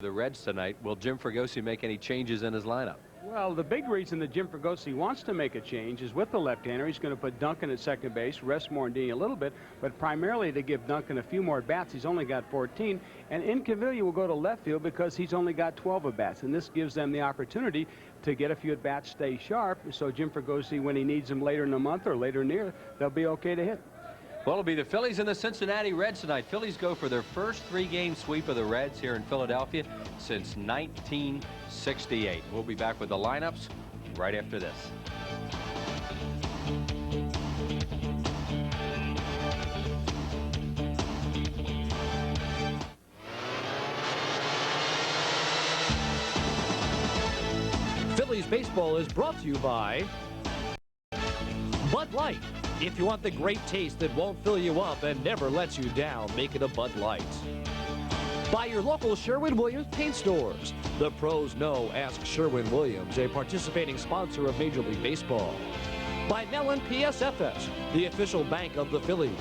The Reds tonight. Will Jim Fregosi make any changes in his lineup? Well, the big reason that Jim Fregosi wants to make a change is with the left-hander. He's going to put Duncan at second base, rest Morandini a little bit, but primarily to give Duncan a few more bats. He's only got 14, and Incaviglia will go to left field because he's only got 12 at-bats, and this gives them the opportunity to get a few at-bats, stay sharp, so Jim Fregosi, when he needs them later in the month or later near, they'll be okay to hit. Well, it'll be the Phillies and the Cincinnati Reds tonight. Phillies go for their first three-game sweep of the Reds here in Philadelphia since 1968. We'll be back with the lineups right after this. Phillies baseball is brought to you by Bud Light. If you want the great taste that won't fill you up and never lets you down, make it a Bud Light. By your local Sherwin-Williams paint stores. The pros know, ask Sherwin-Williams, a participating sponsor of Major League Baseball. By Mellon PSFS, the official bank of the Phillies.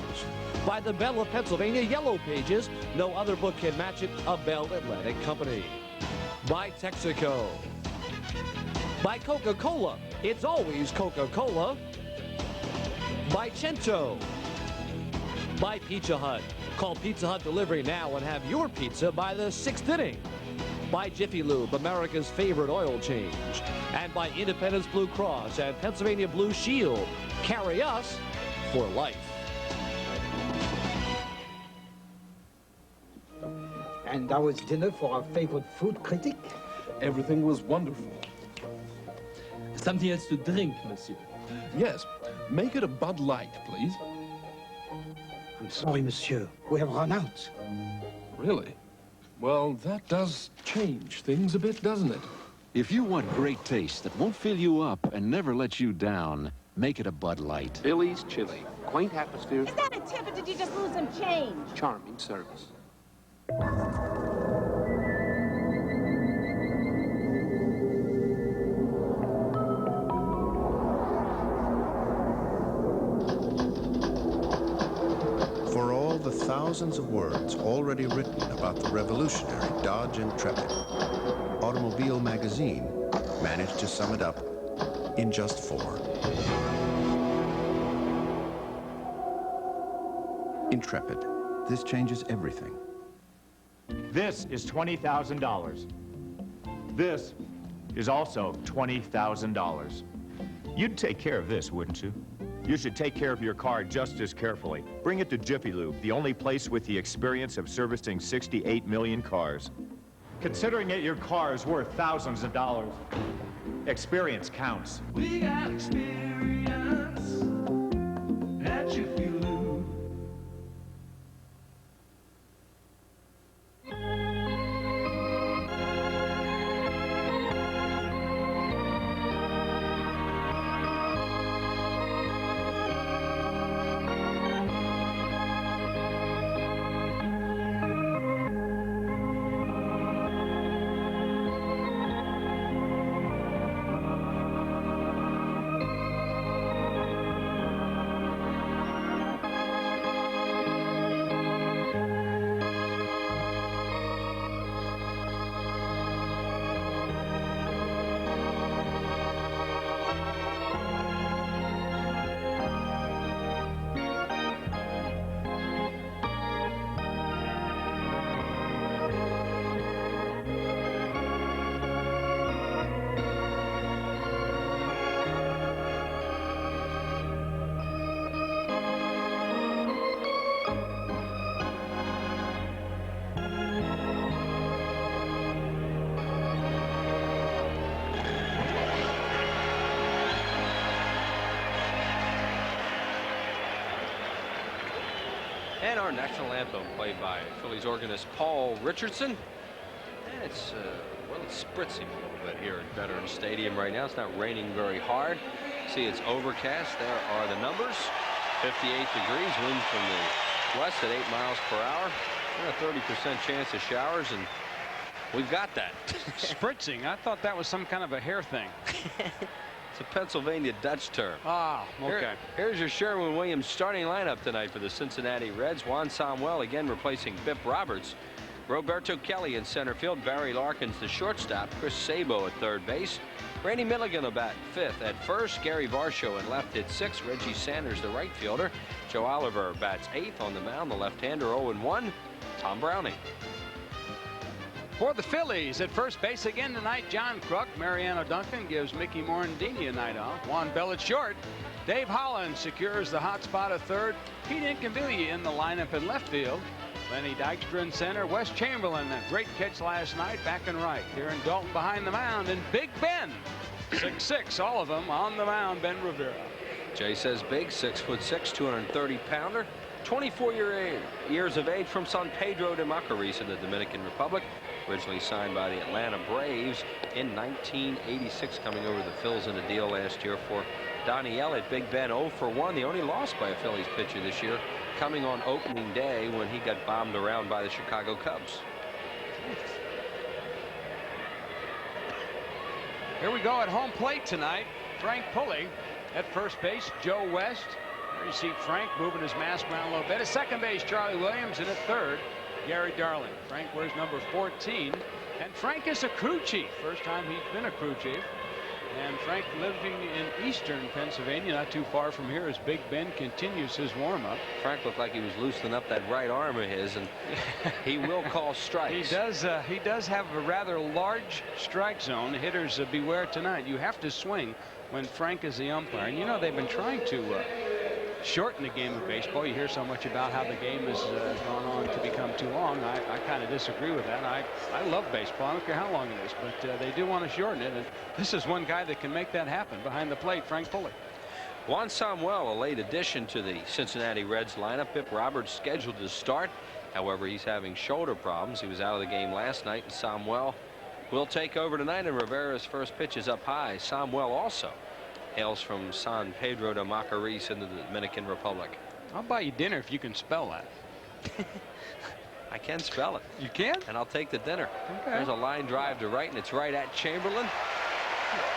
By the Bell of Pennsylvania Yellow Pages, no other book can match it, a Bell Atlantic company. By Texaco. By Coca-Cola, it's always Coca-Cola. By Cento. By Pizza Hut. Call Pizza Hut Delivery now and have your pizza by the 6th inning. By Jiffy Lube, America's favorite oil change. And by Independence Blue Cross and Pennsylvania Blue Shield. Carry us for life. And that was dinner for our favorite food critic. Everything was wonderful. Something else to drink, monsieur? Yes. Make it a Bud Light, please. I'm sorry, monsieur. We have run out. Really? Well, that does change things a bit, doesn't it? If you want great taste that won't fill you up and never let you down, make it a Bud Light. Phillies chili. Quaint atmosphere. Is that a tip or did you just lose some change? Charming service. For all the thousands of words already written about the revolutionary Dodge Intrepid, Automobile Magazine managed to sum it up in just 4. Intrepid. This changes everything. This is $20,000. This is also $20,000. You'd take care of this, wouldn't you? You should take care of your car just as carefully. Bring it to Jiffy Lube, the only place with the experience of servicing 68 million cars. Considering that your car is worth thousands of dollars, experience counts. We got experience at Jiffy Lube. And our national anthem played by Phillies organist Paul Richardson. And it's, well, it's spritzing a little bit here at Veterans Stadium right now. It's not raining very hard. See, it's overcast. There are the numbers. 58 degrees, wind from the west at 8 miles per hour. And a 30% chance of showers, and we've got that. Spritzing. I thought that was some kind of a hair thing. It's a Pennsylvania Dutch term. Ah, okay. Here's your Sherwin-Williams starting lineup tonight for the Cincinnati Reds. Juan Samuel again replacing Bip Roberts. Roberto Kelly in center field. Barry Larkin's the shortstop. Chris Sabo at third base. Randy Milligan will bat fifth. At first, Gary Varsho in left at sixth. Reggie Sanders, the right fielder. Joe Oliver bats eighth on the mound. The left-hander 0-1. Tom Browning. For the Phillies at first base again tonight, John Kruk. Mariano Duncan gives Mickey Morandini a night off. Juan Bell at short. Dave Holland secures the hot spot at third. Pete Incaviglia in the lineup in left field. Lenny Dykstra in center. Wes Chamberlain, a great catch last night, back and right. Here in Dalton behind the mound, and Big Ben, 6'6", all of them on the mound. Ben Rivera. Jay says big, 6'6", 230-pounder, 24 years of age, from San Pedro de Macorís in the Dominican Republic. Originally signed by the Atlanta Braves in 1986, coming over to the Phillies in a deal last year for Donnie Elliott. Big Ben 0 for 1, the only loss by a Phillies pitcher this year, coming on opening day when he got bombed around by the Chicago Cubs. Here we go at home plate tonight. Frank Pulley at first base. Joe West. There you see Frank moving his mask around a little bit. At second base, Charlie Williams, and at third, Gary Darling. Frank wears number 14, and Frank is a crew chief. First time he's been a crew chief. And Frank living in eastern Pennsylvania, not too far from here, as Big Ben continues his warm-up. Frank looked like he was loosening up that right arm of his, and he will call strikes. He does have a rather large strike zone. Hitters beware tonight. You have to swing when Frank is the umpire. And you know they've been trying to shorten the game of baseball. You hear so much about how the game has gone on to become too long. I kind of disagree with that. I love baseball. I don't care how long it is, but they do want to shorten it, and this is one guy that can make that happen. Behind the plate, Frank Pulley. Juan Samuel, a late addition to the Cincinnati Reds lineup. Pip Roberts scheduled to start. However, he's having shoulder problems. He was out of the game last night, and Samuel will take over tonight, and Rivera's first pitch is up high. Samuel also hails from San Pedro de Macorís in the Dominican Republic. I'll buy you dinner if you can spell that. I can spell it. You can? And I'll take the dinner. Okay. There's a line drive to right, and it's right at Chamberlain.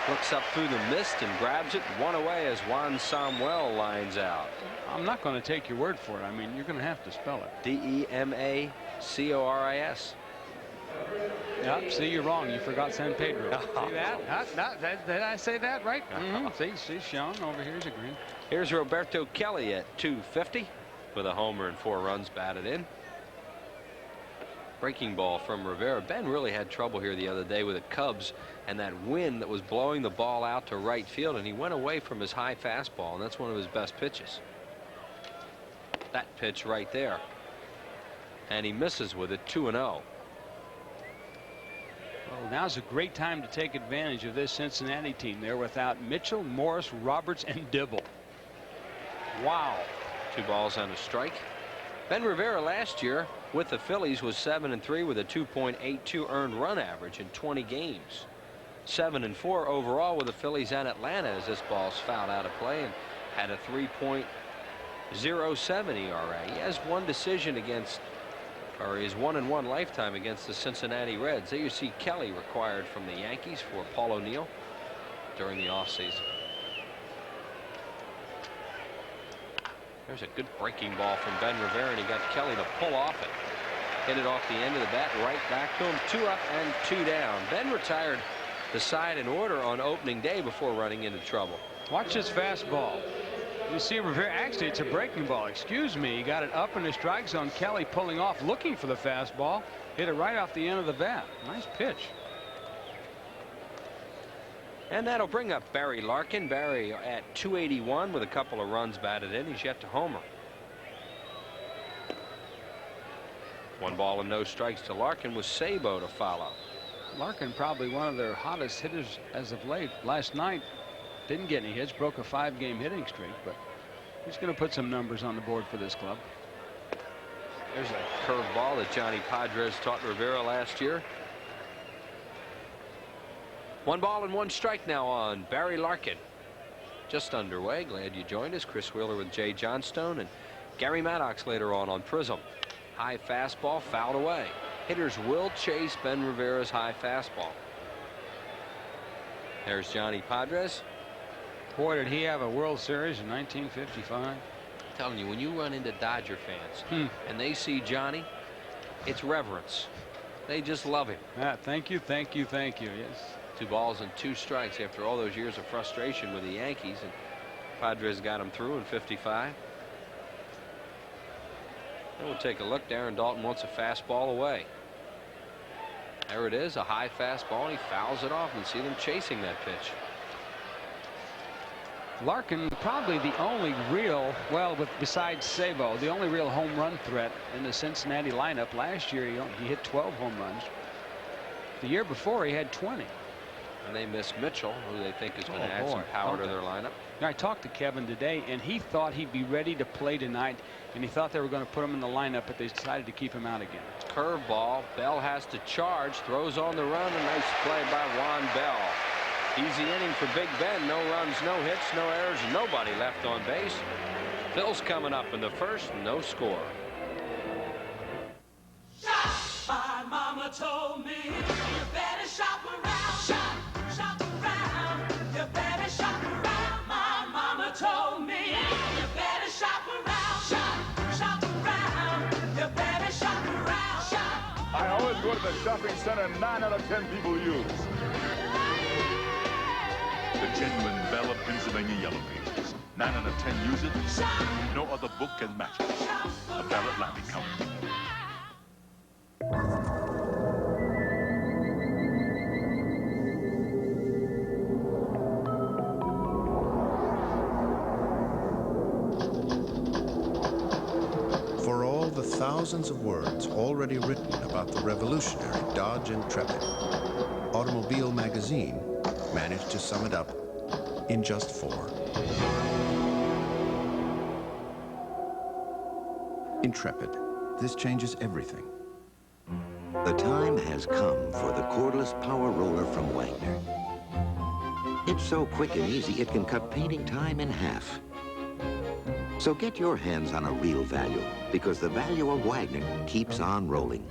Looks up through the mist and grabs it. One away as Juan Samuel lines out. I'm not going to take your word for it. I mean, you're going to have to spell it. D-E-M-A-C-O-R-I-S. Yeah, see, you're wrong. You forgot San Pedro. See that? Did I say that right? See, Sean over here is agreeing. Here's Roberto Kelly at 250 with a homer and 4 runs batted in. Breaking ball from Rivera. Ben really had trouble here the other day with the Cubs and that wind that was blowing the ball out to right field, and he went away from his high fastball, and that's one of his best pitches. That pitch right there. And he misses with it, 2-0. Well, now's a great time to take advantage of this Cincinnati team. They're without Mitchell, Morris, Roberts, and Dibble. Wow. 2 balls and a strike. Ben Rivera last year with the Phillies was 7-3 with a 2.82 earned run average in 20 games. 7-4 overall with the Phillies and Atlanta, as this ball's fouled out of play, and had a 3.07 ERA. He has one decision against, or his 1-1 lifetime against the Cincinnati Reds. There you see Kelly required from the Yankees for Paul O'Neill during the offseason. There's a good breaking ball from Ben Rivera, and he got Kelly to pull off it. Hit it off the end of the bat, right back to him. 2 up and 2 down. Ben retired the side in order on opening day before running into trouble. Watch his fastball. You see Rivera, actually it's a breaking ball. Excuse me. He got it up in the strike zone. Kelly pulling off, looking for the fastball. Hit it right off the end of the bat. Nice pitch. And that'll bring up Barry Larkin. Barry at 281 with a couple of runs batted in. He's yet to homer. 1 ball and no strikes to Larkin with Sabo to follow. Larkin probably one of their hottest hitters as of late. Last night didn't get any hits, broke a 5-game hitting streak, but he's going to put some numbers on the board for this club. There's a curved ball that Johnny Padres taught Rivera last year. 1 ball and 1 strike now on Barry Larkin. Just underway. Glad you joined us. Chris Wheeler with Jay Johnstone and Gary Maddox later on Prism. High fastball fouled away. Hitters will chase Ben Rivera's high fastball. There's Johnny Padres. Boy, did he have a World Series in 1955. I'm telling you, when you run into Dodger fans and they see Johnny, it's reverence. They just love him. Thank you, thank you, thank you. Yes. 2 balls and 2 strikes after all those years of frustration with the Yankees, and Padres got him through in 55. And we'll take a look. Darren Dalton wants a fastball away. There it is, a high fastball, and he fouls it off. And see them chasing that pitch. Larkin probably the only real, well, besides Sabo, the only real home run threat in the Cincinnati lineup. Last year he hit 12 home runs. The year before he had 20. And they miss Mitchell, who they think is going to add some power to their lineup. Now, I talked to Kevin today, and he thought he'd be ready to play tonight, and he thought they were going to put him in the lineup, but they decided to keep him out again. Curveball. Bell has to charge, throws on the run. A nice play by Juan Bell. Easy inning for Big Ben. No runs, no hits, no errors, nobody left on base. Phil's coming up in the first, no score. My mama told me you better shop around. Shop around. You better shop around. My mama told me you better shop around. Shop around. You better shop around. I always go to the shopping center 9 out of 10 people use. The genuine Bell of Pennsylvania Yellow Pages. 9 out of 10 use it. No other book can match it. A Bell Atlantic Company. For all the thousands of words already written about the revolutionary Dodge Intrepid, Automobile Magazine managed to sum it up in just 4. Intrepid. This changes everything. The time has come for the cordless power roller from Wagner. It's so quick and easy, it can cut painting time in half. So get your hands on a real value, because the value of Wagner keeps on rolling.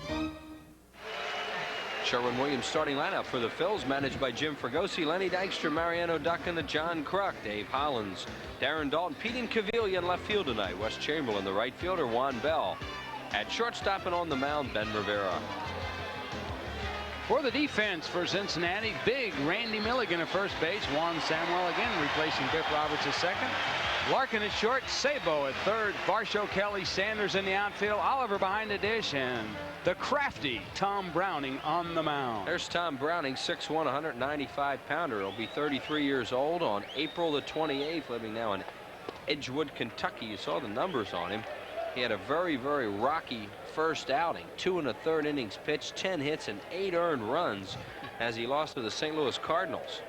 Sherwin-Williams starting lineup for the Phils, managed by Jim Fregosi, Lenny Dykstra, Mariano Duncan, and John Kruk, Dave Hollins, Darren Dalton, Pete Incaviglia in left field tonight, Wes Chamberlain, the right fielder, Juan Bell. At shortstop and on the mound, Ben Rivera. For the defense for Cincinnati, big Randy Milligan at first base, Juan Samuel again replacing Biff Roberts at second. Larkin at short, Sabo at third, Varsho, Kelly, Sanders in the outfield, Oliver behind the dish, and the crafty Tom Browning on the mound. There's Tom Browning, 6'1", 195-pounder. He'll be 33 years old on April the 28th, living now in Edgewood, Kentucky. You saw the numbers on him. He had a very, very rocky first outing. 2 1/3 innings pitched, 10 hits, and 8 earned runs as he lost to the St. Louis Cardinals.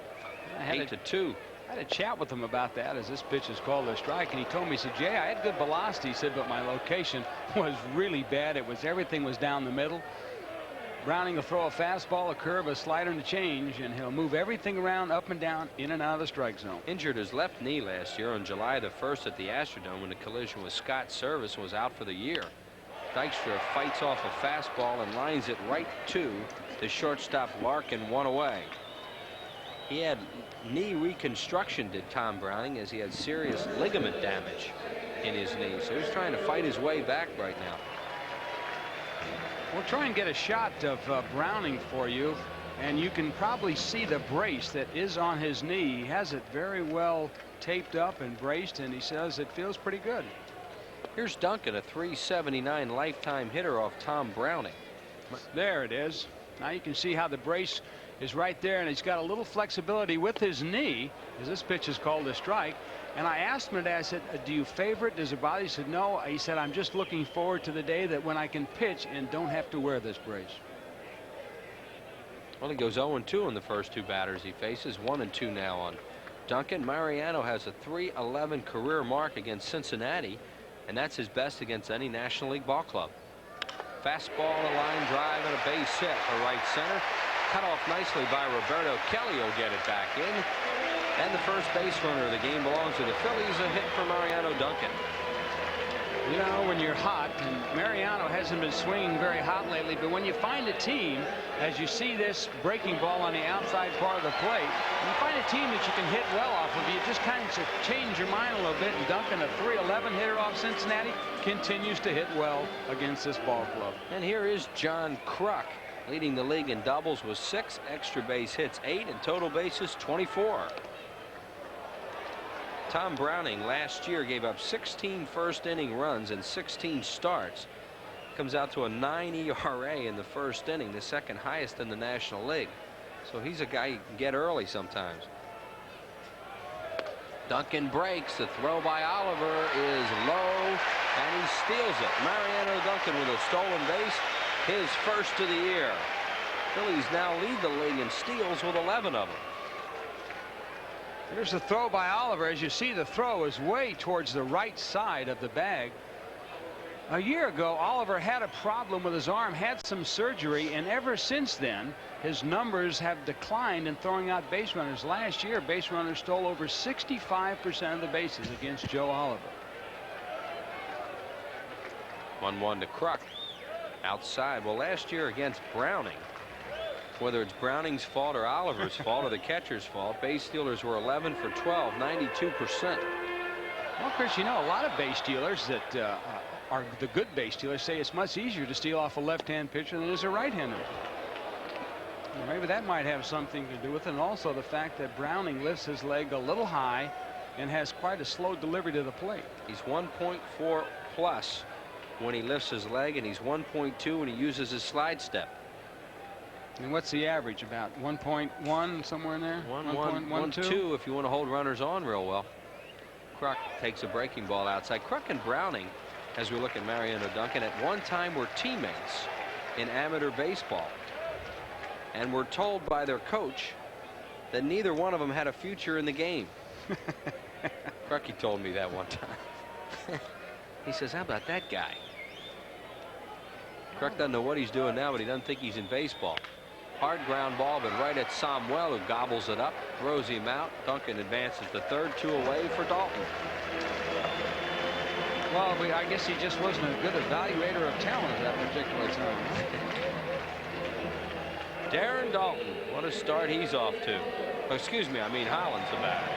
8-2. I had a chat with him about that as this pitch is called a strike, and he told me, he said, Jay, I had good velocity, he said, but my location was really bad. Everything was down the middle. Browning will throw a fastball, a curve, a slider, and a change, and he'll move everything around, up and down, in and out of the strike zone. Injured his left knee last year on July the 1st at the Astrodome when a collision with Scott Service, was out for the year. Dykstra fights off a fastball and lines it right to the shortstop Larkin, 1 away. He had knee reconstruction, did Tom Browning, as he had serious ligament damage in his knee. So he's trying to fight his way back right now. We'll try and get a shot of Browning for you, and you can probably see the brace that is on his knee. He has it very well taped up and braced, and he says it feels pretty good. Here's Duncan, a .379 lifetime hitter off Tom Browning. There it is. Now you can see how the brace is right there, and he's got a little flexibility with his knee, as this pitch is called a strike. And I asked him today, I said, do you favor it? Does it bother you? He said, no. He said, I'm just looking forward to the day that when I can pitch and don't have to wear this brace. Well, he goes 0-2 on the first 2 batters he faces, 1-2 now on Duncan. Mariano has a .311 career mark against Cincinnati, and that's his best against any National League ball club. Fastball, a line drive, and a base hit for right center. Cut off nicely by Roberto. Kelly will get it back in. And the first base runner of the game belongs to the Phillies. A hit for Mariano Duncan. You know, when you're hot, and Mariano hasn't been swinging very hot lately, but when you find a team, as you see this breaking ball on the outside part of the plate, when you find a team that you can hit well off of, you just kind of change your mind a little bit. And Duncan, a .311 hitter off Cincinnati, continues to hit well against this ball club. And here is John Kruk. leading the league in doubles with 6, extra base hits 8, and total bases 24. Tom Browning last year gave up 16 first-inning runs in 16 starts. Comes out to a 9 ERA in the first inning, the second highest in the National League. So he's a guy you can get early sometimes. Duncan breaks. The throw by Oliver is low, and he steals it. Mariano Duncan with a stolen base, his first of the year. Phillies now lead the league in steals with 11 of them. Here's the throw by Oliver. As you see, the throw is way towards the right side of the bag. A year ago, Oliver had a problem with his arm, had some surgery, and ever since then, his numbers have declined in throwing out base runners. Last year, base runners stole over 65% of the bases against Joe Oliver. 1-1 to Kruk. Outside. Well, last year against Browning, whether it's Browning's fault or Oliver's fault or the catcher's fault, base stealers were 11 for 12, 92%. Well, Chris, you know, a lot of base stealers that are the good base stealers say it's much easier to steal off a left-hand pitcher than it is a right-hander. Well, maybe that might have something to do with it, and also the fact that Browning lifts his leg a little high and has quite a slow delivery to the plate. He's 1.4 plus when he lifts his leg, and he's 1.2 when he uses his slide step. And what's the average? About 1.1, somewhere in there? 1.2 if you want to hold runners on real well. Kruk takes a breaking ball outside. Kruk and Browning, as we look at Mariano Duncan, at one time were teammates in amateur baseball, and were told by their coach that neither one of them had a future in the game. Kruk told me that one time. He says, how about that guy? Kruk doesn't know what he's doing now, but he doesn't think he's in baseball. Hard ground ball, but right at Samuel, who gobbles it up, throws him out. Duncan advances to third, 2 away for Dalton. Well, I guess he just wasn't a good evaluator of talent at that particular time. Darren Dalton, what a start he's off to. Oh, excuse me, I mean Holland's the batter.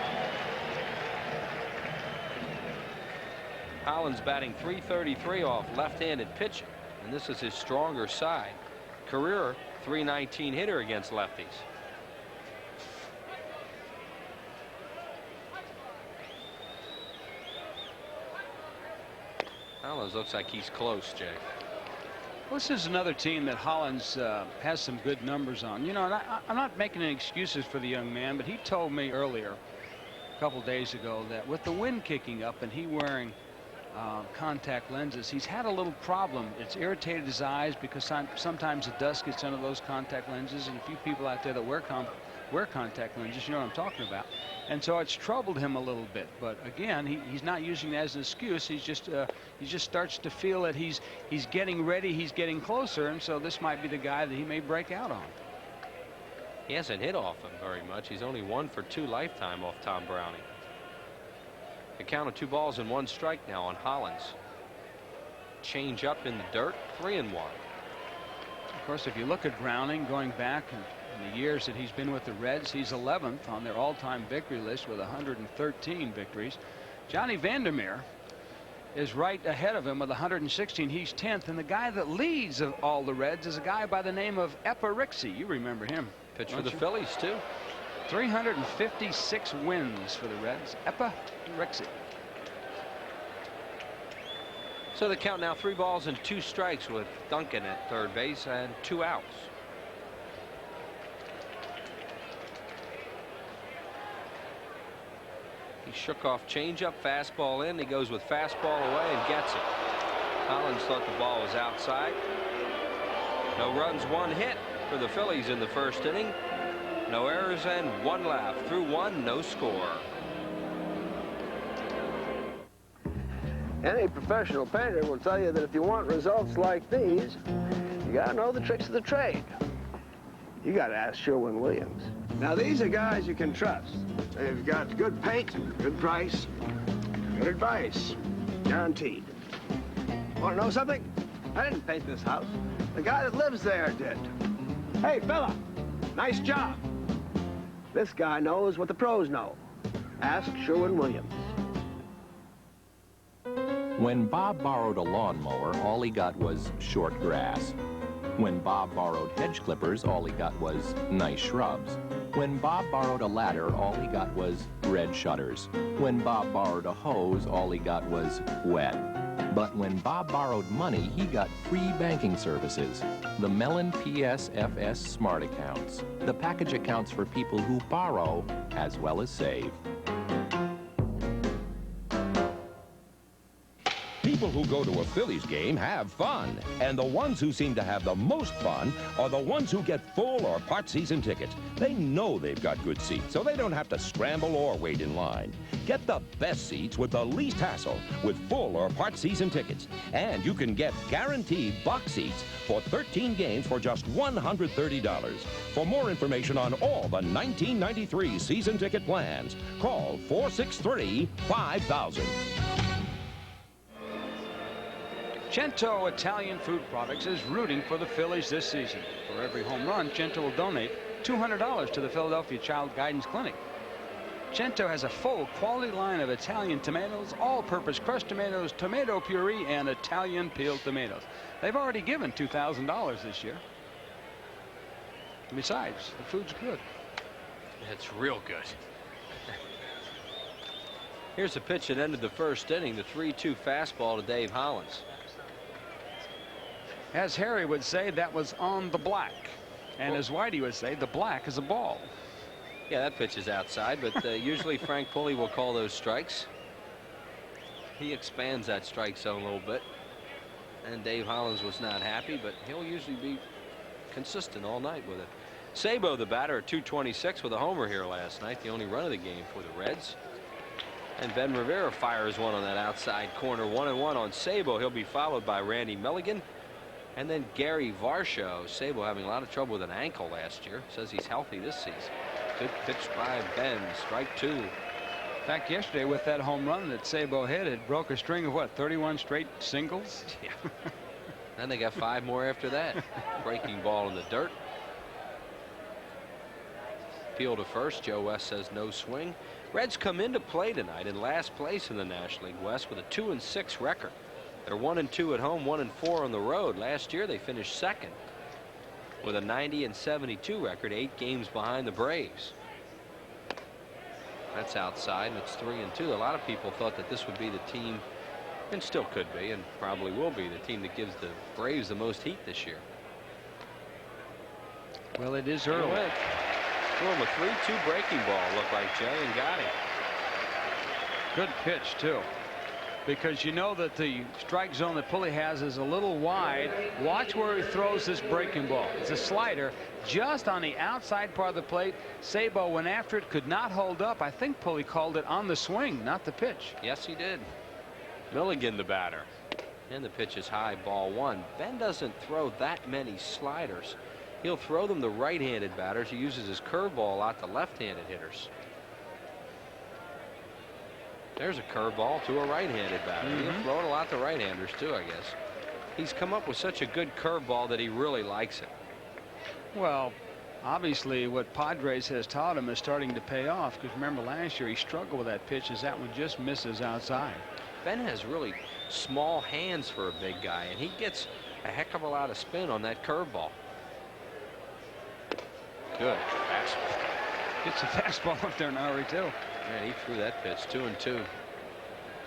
Holland's batting .333 off left-handed pitching, and this is his stronger side. Career .319 hitter against lefties. Hollins looks like he's close, Jay. Well, this is another team that Hollins has some good numbers on. You know, and I'm not making any excuses for the young man, but he told me earlier, a couple days ago, that with the wind kicking up and he wearing contact lenses, he's had a little problem. It's irritated his eyes because sometimes the dust gets under those contact lenses, and a few people out there that wear contact lenses, you know what I'm talking about. And so it's troubled him a little bit. But again, he's not using it as an excuse. He just starts to feel that he's getting ready, he's getting closer, and so this might be the guy that he may break out on. He hasn't hit off him very much. He's only 1 for 2 lifetime off Tom Browning. The count of 2 balls and 1 strike now on Hollins. Change up in the dirt, 3-1. Of course, if you look at Browning going back in the years that he's been with the Reds, he's 11th on their all-time victory list with 113 victories. Johnny Vandermeer is right ahead of him with 116. He's 10th, and the guy that leads of all the Reds is a guy by the name of Epirixie. You remember him. Pitched for the Phillies, too. 356 wins for the Reds. Epirixie. So the count now 3 balls and 2 strikes with Duncan at third base and 2 outs. He shook off changeup, fastball in. He goes with fastball away and gets it. Hollins thought the ball was outside. No runs, 1 hit for the Phillies in the first inning. No errors and 1 left. Through 1, no score. Any professional painter will tell you that if you want results like these, you gotta know the tricks of the trade. You gotta ask Sherwin-Williams. Now, these are guys you can trust. They've got good paint, good price, good advice. Guaranteed. Want to know something? I didn't paint this house. The guy that lives there did. Hey, fella, nice job. This guy knows what the pros know. Ask Sherwin-Williams. When Bob borrowed a lawnmower, all he got was short grass. When Bob borrowed hedge clippers, all he got was nice shrubs. When Bob borrowed a ladder, all he got was red shutters. When Bob borrowed a hose, all he got was wet. But when Bob borrowed money, he got free banking services. The Mellon PSFS Smart Accounts. The package accounts for people who borrow as well as save. People who go to a Phillies game have fun, and the ones who seem to have the most fun are the ones who get full or part season tickets. They know they've got good seats, so they don't have to scramble or wait in line. Get the best seats with the least hassle with full or part season tickets. And you can get guaranteed box seats for 13 games for just $130. For more information on all the 1993 season ticket plans, call 463-5000. Cento Italian Food Products is rooting for the Phillies this season. For every home run, Cento will donate $200 to the Philadelphia Child Guidance Clinic. Cento has a full quality line of Italian tomatoes, all-purpose crushed tomatoes, tomato puree, and Italian peeled tomatoes. They've already given $2,000 this year. Besides, the food's good. It's real good. Here's a pitch that ended the first inning, the 3-2 fastball to Dave Hollins. As Harry would say, that was on the black. And as Whitey would say, the black is a ball. Yeah, that pitch is outside, but usually Frank Pulley will call those strikes. He expands that strike zone a little bit. And Dave Hollins was not happy, but he'll usually be consistent all night with it. Sabo, the batter, at 226 with a homer here last night, the only run of the game for the Reds. And Ben Rivera fires one on that outside corner. 1-1 on Sabo. He'll be followed by Randy Milligan. And then Gary Varsho. Sabo having a lot of trouble with an ankle last year. Says he's healthy this season. Good pitch by Ben. Strike two. In fact, yesterday with that home run that Sabo hit, it broke a string of what, 31 straight singles? Yeah. Then they got 5 more after that. Breaking ball in the dirt. Peel to first. Joe West says no swing. Reds come into play tonight in last place in the National League West with a 2-6 record. They're 1-2 at home, 1-4 on the road. Last year they finished second with a 90-72 record, 8 games behind the Braves. That's outside, and it's 3-2. A lot of people thought that this would be the team, and still could be, and probably will be, the team that gives the Braves the most heat this year. Well, it is early. Threw him a 3-2 breaking ball, looked like, Jay, and got him. Good pitch, too. Because you know that the strike zone that Pulley has is a little wide. Watch where he throws this breaking ball. It's a slider just on the outside part of the plate. Sabo went after it, could not hold up. I think Pulley called it on the swing, not the pitch. Yes, he did. Milligan, the batter. And the pitch is high, ball one. Ben doesn't throw that many sliders. He'll throw them to right-handed batters. He uses his curveball a lot to left-handed hitters. There's a curveball to a right-handed batter. He'll throw it a lot to right-handers too, I guess. He's come up with such a good curveball that he really likes it. Well, obviously what Padres has taught him is starting to pay off, because remember last year he struggled with that pitch as that one just misses outside. Ben has really small hands for a big guy, and he gets a heck of a lot of spin on that curveball. Good fastball. It's a fastball up there in a hurry too. Yeah, he threw that pitch. 2-2. Do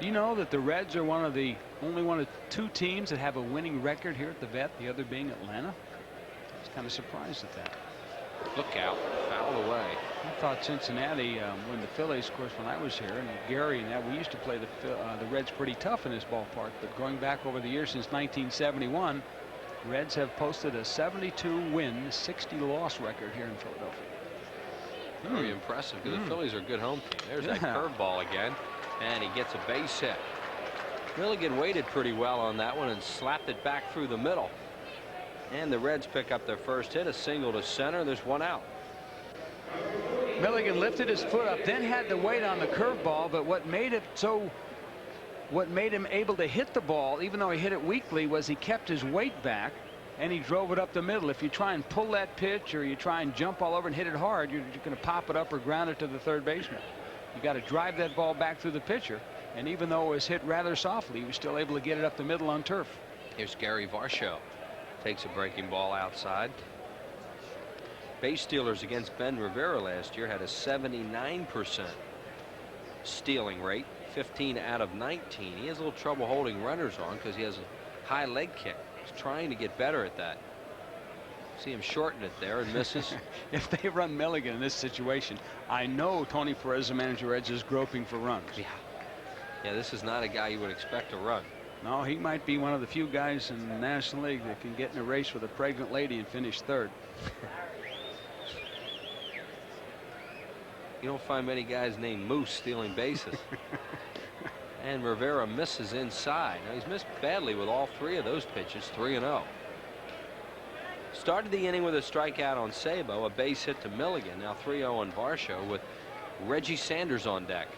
you know that the Reds are only one of 2 teams that have a winning record here at the Vet, the other being Atlanta? I was kind of surprised at that. Look out. Fouled away. I thought Cincinnati, when the Phillies, of course, when I was here, and Gary and that, we used to play the Reds pretty tough in this ballpark. But going back over the years since 1971, Reds have posted a 72-win, 60-loss record here in Philadelphia. Very impressive, because the Phillies are a good home team. There's that curveball again, and he gets a base hit. Milligan waited pretty well on that one and slapped it back through the middle. And the Reds pick up their first hit, a single to center. There's one out. Milligan lifted his foot up, then had to wait on the curveball, but what made him able to hit the ball, even though he hit it weakly, was he kept his weight back and he drove it up the middle. If you try and pull that pitch, or you try and jump all over and hit it hard, you're going to pop it up or ground it to the third baseman. You got to drive that ball back through the pitcher, and even though it was hit rather softly, he was still able to get it up the middle on turf. Here's Gary Varsho. Takes a breaking ball outside. Base stealers against Ben Rivera last year had a 79% stealing rate, 15 out of 19. He has a little trouble holding runners on because he has a high leg kick. He's trying to get better at that. See him shorten it there and misses. If they run Milligan in this situation, I know Tony Perez, the manager, Reds, is groping for runs. Yeah, this is not a guy you would expect to run. No, he might be one of the few guys in the National League that can get in a race with a pregnant lady and finish third. You don't find many guys named Moose stealing bases. And Rivera misses inside. Now, he's missed badly with all three of those pitches, 3-0. Started the inning with a strikeout on Sabo, a base hit to Milligan. Now 3-0 on Varsho with Reggie Sanders on deck.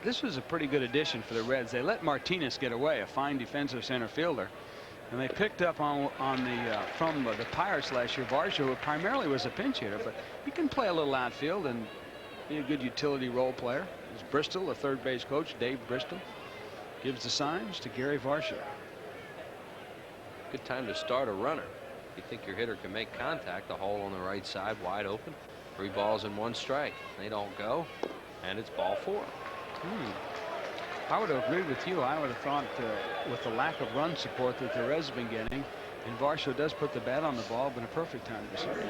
This was a pretty good addition for the Reds. They let Martinez get away, a fine defensive center fielder. And they picked up from the Pirates last year, Varsho, who primarily was a pinch hitter, but he can play a little outfield and be a good utility role player. There's Bristol, the third base coach, Dave Bristol, gives the signs to Gary Varsho. Good time to start a runner. If you think your hitter can make contact, the hole on the right side wide open. 3 balls and 1 strike. They don't go, and it's ball 4. I would have agreed with you. I would have thought with the lack of run support that the Reds have been getting, and Varsho does put the bat on the ball, but a perfect time to start.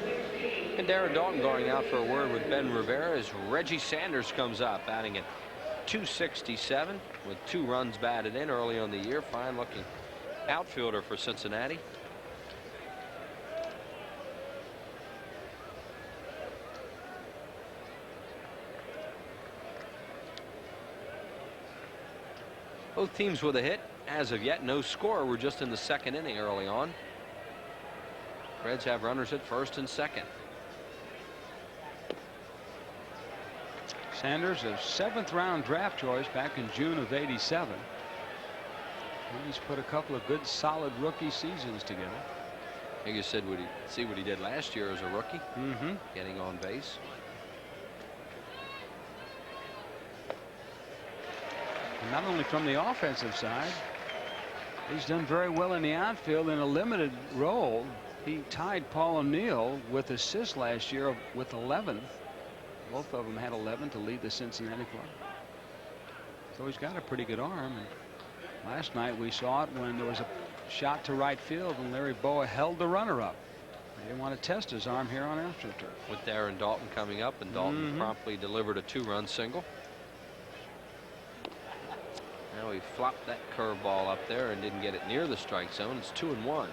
And Darren Dalton going out for a word with Ben Rivera as Reggie Sanders comes up, batting at .267 with 2 runs batted in early on the year. Fine looking outfielder for Cincinnati. Both teams with a hit. As of yet, no score. We're just in the 2nd inning early on. Reds have runners at first and second. Sanders, a 7th round draft choice back in June of '87. He's put a couple of good solid rookie seasons together. I think you said see what he did last year as a rookie. Getting on base. Not only from the offensive side, he's done very well in the outfield in a limited role. He tied Paul O'Neill with assists last year with 11. Both of them had 11 to lead the Cincinnati club. So he's got a pretty good arm. And last night we saw it when there was a shot to right field and Larry Boa held the runner up. They didn't want to test his arm here on AstroTurf. With Darren Dalton coming up, and Dalton promptly delivered a 2-run single. Now he flopped that curveball up there and didn't get it near the strike zone. It's 2-1.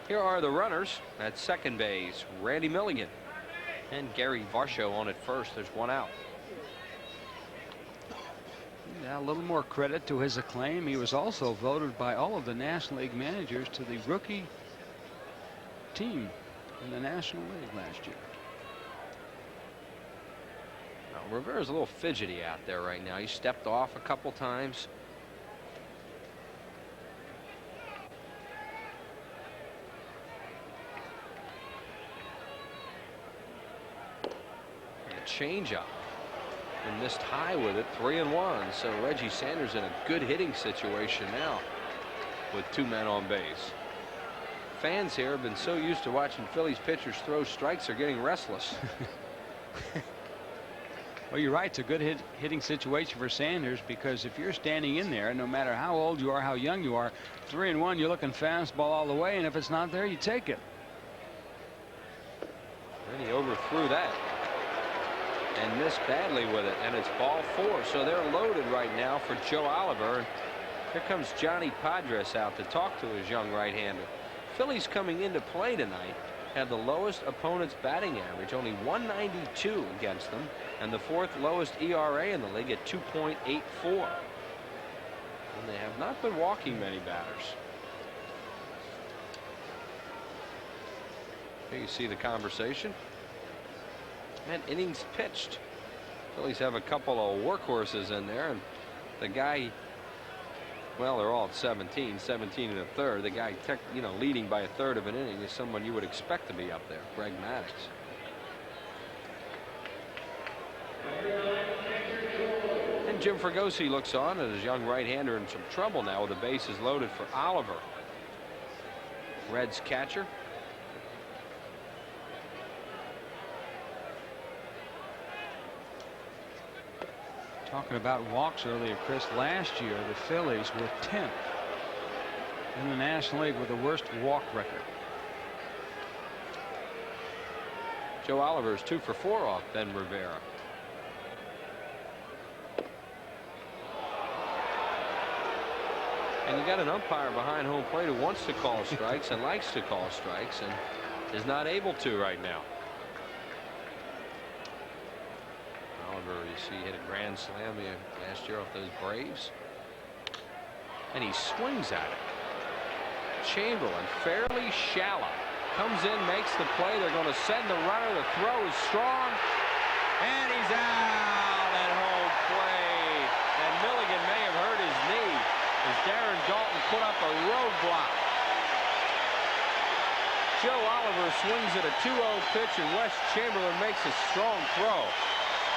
Here are the runners at second base. Randy Milligan and Gary Varsho on at first. There's 1 out. Yeah, a little more credit to his acclaim. He was also voted by all of the National League managers to the rookie team in the National League last year. Rivera's a little fidgety out there right now. He stepped off a couple times. And a changeup. And missed high with it, 3-1. So Reggie Sanders in a good hitting situation now with 2 men on base. Fans here have been so used to watching Phillies pitchers throw strikes, they're getting restless. Well, you're right. It's a good hitting situation for Sanders, because if you're standing in there, no matter how old you are, how young you are, 3-1, you're looking fastball all the way, and if it's not there, you take it. And he overthrew that and missed badly with it, and it's ball 4. So they're loaded right now for Joe Oliver. And here comes Johnny Padres out to talk to his young right-hander. Phillies coming into play tonight have the lowest opponent's batting average, only 192 against them, and the 4th lowest ERA in the league at 2.84. And they have not been walking many batters. Here you see the conversation. And innings pitched. Phillies have a couple of workhorses in there, and the guy, well, they're all at 17 and a third. The guy, leading by a third of an inning is someone you would expect to be up there, Greg Maddux. And Jim Fregosi looks on as his young right-hander in some trouble now with the bases loaded for Oliver. Reds catcher. Talking about walks earlier, Chris, last year the Phillies were 10th in the National League with the worst walk record. Joe Oliver is 2 for 4 off Ben Rivera. And you got an umpire behind home plate who wants to call strikes and likes to call strikes and is not able to right now. Oliver, you see, hit a grand slam last year off those Braves. And he swings at it. Chamberlain, fairly shallow, comes in, makes the play. They're going to send the runner. The throw is strong. And he's out at home plate. And Milligan may have hurt his knee as Darren Dalton put up a roadblock. Joe Oliver swings at a 2-0 pitch, and Wes Chamberlain makes a strong throw.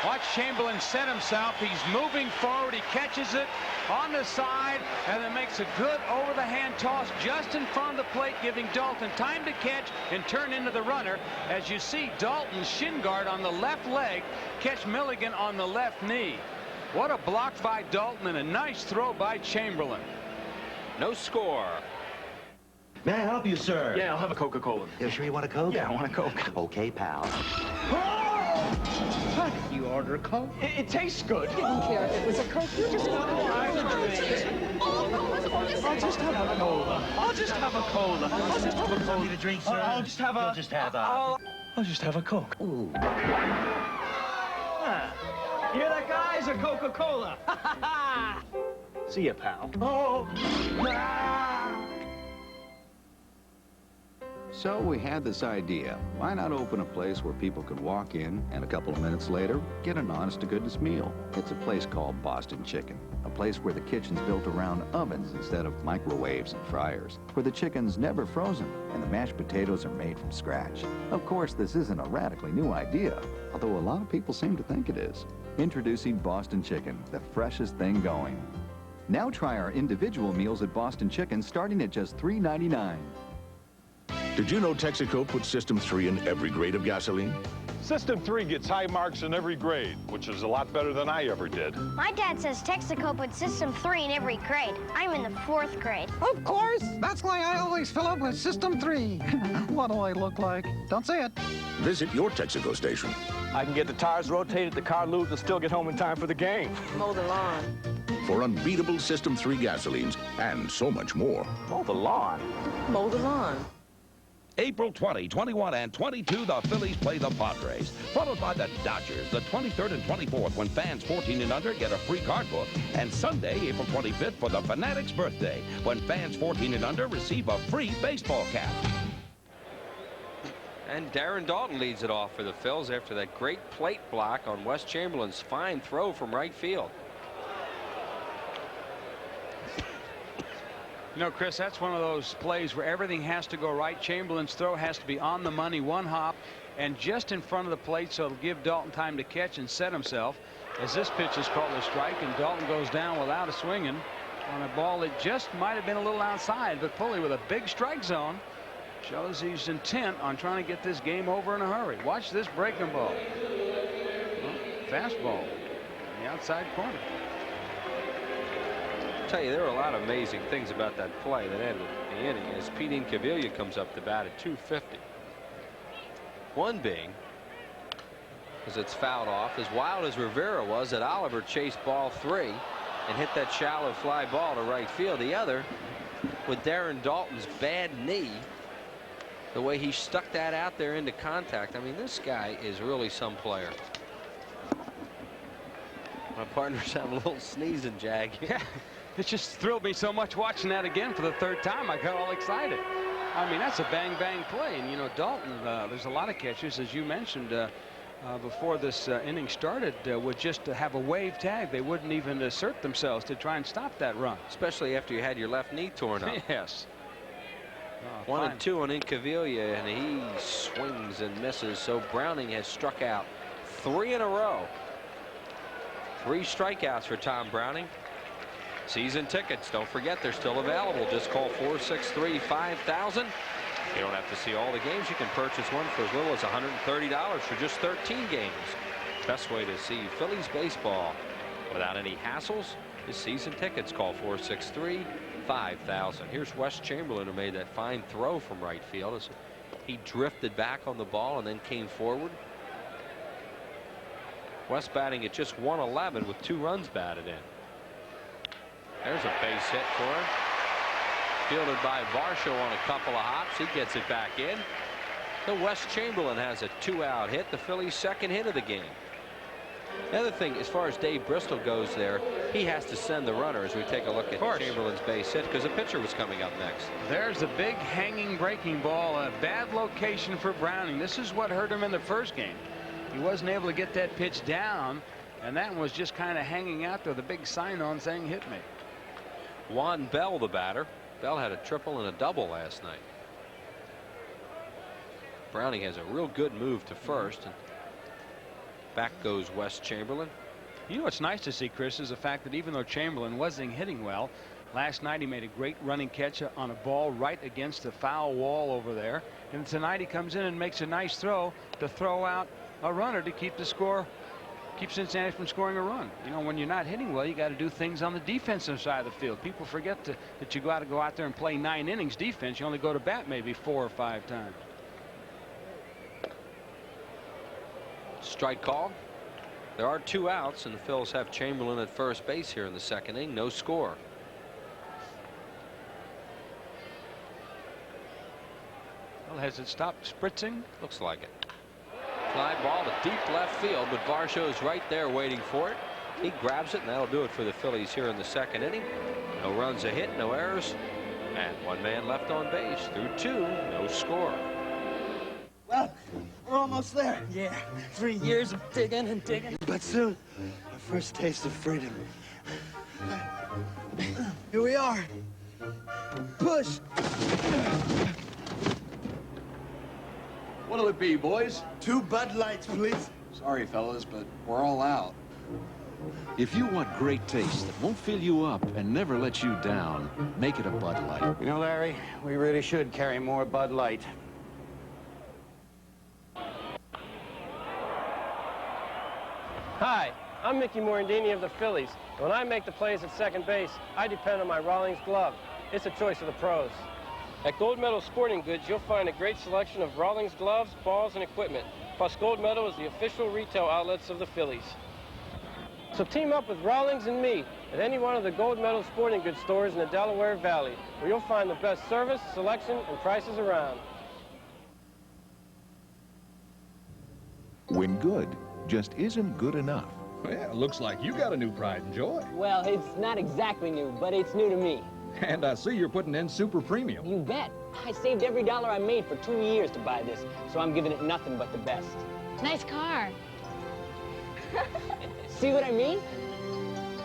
Watch Chamberlain set himself. He's moving forward. He catches it on the side and then makes a good over-the-hand toss just in front of the plate, giving Dalton time to catch and turn into the runner. As you see, Dalton's shin guard on the left leg catch Milligan on the left knee. What a block by Dalton and a nice throw by Chamberlain. No score. May I help you, sir? Yeah, I'll have a Coca-Cola. You sure you want a Coke? Yeah, I want a Coke. Okay, pal. How did you order a Coke? It tastes good. I didn't care if it was a Coke. You just want I'll just have a cola. I'll just have a cola. I'll just have a cola. Need a drink, sir? I'll just have a... You'll just have a... I'll just have a Coke. Ooh. Hear that, guys? A Coca-Cola. See ya, pal. Oh. So we had this idea. Why not open a place where people could walk in and a couple of minutes later get an honest-to-goodness meal? It's a place called Boston Chicken. A place where the kitchen's built around ovens instead of microwaves and fryers. Where the chicken's never frozen and the mashed potatoes are made from scratch. Of course, this isn't a radically new idea, although a lot of people seem to think it is. Introducing Boston Chicken, the freshest thing going. Now try our individual meals at Boston Chicken starting at just $3.99. Did you know Texaco puts System 3 in every grade of gasoline? System 3 gets high marks in every grade, which is a lot better than I ever did. My dad says Texaco puts System 3 in every grade. I'm in the 4th grade. Of course! That's why I always fill up with System 3. What do I look like? Don't say it. Visit your Texaco station. I can get the tires rotated, the car lubed, and still get home in time for the game. Mow the lawn. For unbeatable System 3 gasolines and so much more. Mow the lawn. Mow the lawn. April 20, 21, and 22, the Phillies play the Padres, followed by the Dodgers the 23rd and 24th, when fans 14 and under get a free card book, and Sunday, April 25th, for the Fanatic's birthday, when fans 14 and under receive a free baseball cap. And Darren Dalton leads it off for the Phils after that great plate block on Wes Chamberlain's fine throw from right field. You know, Chris, that's one of those plays where everything has to go right. Chamberlain's throw has to be on the money, one hop, and just in front of the plate, so it'll give Dalton time to catch and set himself. As this pitch is called a strike, and Dalton goes down without a swinging on a ball that just might have been a little outside, but Pulley with a big strike zone shows he's intent on trying to get this game over in a hurry. Watch this breaking ball. Well, fastball in the outside corner. I'll tell you, there are a lot of amazing things about that play that ended the inning as Pete Incaviglia comes up to bat at 250. One being, because it's fouled off, as wild as Rivera was, that Oliver chased ball 3 and hit that shallow fly ball to right field. The other, with Darren Dalton's bad knee, the way he stuck that out there into contact. I mean, this guy is really some player. My partner's having a little sneezing jag. Yeah, it just thrilled me so much watching that again for the 3rd time. I got all excited. I mean, that's a bang-bang play. And, you know, Dalton, there's a lot of catchers, as you mentioned, before this inning started, would just have a wave tag. They wouldn't even assert themselves to try and stop that run. Especially after you had your left knee torn up. Yes. 1 and 2 on Incaviglia, and he swings and misses. So Browning has struck out 3 in a row. 3 strikeouts for Tom Browning. Season tickets, don't forget, they're still available. Just call 463-5000. You don't have to see all the games. You can purchase one for as little as $130 for just 13 games. Best way to see Phillies baseball without any hassles is season tickets. Call 463-5000. Here's Wes Chamberlain, who made that fine throw from right field as he drifted back on the ball and then came forward. Wes batting at just 111 with 2 runs batted in. There's a base hit for him. Fielded by Varsho on a couple of hops. He gets it back in. So Wes Chamberlain has a 2-out hit, the Phillies' second hit of the game. The other thing, as far as Dave Bristol goes there, he has to send the runner as we take a look at Chamberlain's base hit because the pitcher was coming up next. There's a big hanging breaking ball, a bad location for Browning. This is what hurt him in the first game. He wasn't able to get that pitch down, and that one was just kind of hanging out there, the big sign on saying hit me. Juan Bell, the batter. Bell had a triple and a double last night. Browning has a real good move to first, and back goes Wes Chamberlain. You know what's nice to see, Chris, is the fact that even though Chamberlain wasn't hitting well, last night he made a great running catch on a ball right against the foul wall over there, and tonight he comes in and makes a nice throw to throw out a runner to keep the score, keep Cincinnati from scoring a run. You know, when you're not hitting well, you got to do things on the defensive side of the field. People forget that you got to go out there and play 9 innings defense. You only go to bat maybe 4 or 5 times. Strike call. There are 2 outs, and the Phils have Chamberlain at first base here in the second inning. No score. Well, has it stopped spritzing? Looks like it. Fly ball to deep left field, but Varsho's right there waiting for it. He grabs it, and that'll do it for the Phillies here in the second inning. No runs, a hit, no errors, and 1 man left on base. Through 2, no score. Well, we're almost there. Yeah, 3 years of digging and digging. But soon, our first taste of freedom. Here we are. Push. What'll it be, boys? 2 Bud Lights, please. Sorry, fellas, but we're all out. If you want great taste that won't fill you up and never let you down, make it a Bud Light. You know, Larry, we really should carry more Bud Light. Hi, I'm Mickey Morandini of the Phillies. When I make the plays at second base, I depend on my Rawlings glove. It's a choice of the pros. At Gold Medal Sporting Goods, you'll find a great selection of Rawlings gloves, balls, and equipment. Plus, Gold Medal is the official retail outlets of the Phillies. So team up with Rawlings and me at any one of the Gold Medal Sporting Goods stores in the Delaware Valley, where you'll find the best service, selection, and prices around. When good just isn't good enough. Well, looks like you got a new pride and joy. Well, it's not exactly new, but it's new to me. And I see you're putting in super premium. You bet. I saved every dollar I made for 2 years to buy this, so I'm giving it nothing but the best. Nice car. See what I mean?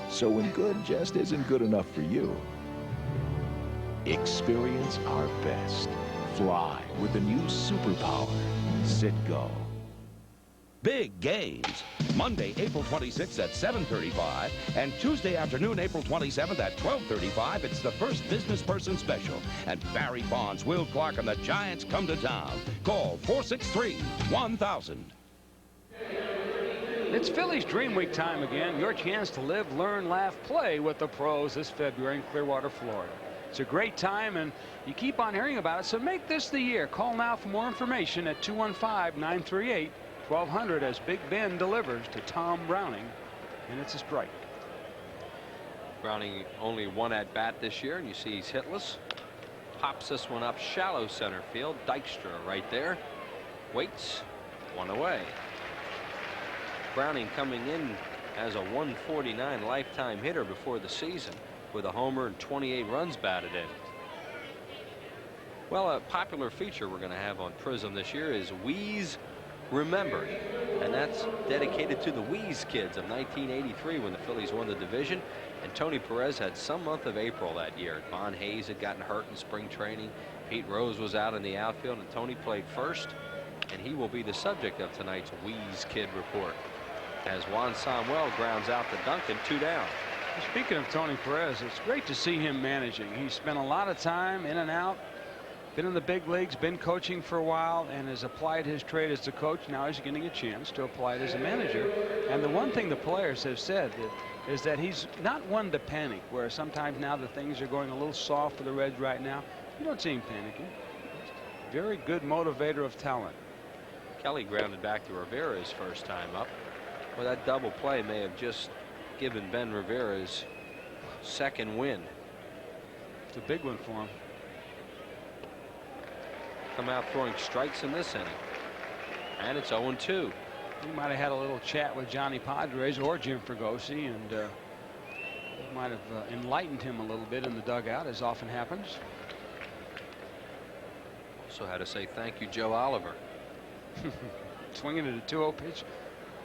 So when good just isn't good enough for you, experience our best. Fly with the new superpower, Citgo. Big games. Monday, April 26th at 7:35, and Tuesday afternoon, April 27th at 12:35. It's the first business person special. And Barry Bonds, Will Clark, and the Giants come to town. Call 463-1000. It's Phillies Dream Week time again. Your chance to live, learn, laugh, play with the pros this February in Clearwater, Florida. It's a great time, and you keep on hearing about it, so make this the year. Call now for more information at 215-938-1200 as Big Ben delivers to Tom Browning, and it's a strike. Browning only 1 at bat this year, and you see he's hitless. Pops this one up shallow center field. Dykstra right there. Waits. 1 away. Browning coming in as a 149 lifetime hitter before the season with a homer and 28 runs batted in. Well, a popular feature we're going to have on Prism this year is Wheeze Remembered, and that's dedicated to the Wheeze kids of 1983 when the Phillies won the division, and Tony Perez had some month of April that year. Von Hayes had gotten hurt in spring training. Pete Rose was out in the outfield, and Tony played first, and he will be the subject of tonight's Wheeze Kid report as Juan Samuel grounds out to Duncan, 2 down. Speaking of Tony Perez, it's great to see him managing. He spent a lot of time in and out been in the big leagues, been coaching for a while, and has applied his trade as a coach. Now he's getting a chance to apply it as a manager. And the one thing the players have said is that he's not one to panic, where sometimes now the things are going a little soft for the Reds right now. You don't see him panicking. Very good motivator of talent. Kelly grounded back to Rivera his first time up. Well, that double play may have just given Ben Rivera his second win. It's a big one for him. Come out throwing strikes in this inning. And it's 0-2. He might have had a little chat with Johnny Padres or Jim Fregosi, and might have enlightened him a little bit in the dugout, as often happens. Also had to say thank you, Joe Oliver. Swinging at a 2-0 pitch.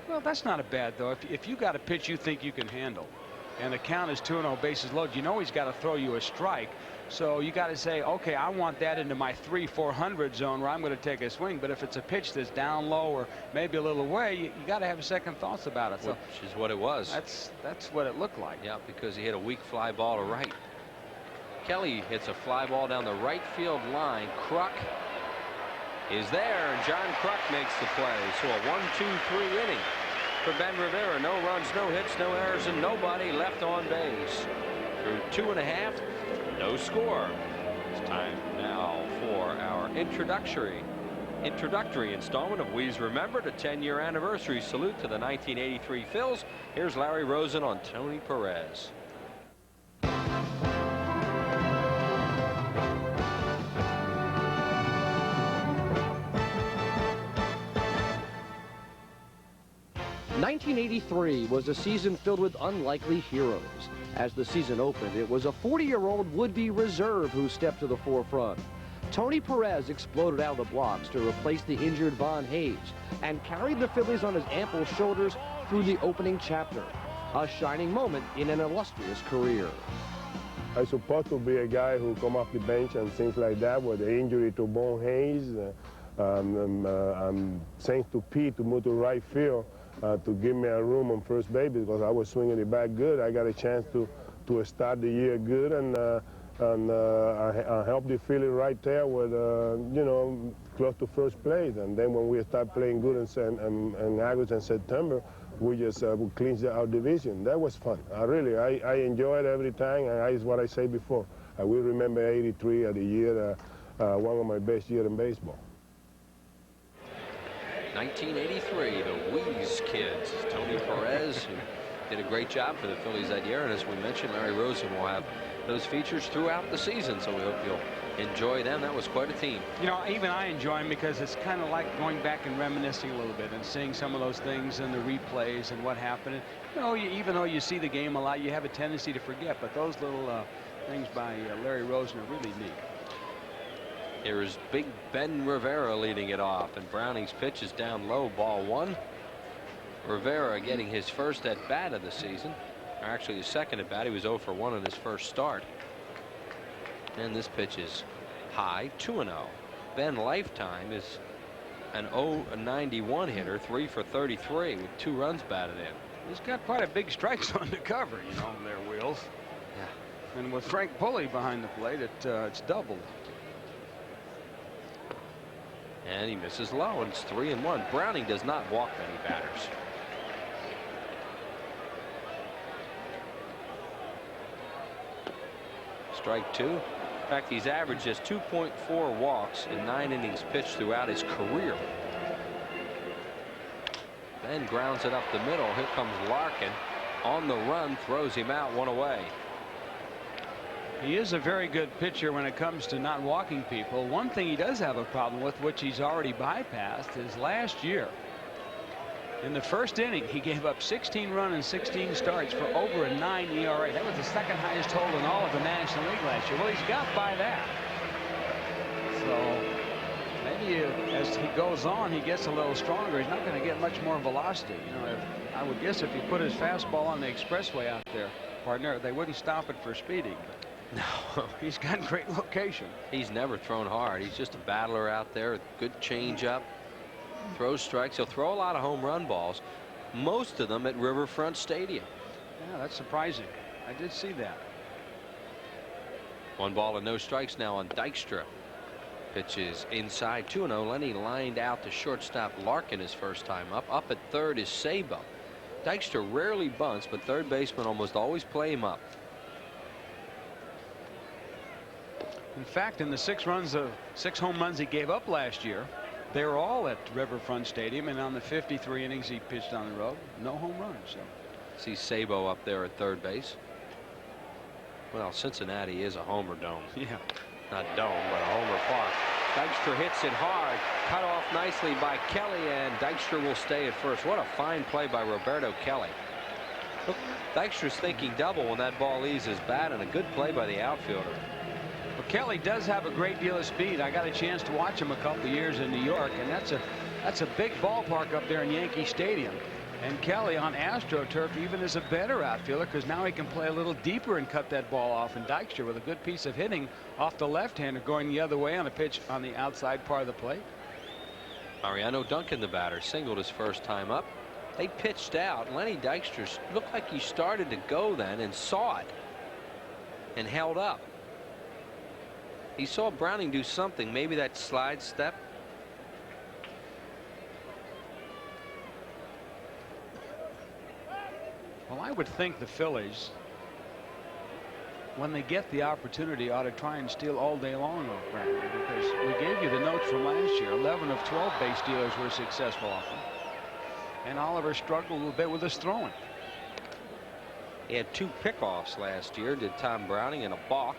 Well, that's not a bad, though. If you got a pitch you think you can handle, and the count is 2-0, bases loaded, you know he's got to throw you a strike. So you got to say, okay, I want that into my 300-400 zone where I'm going to take a swing. But if it's a pitch that's down low or maybe a little away, you got to have second thoughts about it. So which is what it was. That's what it looked like. Yeah, because he hit a weak fly ball to right. Kelly hits a fly ball down the right field line. Kruk is there, and John Kruk makes the play. So a 1-2-3 inning for Ben Rivera. No runs, no hits, no errors, and nobody left on base. Through 2.5. No score. It's time now for our introductory installment of We's Remembered, a 10-year anniversary salute to the 1983 Phils. Here's Larry Rosen on Tony Perez. '83 was a season filled with unlikely heroes. As the season opened, it was a 40-year-old would-be reserve who stepped to the forefront. Tony Perez exploded out of the blocks to replace the injured Von Hayes and carried the Phillies on his ample shoulders through the opening chapter, a shining moment in an illustrious career. I'm supposed to be a guy who come off the bench and things like that with the injury to Von Hayes. I'm thanks to Pete to move to right field. To give me a room on first base because I was swinging the bat good. I got a chance to start the year good, and I helped the Phillies right there with, you know, close to first place. And then when we start playing good in August and September, we just clinched our division. That was fun. I enjoyed every time, and that's what I said before. I will remember '83 as the year, one of my best years in baseball. 1983, the Wheeze kids. Tony Perez, who did a great job for the Phillies that year. And as we mentioned, Larry Rosen will have those features throughout the season. So we hope you'll enjoy them. That was quite a team. You know, even I enjoy them because it's kind of like going back and reminiscing a little bit and seeing some of those things in the replays and what happened. And, you know, even though you see the game a lot, you have a tendency to forget. But those little things by Larry Rosen are really neat. Here's big Ben Rivera leading it off, and Browning's pitch is down low, ball one. Rivera getting his first at bat of the season, or actually his second at bat. He was 0 for 1 in his first start. And this pitch is high, 2-0. Ben lifetime is an 0-91 hitter, 3 for 33 with 2 runs batted in. He's got quite a big strike zone to cover, you know, there, Wheels. Yeah. And with Frank Pulley behind the plate, it's doubled. And he misses low, and it's 3-1. Browning does not walk many batters. Strike 2. In fact, he's averaged just 2.4 walks in 9 innings pitched throughout his career. Ben grounds it up the middle. Here comes Larkin on the run, throws him out, 1 away. He is a very good pitcher when it comes to not walking people. One thing he does have a problem with, which he's already bypassed, is last year. In the first inning, he gave up 16 runs in 16 starts for over a 9 ERA. That was the second highest total in all of the National League last year. Well, he's got by that. So maybe as he goes on, he gets a little stronger. He's not going to get much more velocity. You know, I would guess if you put his fastball on the expressway out there, partner, they wouldn't stop it for speeding. No, he's got great location. He's never thrown hard. He's just a battler out there. Good changeup. Throws strikes. He'll throw a lot of home run balls. Most of them at Riverfront Stadium. Yeah, that's surprising. I did see that. 1 ball and no strikes now on Dykstra. Pitch is inside 2-0. Lenny lined out to shortstop Larkin his first time up. Up at third is Sabo. Dykstra rarely bunts, but third basemen almost always play him up. In fact, in the 6 home runs he gave up last year, they were all at Riverfront Stadium, and on the 53 innings he pitched on the road, no home runs. So. See Sabo up there at third base. Well, Cincinnati is a homer dome. Yeah. Not dome, but a homer park. Dykstra hits it hard. Cut off nicely by Kelly, and Dykstra will stay at first. What a fine play by Roberto Kelly. Look, Dykstra's thinking double when that ball leaves his bat, and a good play by the outfielder. Well, Kelly does have a great deal of speed. I got a chance to watch him a couple of years in New York, and that's a big ballpark up there in Yankee Stadium. And Kelly on AstroTurf even is a better outfielder because now he can play a little deeper and cut that ball off. And Dykstra with a good piece of hitting off the left-hander going the other way on a pitch on the outside part of the plate. Mariano Duncan, the batter, singled his first time up. They pitched out. Lenny Dykstra looked like he started to go then and saw it and held up. He saw Browning do something, maybe that slide step. Well, I would think the Phillies, when they get the opportunity, ought to try and steal all day long off Browning, because we gave you the notes from last year. 11 of 12 base stealers were successful off him. And Oliver struggled a little bit with his throwing. He had 2 pickoffs last year, did Tom Browning, and a balk.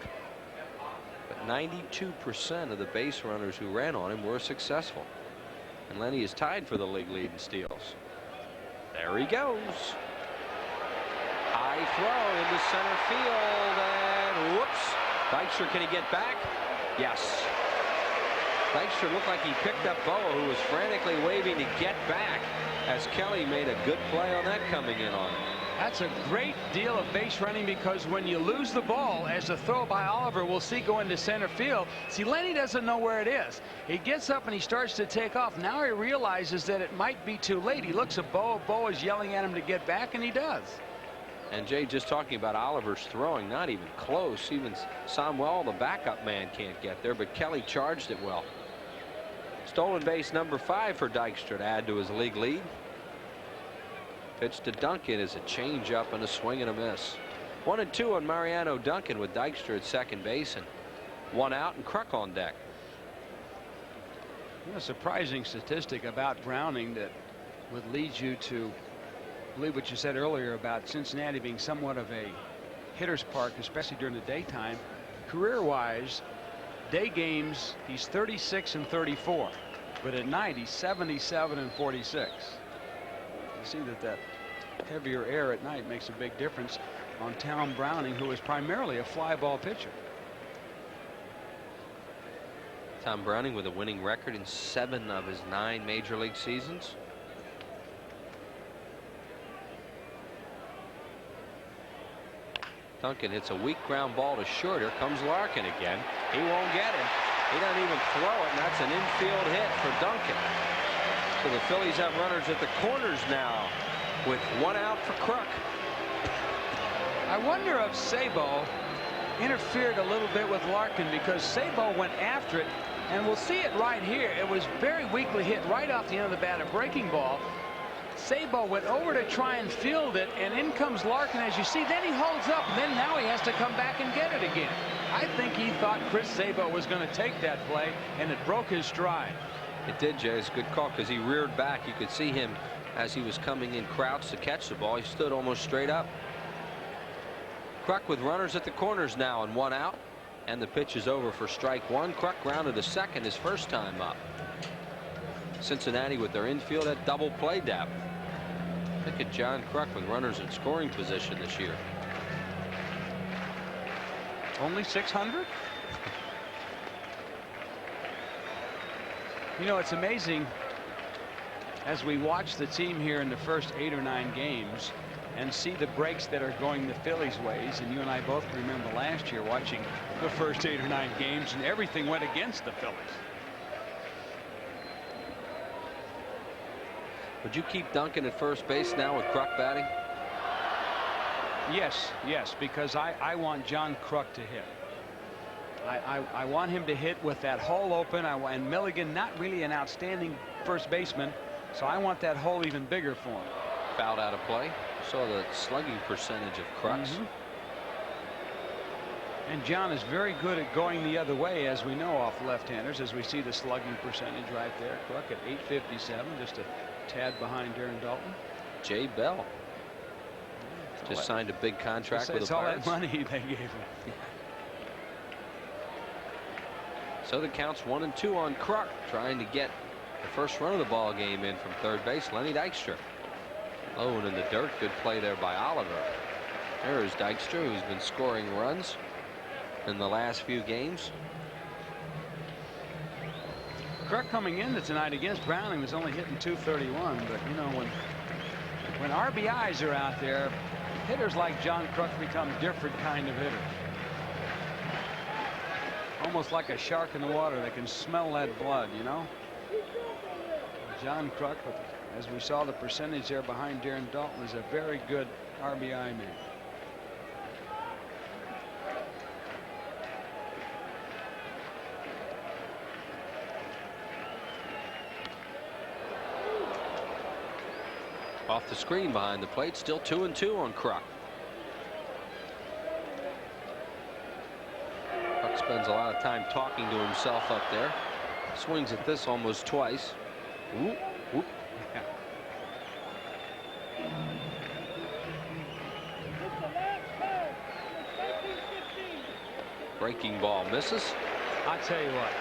But 92% of the base runners who ran on him were successful. And Lenny is tied for the league lead in steals. There he goes. High throw into center field, and whoops. Dykstra, can he get back? Yes. Dykstra looked like he picked up Boa, who was frantically waving to get back, as Kelly made a good play on that coming in on him. That's a great deal of base running, because when you lose the ball, as the throw by Oliver we'll see go into center field, see, Lenny doesn't know where it is. He gets up and he starts to take off. Now he realizes that it might be too late. He looks at Boa. Boa's yelling at him to get back, and he does. And Jay, just talking about Oliver's throwing, not even close. Even Samuel, the backup man, can't get there, but Kelly charged it well. Stolen base number 5 for Dykstra to add to his league lead. Pitch to Duncan is a changeup and a swing and a miss. 1-2 on Mariano Duncan with Dykstra at second base and 1 out and Kruk on deck. A surprising statistic about Browning that would lead you to believe what you said earlier about Cincinnati being somewhat of a hitter's park, especially during the daytime. Career-wise, day games, he's 36 and 34, but at night he's 77 and 46. You see that heavier air at night makes a big difference on Tom Browning, who is primarily a fly ball pitcher. Tom Browning with a winning record in 7 of his 9 major league seasons. Duncan hits a weak ground ball to short. Here comes Larkin again. He won't get it. He doesn't even throw it, and that's an infield hit for Duncan. So the Phillies have runners at the corners now with 1 out for Kruk. I wonder if Sabo interfered a little bit with Larkin, because Sabo went after it, and we'll see it right here. It was very weakly hit right off the end of the bat, a breaking ball. Sabo went over to try and field it, and in comes Larkin, as you see. Then he holds up, and then now he has to come back and get it again. I think he thought Chris Sabo was going to take that play, and it broke his stride. It did, Jay. It's a good call, because he reared back. You could see him as he was coming in crouched to catch the ball. He stood almost straight up. Kruk with runners at the corners now and 1 out, and the pitch is over for strike 1. Kruk grounded to second his first time up. Cincinnati with their infield at double play depth. Look at John Kruk with runners in scoring position this year. Only 600? You know, it's amazing as we watch the team here in the first 8 or 9 games and see the breaks that are going the Phillies' ways. And you and I both remember last year watching the first 8 or 9 games, and everything went against the Phillies. Would you keep Duncan at first base now with Kruk batting? Yes, because I want John Kruk to hit. I want him to hit with that hole open. And Milligan, not really an outstanding first baseman, so I want that hole even bigger for him. Fouled out of play. Saw the slugging percentage of Crux. And John is very good at going the other way, as we know, off left-handers, as we see the slugging percentage right there. Kruk at .857, just a tad behind Darren Dalton. Jay Bell just signed a big contract with the It's Pirates. all that money they gave him. So the count's 1-2 on Kruk, trying to get the first run of the ball game in from third base. Lenny Dykstra. Low and in the dirt. Good play there by Oliver. There is Dykstra, who's been scoring runs in the last few games. Kruk coming into tonight against Browning was only hitting .231, but you know, when RBIs are out there, hitters like John Kruk become different kind of hitters. Almost like a shark in the water. They can smell that blood, you know. John Kruk, as we saw the percentage there behind Darren Dalton, is a very good RBI man. Off the screen behind the plate, still 2-2 on Kruk. Kruk spends a lot of time talking to himself up there. Swings at this almost twice. Whoop, whoop. Breaking ball misses. I'll tell you what,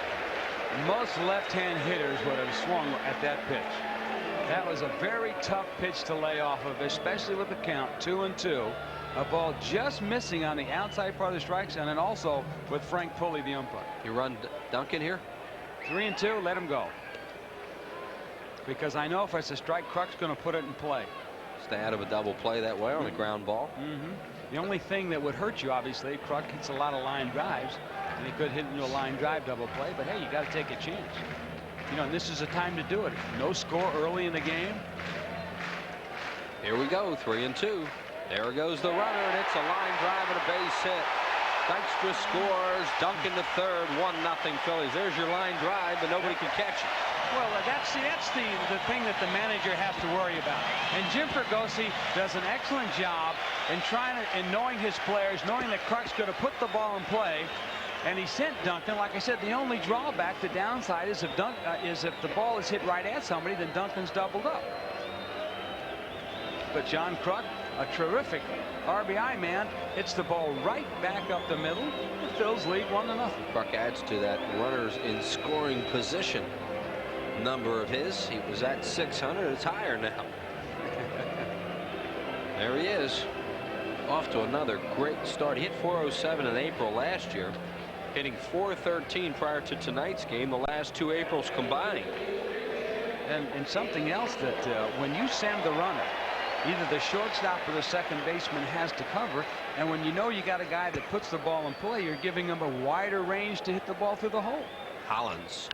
most left-hand hitters would have swung at that pitch. That was a very tough pitch to lay off of, especially with the count 2-2. A ball just missing on the outside part of the strike zone, and also with Frank Pulley, the umpire. You run Duncan here? 3-2, let him go. Because I know if it's a strike, Kruk's going to put it in play. Stay out of a double play that way on a ground ball. The only thing that would hurt you, obviously, Kruk hits a lot of line drives, and he could hit into a line drive double play, but hey, you got to take a chance. You know, and this is a time to do it. No score early in the game. Here we go, 3-2. There goes the runner, and it's a line drive and a base hit. Dykstra scores. Duncan to third. 1-0 Phillies. There's your line drive, but nobody can catch it. Well, that's the thing that the manager has to worry about. And Jim Fregosi does an excellent job in knowing his players, knowing that Kruk's going to put the ball in play. And he sent Duncan. Like I said, the only drawback, the downside, is if the ball is hit right at somebody, then Duncan's doubled up. But John Kruk, a terrific RBI man, hits the ball right back up the middle. The Phils lead 1-0. Kruk adds to that runners in scoring position number of his. He was at 600. It's higher now. There he is. Off to another great start. He hit .407 in April last year. Hitting .413 prior to tonight's game, the last 2 Aprils combined. And something else that when you send the runner, either the shortstop or the second baseman has to cover, and when you know you got a guy that puts the ball in play, you're giving him a wider range to hit the ball through the hole. Hollins,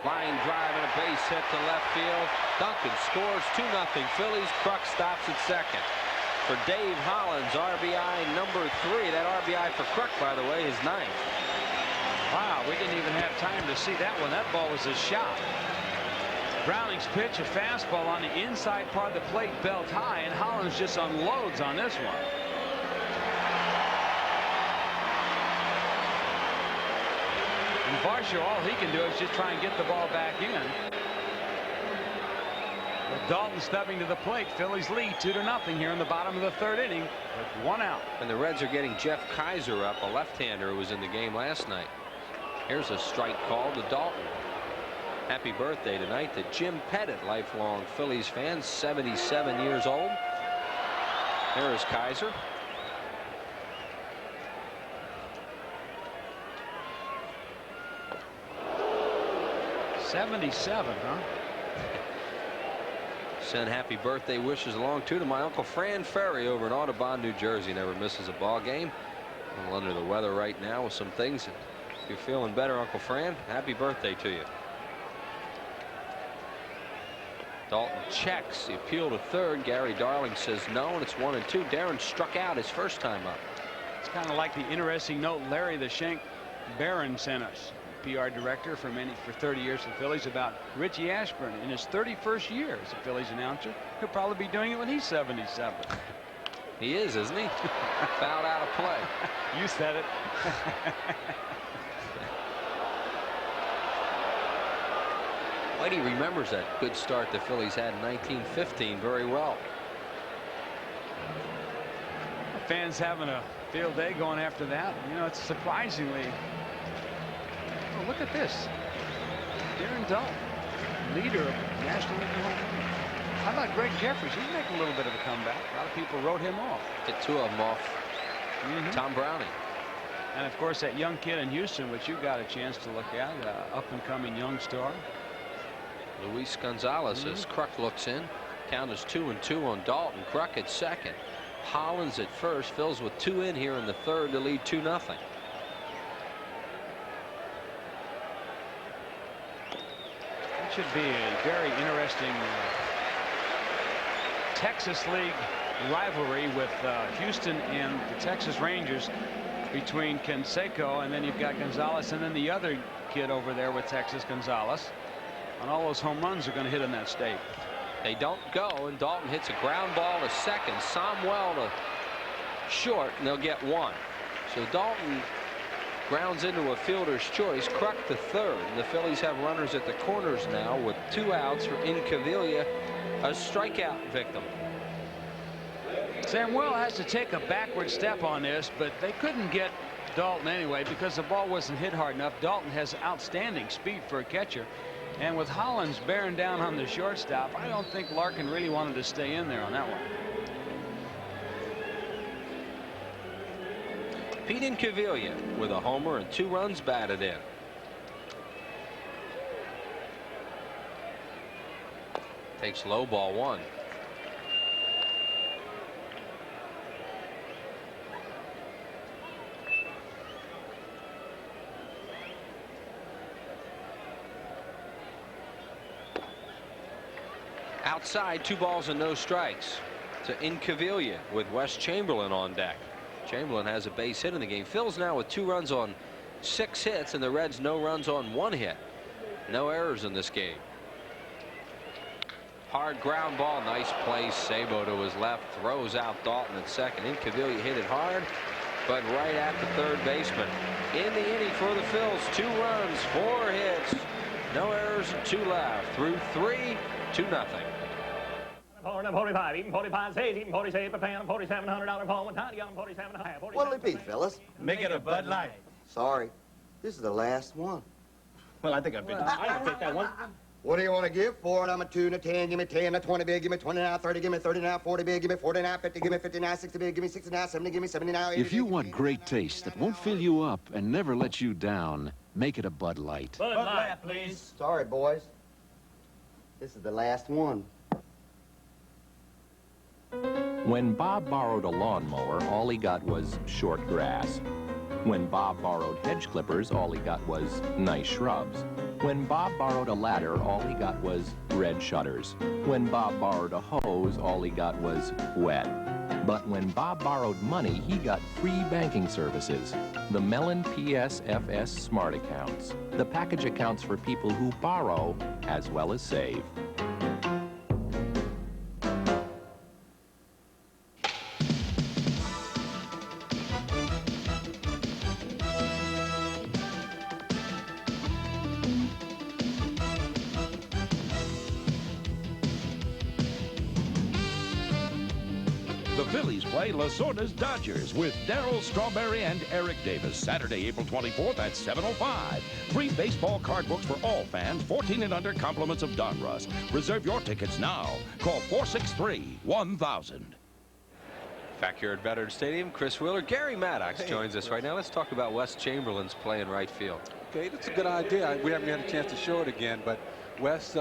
line drive and a base hit to left field. Duncan scores 2-0 Phillies. Kruk stops at second. For Dave Hollins, RBI number 3. That RBI for Kruk, by the way, is 9th. Wow, we didn't even have time to see that one. That ball was a shot. Browning's pitch, a fastball on the inside part of the plate, belt high, and Hollins just unloads on this one. And Varsho, all he can do is just try and get the ball back in. With Dalton stepping to the plate, Phillies lead 2-0 here in the bottom of the third inning with 1 out. And the Reds are getting Jeff Kaiser up, a left-hander who was in the game last night. Here's a strike call to Dalton. Happy birthday tonight to Jim Pettit, lifelong Phillies fan, 77 years old. There is Kaiser. '77, huh? Send happy birthday wishes along too to my Uncle Fran Ferry over in Audubon, New Jersey. Never misses a ball game. A little under the weather right now with some things. If you're feeling better, Uncle Fran, happy birthday to you. Dalton checks the appeal to third. Gary Darling says no, and it's 1-2. Darren struck out his first time up. It's kind of like the interesting note Larry the Shank Barron sent us, PR director for 30 years for the Phillies, about Richie Ashburn in his 31st year as a Phillies announcer. He'll probably be doing it when he's 77. He is, isn't he? Fouled out of play. You said it. Whitey remembers that good start the Phillies had in 1915 very well. Fans having a field day going after that. You know, it's surprisingly. Oh, look at this. Darren Dalton, leader of National League home runs. How about Greg Jeffries? He's making a little bit of a comeback. A lot of people wrote him off. Get two of them off. Tom Browning. And of course, that young kid in Houston, which you got a chance to look at, up and coming young star. Luis Gonzalez as Kruk looks in. Count is 2-2 on Dalton. Kruk at second. Hollins at first. Phil's with 2 in here in the third to lead 2-0. It should be a very interesting Texas League rivalry with Houston and the Texas Rangers between Canseco, and then you've got Gonzalez, and then the other kid over there with Texas, Gonzalez. And all those home runs are going to hit in that state. They don't go, and Dalton hits a ground ball to second. Somwell to short, and they'll get 1. So Dalton grounds into a fielder's choice. Kruk to third. And the Phillies have runners at the corners now with 2 outs for Incaviglia, a strikeout victim. Samuel has to take a backward step on this, but they couldn't get Dalton anyway because the ball wasn't hit hard enough. Dalton has outstanding speed for a catcher. And with Hollins bearing down on the shortstop, I don't think Larkin really wanted to stay in there on that one. Pete Incaviglia with a homer and 2 runs batted in. Takes low ball 1. Outside, 2 balls and no strikes to Incaviglia with Wes Chamberlain on deck. Chamberlain has a base hit in the game. Phil's now with 2 runs on 6 hits, and the Reds no runs on 1 hit. No errors in this game. Hard ground ball, nice play. Sabo to his left, throws out Dalton at second. Incaviglia hit it hard, but right at the third baseman. In the inning for the Phils, 2 runs, 4 hits, no errors, and 2 left. Through 3, 2-0. 45, eating 45 cents, eating 46 per pound, $4,700 phone, one time, you got 47 and a half. What'll it be, fellas? Make it a Bud Light. Sorry, this is the last one. Well, I think I've been. I can take that one. What do you want to give for it? I'm a 2 and a 10. Give me 10, a 20 big. Give me 20 now, 30. Give me 30 now, 40 big. Give me 40 now, 50. Give me 50 now, 60 big. Give me 60 now, 70. Give me 70 now, 80. If you want great taste that won't fill you up and never let you down, make it a Bud Light. Bud Light, please. Sorry, boys. This is the last one. When Bob borrowed a lawnmower, all he got was short grass. When Bob borrowed hedge clippers, all he got was nice shrubs. When Bob borrowed a ladder, all he got was red shutters. When Bob borrowed a hose, all he got was wet. But when Bob borrowed money, he got free banking services. The Mellon PSFS Smart Accounts. The package accounts for people who borrow as well as save. The Phillies play Lasorda's Dodgers with Darryl Strawberry and Eric Davis, Saturday, April 24th at 7:05. Free baseball card books for all fans, 14 and under, compliments of Donruss. Reserve your tickets now. Call 463-1000. Back here at Veterans Stadium, Chris Wheeler. Gary Maddox joins us right now. Let's talk about Wes Chamberlain's play in right field. Okay, that's a good idea. We haven't had a chance to show it again, but Wes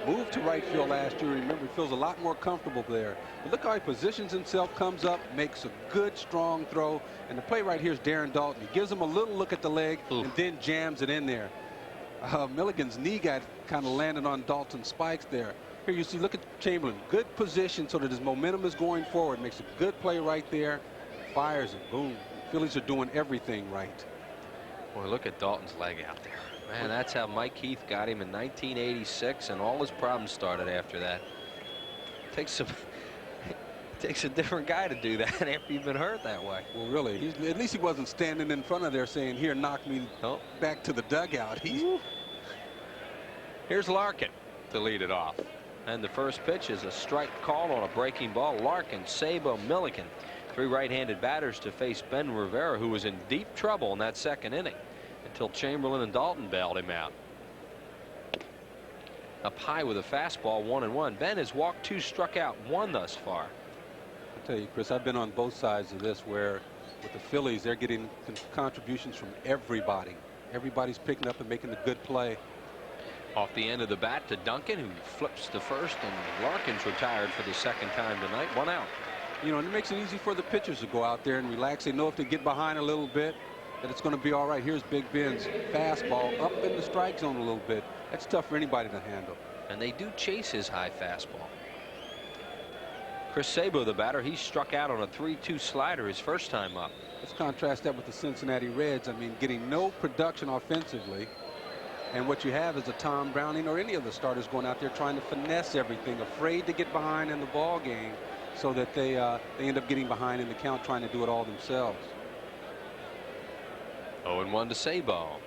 moved to right field last year. Remember, he feels a lot more comfortable there. But look how he positions himself, comes up, makes a good, strong throw. And the play right here is Darren Dalton. He gives him a little look at the leg and then jams it in there. Milligan's knee got kind of landed on Dalton's spikes there. Here you see, look at Chamberlain. Good position so that his momentum is going forward. Makes a good play right there. Fires it. Boom. Phillies are doing everything right. Boy, look at Dalton's leg out there. Man, that's how Mike Heath got him in 1986, and all his problems started after that. Takes a different guy to do that after you've been hurt that way. Well, really, at least he wasn't standing in front of there saying, "Here, knock me back to the dugout." Here's Larkin to lead it off. And the first pitch is a strike called on a breaking ball. Larkin, Sabo, Milligan, three right-handed batters to face Ben Rivera, who was in deep trouble in that second inning until Chamberlain and Dalton bailed him out. Up high with a fastball, 1-1. Ben has walked 2, struck out 1 thus far. I'll tell you, Chris, I've been on both sides of this, where with the Phillies, they're getting contributions from everybody. Everybody's picking up and making a good play. Off the end of the bat to Duncan, who flips to first, and Larkin's retired for the second time tonight. 1 out. You know, and it makes it easy for the pitchers to go out there and relax. They know if they get behind a little bit, that it's going to be all right. Here's Big Ben's fastball up in the strike zone a little bit. That's tough for anybody to handle. And they do chase his high fastball. Chris Sabo, the batter, he struck out on a 3-2 slider his first time up. Let's contrast that with the Cincinnati Reds. I mean, getting no production offensively. And what you have is a Tom Browning or any of the starters going out there trying to finesse everything, afraid to get behind in the ball game, so that they end up getting behind in the count, trying to do it all themselves. 0-1 to Sabo.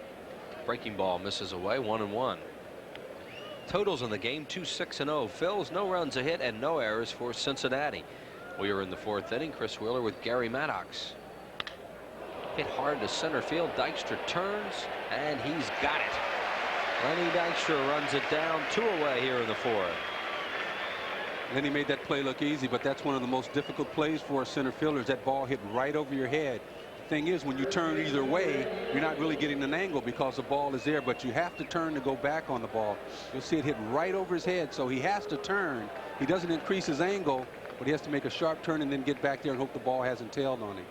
Breaking ball misses away. 1-1. Totals in the game: 2-6-0. Phils, no runs a hit and no errors for Cincinnati. We are in the 4th inning. Chris Wheeler with Gary Maddox. Hit hard to center field. Dykstra turns and he's got it. Lenny Dykstra runs it down, 2 away here in the 4th. Lenny made that play look easy, but that's one of the most difficult plays for a center fielder. That ball hit right over your head. The thing is, when you turn either way, you're not really getting an angle because the ball is there, but you have to turn to go back on the ball. You'll see it hit right over his head, so he has to turn. He doesn't increase his angle, but he has to make a sharp turn and then get back there and hope the ball hasn't tailed on him.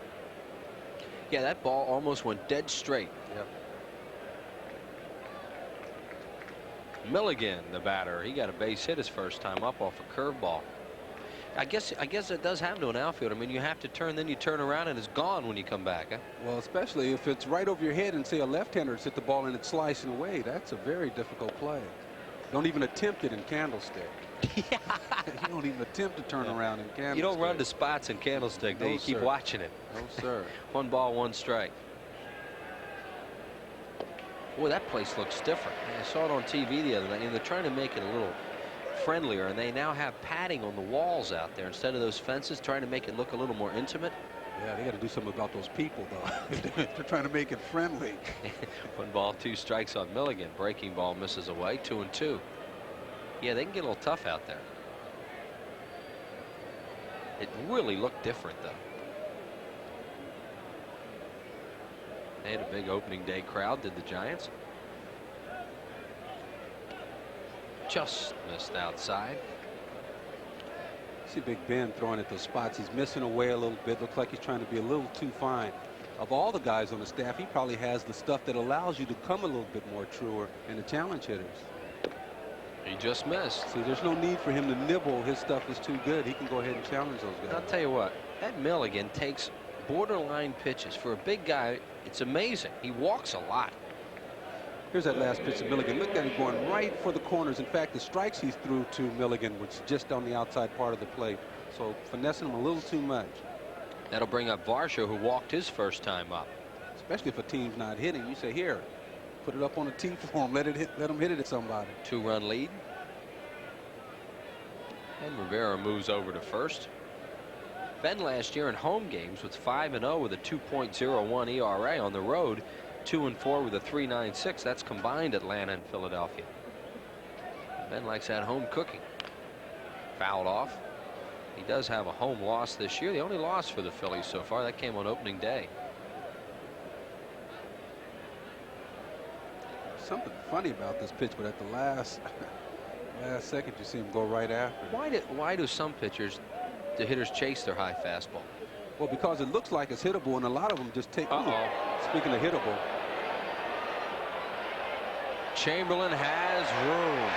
Yeah, that ball almost went dead straight. Yep. Milligan, the batter, he got a base hit his first time up off a curveball. I guess it does happen to an outfielder. I mean, you have to turn, then you turn around, and it's gone when you come back. Huh? Well, especially if it's right over your head and say a left-hander hit the ball and it's slicing away. That's a very difficult play. Don't even attempt it in Candlestick. Yeah. You don't even attempt to turn around in Candlestick. You don't run to spots in Candlestick. No, you keep watching it. No, sir. 1 ball, 1 strike. Boy, that place looks different. I saw it on TV the other night, and they're trying to make it a little friendlier, and they now have padding on the walls out there instead of those fences, trying to make it look a little more intimate. Yeah, they got to do something about those people, though. They're trying to make it friendly. 1 ball, 2 strikes on Milligan. Breaking ball misses away. 2-2. Yeah, they can get a little tough out there. It really looked different, though. They had a big opening day crowd, did the Giants. Just missed outside. See Big Ben throwing at those spots. He's missing away a little bit. Looks like he's trying to be a little too fine. Of all the guys on the staff, he probably has the stuff that allows you to come a little bit more truer and to challenge hitters. He just missed. See, there's no need for him to nibble. His stuff is too good. He can go ahead and challenge those guys. I'll tell you what, that Milligan takes borderline pitches. For a big guy, it's amazing. He walks a lot. Here's that last pitch to Milligan. Look at him going right for the corners. In fact, the strikes he threw to Milligan was just on the outside part of the plate. So finessing him a little too much. That'll bring up Varsho, who walked his first time up. Especially if a team's not hitting. You say, here, put it up on a tee for him. Let him hit it at somebody. 2-run lead. And Rivera moves over to first. Ben last year in home games was 5-0 with a 2.01 ERA. On the road, 2-4 with a 3.96. That's combined Atlanta and Philadelphia. Ben likes that home cooking. Fouled off. He does have a home loss this year. The only loss for the Phillies so far. That came on opening day. Something funny about this pitch, but at the last second you see him go right after. Why do some pitchers, the hitters, chase their high fastball? Well, because it looks like it's hittable, and a lot of them just take. Speaking of hittable, Chamberlain has room.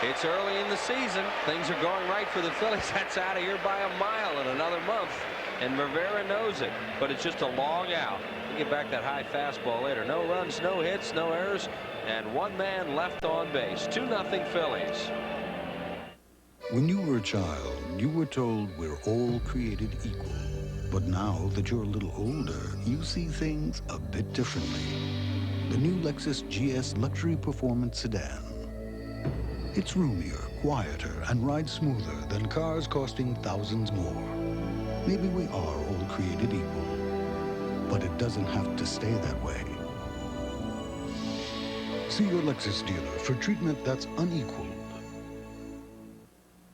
It's early in the season. Things are going right for the Phillies. That's out of here by a mile in another month. And Rivera knows it, but it's just a long out. We'll get back that high fastball later. No runs, no hits, no errors, and one man left on base. 2-0 Phillies. When you were a child, you were told we're all created equal. But now that you're a little older, you see things a bit differently. The new Lexus GS Luxury Performance Sedan. It's roomier, quieter, and rides smoother than cars costing thousands more. Maybe we are all created equal, but it doesn't have to stay that way. See your Lexus dealer for treatment that's unequaled.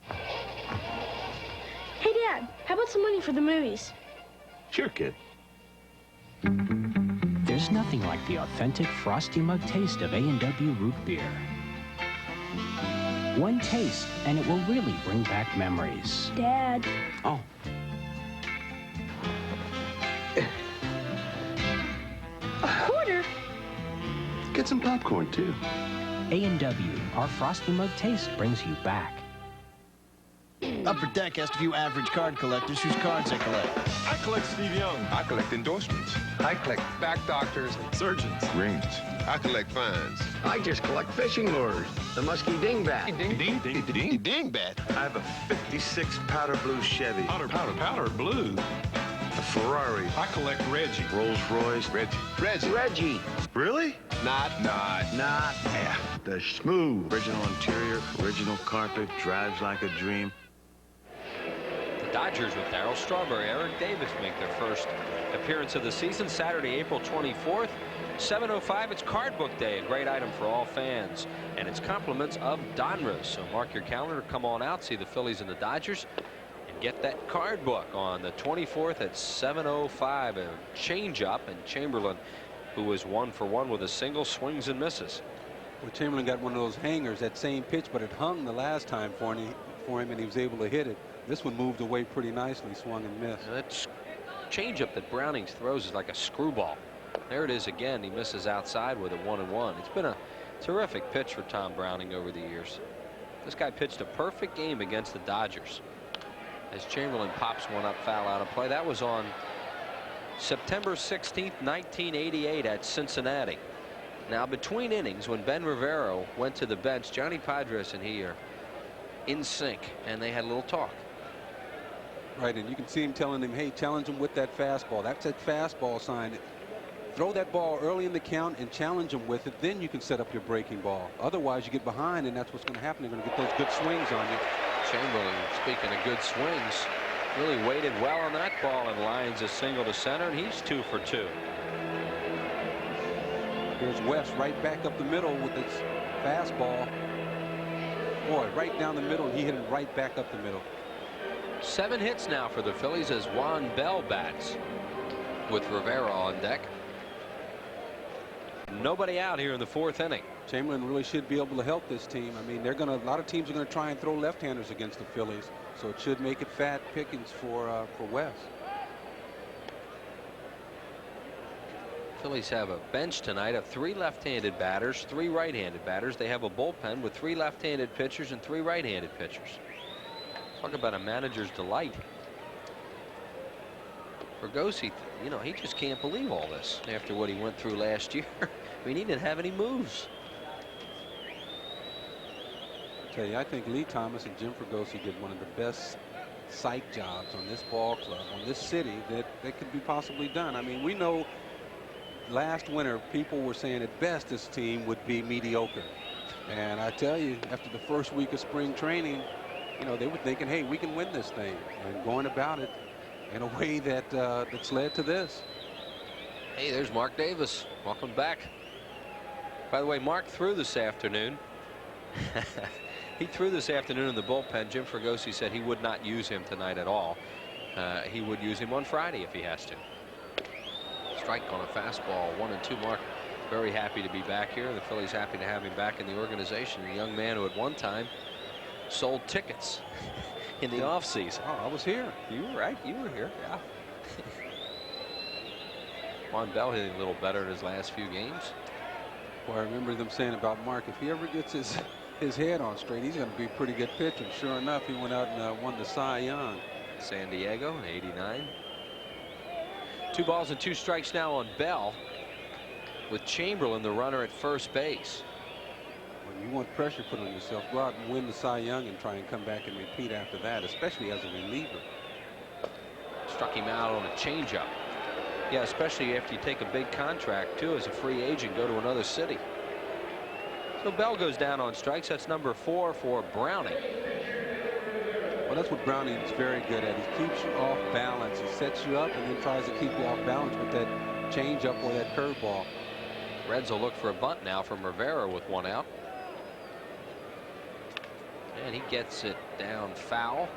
Hey, Dad, how about some money for the movies? Sure, kid. There's nothing like the authentic Frosty Mug taste of A&W root beer. One taste, and it will really bring back memories. Dad. Oh. A quarter? Get some popcorn, too. A&W, our Frosty Mug taste brings you back. Upper Deck asked a few average card collectors whose cards they collect. I collect Steve Young. I collect endorsements. I collect back doctors and surgeons. Rings. I collect fines. I just collect fishing lures. The musky dingbat. Dingbat. I have a 56 powder blue Chevy. Powder blue. A Ferrari. I collect Reggie. Rolls Royce. Reggie. Really? Not. Yeah. The smooth. Original interior, original carpet, drives like a dream. The Dodgers with Darryl Strawberry, Eric Davis make their first appearance of the season Saturday, April 24th. 7:05, it's Card Book Day, a great item for all fans. And it's compliments of Donruss. So mark your calendar, come on out, see the Phillies and the Dodgers, and get that card book on the 24th at 7:05. A changeup, and Chamberlain, who was 1 for 1 with a single, swings and misses. Well, Chamberlain got one of those hangers, that same pitch, but it hung the last time for him, and he was able to hit it. This one moved away pretty nicely, swung and missed. That changeup that Browning throws is like a screwball. There it is again. He misses outside with a 1-1. It's been a terrific pitch for Tom Browning over the years. This guy pitched a perfect game against the Dodgers as Chamberlain pops one up foul out of play. That was on September 16th, 1988 at Cincinnati. Now, between innings, when Ben Rivera went to the bench, Johnny Padres and he are in sync, and they had a little talk. Right, and you can see him telling him, hey, challenge him with that fastball. That's that fastball sign. Throw that ball early in the count and challenge him with it. Then you can set up your breaking ball. Otherwise, you get behind, and that's what's going to happen. They're going to get those good swings on you. Chamberlain, speaking of good swings, really waited well on that ball and lines a single to center, and he's 2 for 2. Here's West right back up the middle with this fastball. Boy, right down the middle, and he hit it right back up the middle. 7 hits now for the Phillies as Juan Bell bats with Rivera on deck. Nobody out here in the 4th inning. Chamberlain really should be able to help this team. I mean, a lot of teams are going to try and throw left-handers against the Phillies, so it should make it fat pickings for West. Phillies have a bench tonight of 3 left-handed batters, 3 right-handed batters. They have a bullpen with 3 left-handed pitchers and 3 right-handed pitchers. Talk about a manager's delight. Fergosi, you know, he just can't believe all this after what he went through last year. I mean, he didn't have any moves. I tell you, I think Lee Thomas and Jim Fergosi did one of the best psych jobs on this ball club, on this city, that could be possibly done. I mean, we know last winter people were saying at best this team would be mediocre. And I tell you, after the first week of spring training, you know, they were thinking, hey, we can win this thing, and going about it in a way that that's led to this. Hey, there's Mark Davis. Welcome back. By the way, Mark threw this afternoon. He threw this afternoon in the bullpen. Jim Fergosi said he would not use him tonight at all. He would use him on Friday if he has to. Strike on a fastball, 1-2. Mark very happy to be back here. The Phillies happy to have him back in the organization. A young man who at one time sold tickets in the offseason. Oh, I was here. You were right. You were here. Yeah. Juan Bell hitting a little better in his last few games. Well, I remember them saying about Mark, if he ever gets his his head on straight, he's going to be a pretty good pitcher. Sure enough, he went out and won the Cy Young. San Diego in '89. 2 balls and 2 strikes now on Bell, with Chamberlain the runner at first base. When you want pressure put on yourself, go out and win the Cy Young and try and come back and repeat after that, especially as a reliever. Struck him out on a changeup. Yeah, especially after you take a big contract too as a free agent, go to another city. So Bell goes down on strikes. That's number 4 for Browning. Well, that's what Browning is very good at. He keeps you off balance. He sets you up and then tries to keep you off balance with that changeup or that curveball. Reds will look for a bunt now from Rivera with 1 out. And he gets it down foul.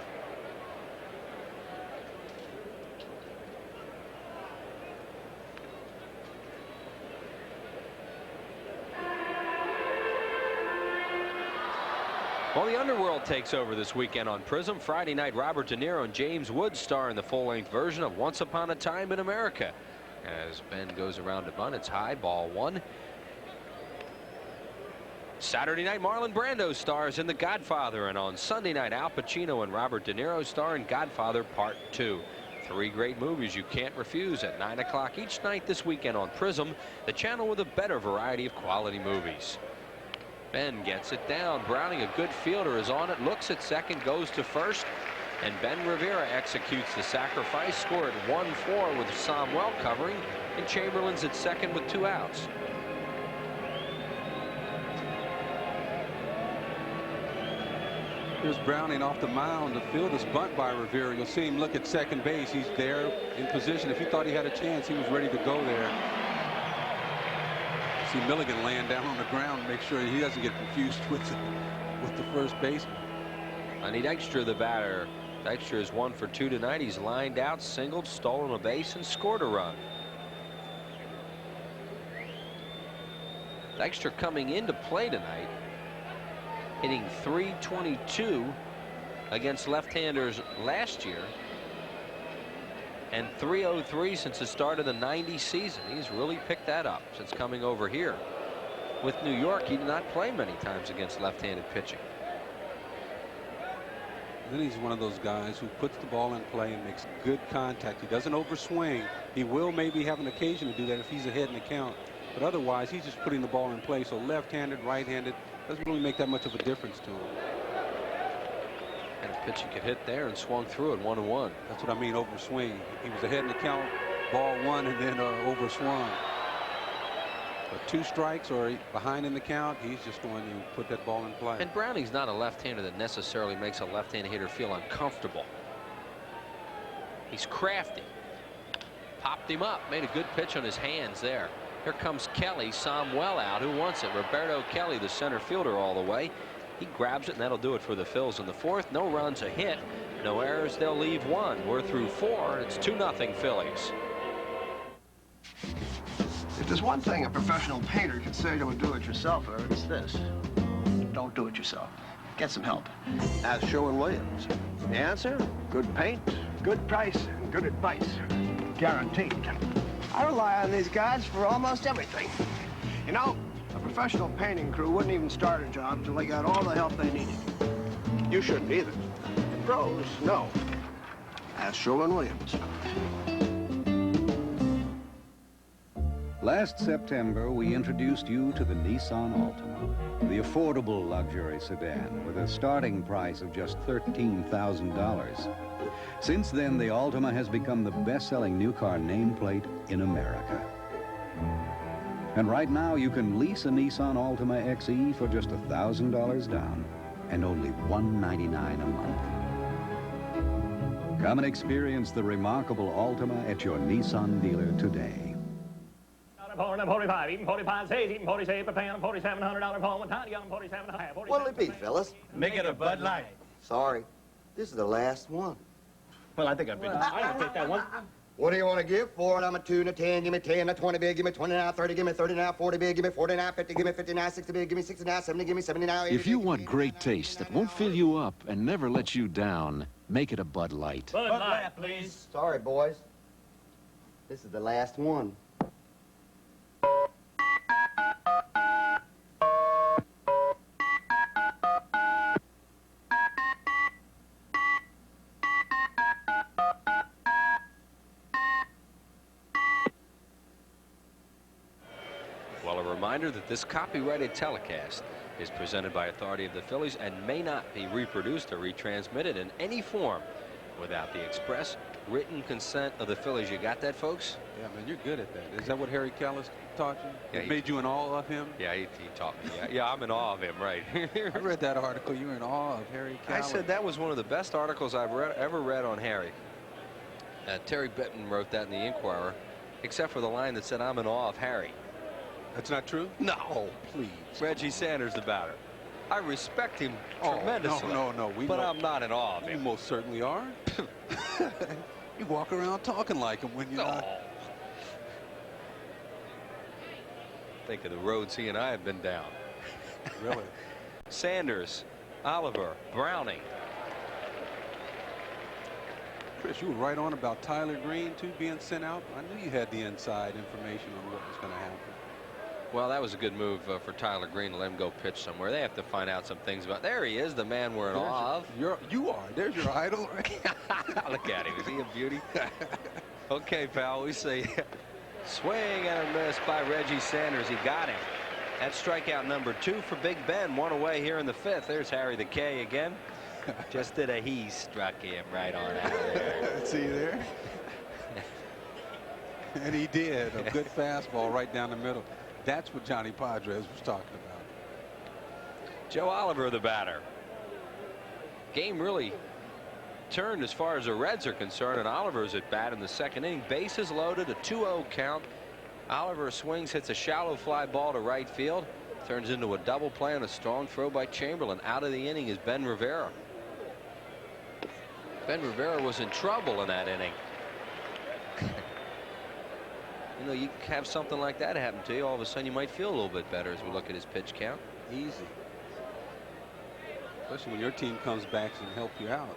Well, the underworld takes over this weekend on Prism. Friday night, Robert De Niro and James Woods star in the full-length version of Once Upon a Time in America. As Ben goes around to bunt, it's high, ball 1. Saturday night, Marlon Brando stars in The Godfather, and on Sunday night, Al Pacino and Robert De Niro star in Godfather Part 2. 3 great movies you can't refuse at 9 o'clock each night this weekend on Prism, the channel with a better variety of quality movies. Ben gets it down. Browning, a good fielder, is on it, looks at second, goes to first, and Ben Rivera executes the sacrifice. Score at 1-4 with Samuel covering, and Chamberlain's at second with 2 outs. Here's Browning off the mound. The field is bunt by Rivera. You'll see him look at second base. He's there in position. If he thought he had a chance, he was ready to go there. See Milligan laying down on the ground, make sure he doesn't get confused with the first baseman. Sonny Dykstra, the batter. Dykstra is 1 for 2 tonight. He's lined out, singled, stolen a base, and scored a run. Dykstra coming into play tonight, hitting .322 against left-handers last year, and .303 since the start of the '90 season. He's really picked that up since coming over here. With New York, he did not play many times against left-handed pitching. Then he's one of those guys who puts the ball in play and makes good contact. He doesn't overswing. He will maybe have an occasion to do that if he's ahead in the count, but otherwise he's just putting the ball in play. So left-handed, right-handed, doesn't really make that much of a difference to him. And a pitch he could hit there and swung through it 1-1. That's what I mean, overswing. He was ahead in the count, ball 1, and then overswung. But 2 strikes or behind in the count, he's just going to put that ball in play. And Browning's not a left-hander that necessarily makes a left-handed hitter feel uncomfortable. He's crafty. Popped him up, made a good pitch on his hands there. Here comes Kelly, Samuel out. Who wants it? Roberto Kelly, the center fielder, all the way. He grabs it, and that'll do it for the Phils in the 4th. No runs, a hit, no errors. They'll leave 1. We're through 4. It's 2-0 Phillies. If there's one thing a professional painter can say to a do-it-yourselfer, it's this: don't do it yourself. Get some help. Ask Sherwin-Williams. The answer? Good paint, good price, and good advice. Guaranteed. I rely on these guys for almost everything. You know, a professional painting crew wouldn't even start a job until they got all the help they needed. You shouldn't either. The pros know. Ask Sherwin-Williams. Last September, we introduced you to the Nissan Altima, the affordable luxury sedan with a starting price of just $13,000. Since then, the Altima has become the best-selling new car nameplate in America. And right now, you can lease a Nissan Altima XE for just $1,000 down and only $199 a month. Come and experience the remarkable Altima at your Nissan dealer today. 45, even 45 says, even 46 per pound, $4,700 home, and tiny on 47.5. What'll it be, fellas? Make it a Bud Light. Sorry. This is the last one. Well, I think I'd take that one. What do you want to give for it? I'm a 2 and a 10. Give me 10, a 20 big. Give me 20 now, 30. Give me 30 now, 40 big. Give me 40 now, 50. Give me 50 now, 60 big. Give me 60 now, 70. Give me 70 now, 80. If you want great taste that won't fill you up and never let you down, make it a Bud Light. Bud Light, please. Sorry, boys. This is the last one. reminder that this copyrighted telecast is presented by authority of the Phillies and may not be reproduced or retransmitted in any form without the express written consent of the Phillies. You got that, folks? Yeah, man, you're good at that. Is that what Harry Callis taught you? Yeah, It made you in awe of him? Yeah, he taught me. Yeah, I'm in awe of him, right. I read that article. You were in awe of Harry Callis. I said that was one of the best articles I've ever read on Harry. Terry Benton wrote that in the Inquirer, except for the line that said, "I'm in awe of Harry." That's not true? No. Please. Reggie Sanders, the batter. I respect him tremendously. No. But I'm not in awe of him. You most certainly are. You walk around talking like him when you're not. Think of the roads he and I have been down. Really? Sanders, Oliver, Browning. Chris, you were right on about Tyler Green, too, being sent out. I knew you had the inside information on what was going to happen. Well, that was a good move for Tyler Green to let him go pitch somewhere. They have to find out some things about. There he is, the man we're in awe of. You are. There's your idol, right? Look at him. Is he a beauty? Okay, pal. We say swing and a miss by Reggie Sanders. He got him. That's strikeout number 2 for Big Ben. 1 away here in the 5th. There's Harry the K again. Just did a he struck him right on out of there. See there? And he did. A good fastball right down the middle. That's what Johnny Padres was talking about. Joe Oliver, the batter. Game really turned as far as the Reds are concerned, and Oliver's at bat in the 2nd inning. Bases loaded, a 2-0 count. Oliver swings, hits a shallow fly ball to right field. Turns into a double play and a strong throw by Chamberlain. Out of the inning is Ben Rivera. Ben Rivera was in trouble in that inning. You know, you have something like that happen to you, all of a sudden you might feel a little bit better as we look at his pitch count. Easy. Especially when your team comes back and help you out.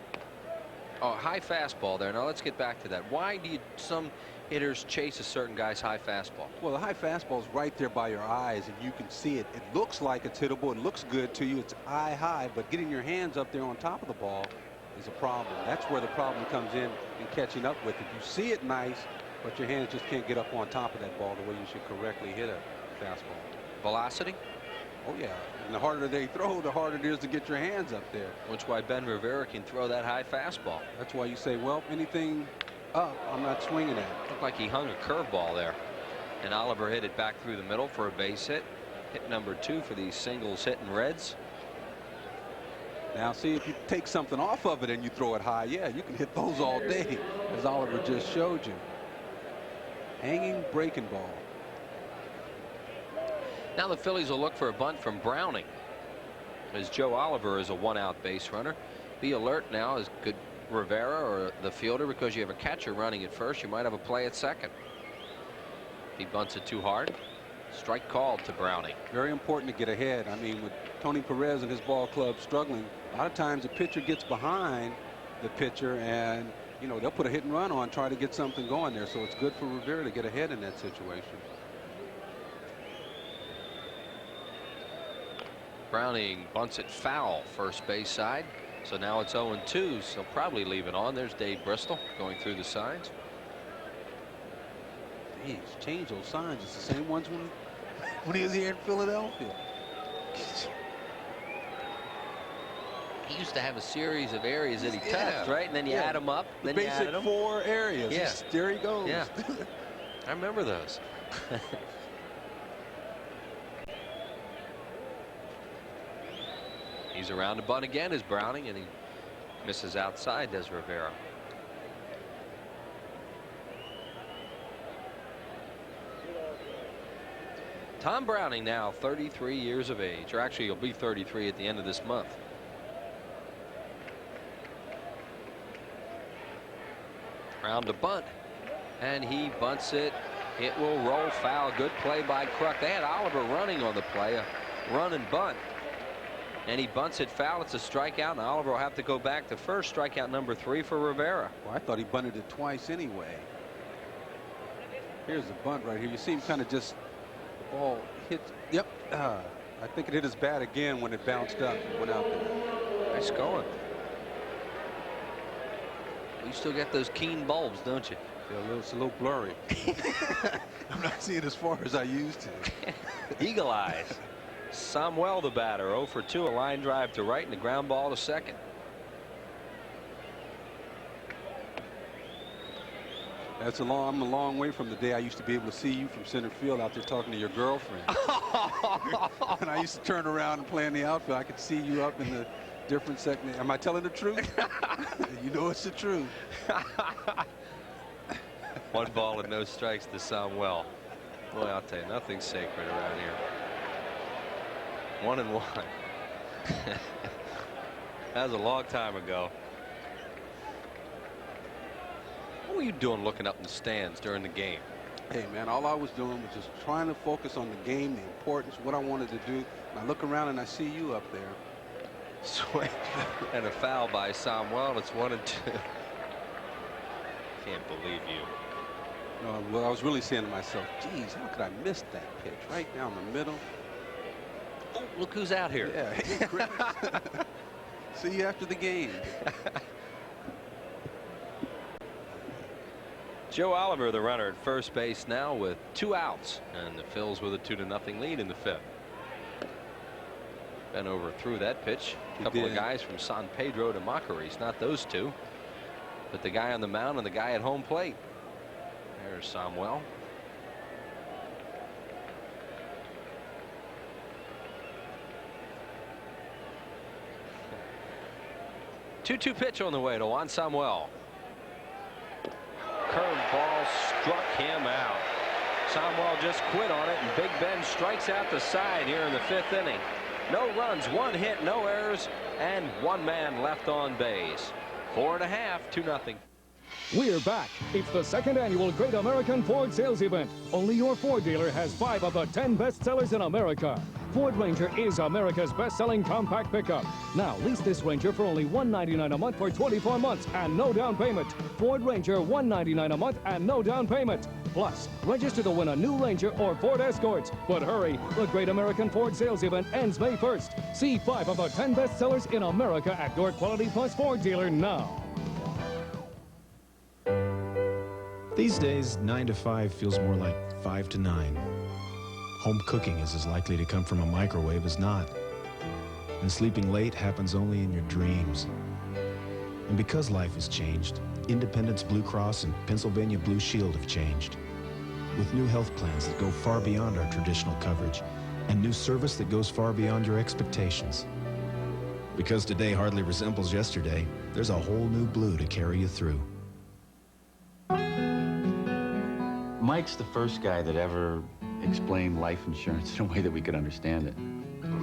Oh, high fastball there. Now let's get back to that. Why do some hitters chase a certain guy's high fastball? Well, the high fastball is right there by your eyes, and you can see it. It looks like it's hittable. It looks good to you. It's eye high, but getting your hands up there on top of the ball is a problem. That's where the problem comes in catching up with it. You see it nice, but your hands just can't get up on top of that ball the way you should correctly hit a fastball. Velocity? Oh, yeah. And the harder they throw, the harder it is to get your hands up there. That's why Ben Rivera can throw that high fastball. That's why you say, well, anything up, I'm not swinging at. Looked like he hung a curveball there. And Oliver hit it back through the middle for a base hit. Hit number 2 for these singles hitting Reds. Now, see, if you take something off of it and you throw it high, yeah, you can hit those all day, as Oliver just showed you. Hanging breaking ball. Now the Phillies will look for a bunt from Browning, as Joe Oliver is a 1-out base runner. Be alert now as good Rivera or the fielder, because you have a catcher running at first. You might have a play at second. He bunts it too hard. Strike called to Browning. Very important to get ahead. I mean, with Tony Perez and his ball club struggling, a lot of times the pitcher gets behind the pitcher and, you know, they'll put a hit and run on, try to get something going there. So it's good for Rivera to get ahead in that situation. Browning bunts it foul, first base side. So now it's 0-2, so probably leave it on. There's Dave Bristol going through the signs. He's changed those signs. It's the same ones when he was here in Philadelphia. He used to have a series of areas that he touched, right? And then you add them up. The then you basic added them. 4 areas. Yeah. There he goes. Yeah. I remember those. He's around the bunt again as Browning, and he misses outside, does Rivera. Tom Browning now 33 years of age, or actually he'll be 33 at the end of this month. Round to bunt, and he bunts it. It will roll foul. Good play by Kruk. They had Oliver running on the play, a run and bunt, and he bunts it foul. It's a strikeout, and Oliver will have to go back to first. Strikeout number 3 for Rivera. Well, I thought he bunted it twice anyway. Here's the bunt right here. You see him kind of just, the ball hits. Yep. I think it hit his bat again when it bounced up and went out there. Nice going. You still get those keen bulbs, don't you? Yeah, it's a little blurry. I'm not seeing as far as I used to. Eagle eyes. Samuel, the batter, 0 for 2, a line drive to right and a ground ball to second. I'm a long way from the day I used to be able to see you from center field out there talking to your girlfriend. And I used to turn around and play in the outfield. I could see you up in the different segment. Am I telling the truth? You know it's the truth. 1 ball and no strikes to Samuel. Boy, I'll tell you, nothing's sacred around here. 1-1. That was a long time ago. What were you doing looking up in the stands during the game? Hey, man, all I was doing was just trying to focus on the game, the importance, what I wanted to do. And I look around and I see you up there. Swing and a foul by Samuel. It's 1-2. Can't believe you. No, well, I was really saying to myself, geez, how could I miss that pitch right down the middle? Oh, look who's out here. Yeah. See you after the game. Joe Oliver, the runner at first base now with 2 outs, and the Phils with a 2-0 lead in the 5th. Ben overthrew that pitch. A couple of guys from San Pedro to Macorís, not those two, but the guy on the mound and the guy at home plate. There's Samuel. Two pitch on the way to Juan Samuel. Curveball struck him out. Samuel just quit on it, and Big Ben strikes out the side here in the 5th inning. No runs, 1 hit, no errors, and 1 man left on base. 4.5, 2-0. We're back. It's the 2nd annual Great American Ford Sales Event. Only your Ford dealer has 5 of the 10 best sellers in America. Ford Ranger is America's best-selling compact pickup. Now, lease this Ranger for only $199 a month for 24 months and no down payment. Ford Ranger, $199 a month and no down payment. Plus, register to win a new Ranger or Ford Escort. But hurry, the Great American Ford Sales Event ends May 1st. See 5 of the 10 best sellers in America at your Quality Plus Ford dealer now. These days, 9 to 5 feels more like 5 to 9. Home cooking is as likely to come from a microwave as not. And sleeping late happens only in your dreams. And because life has changed, Independence Blue Cross and Pennsylvania Blue Shield have changed. With new health plans that go far beyond our traditional coverage and new service that goes far beyond your expectations. Because today hardly resembles yesterday, there's a whole new blue to carry you through. Mike's the first guy that ever explained life insurance in a way that we could understand it.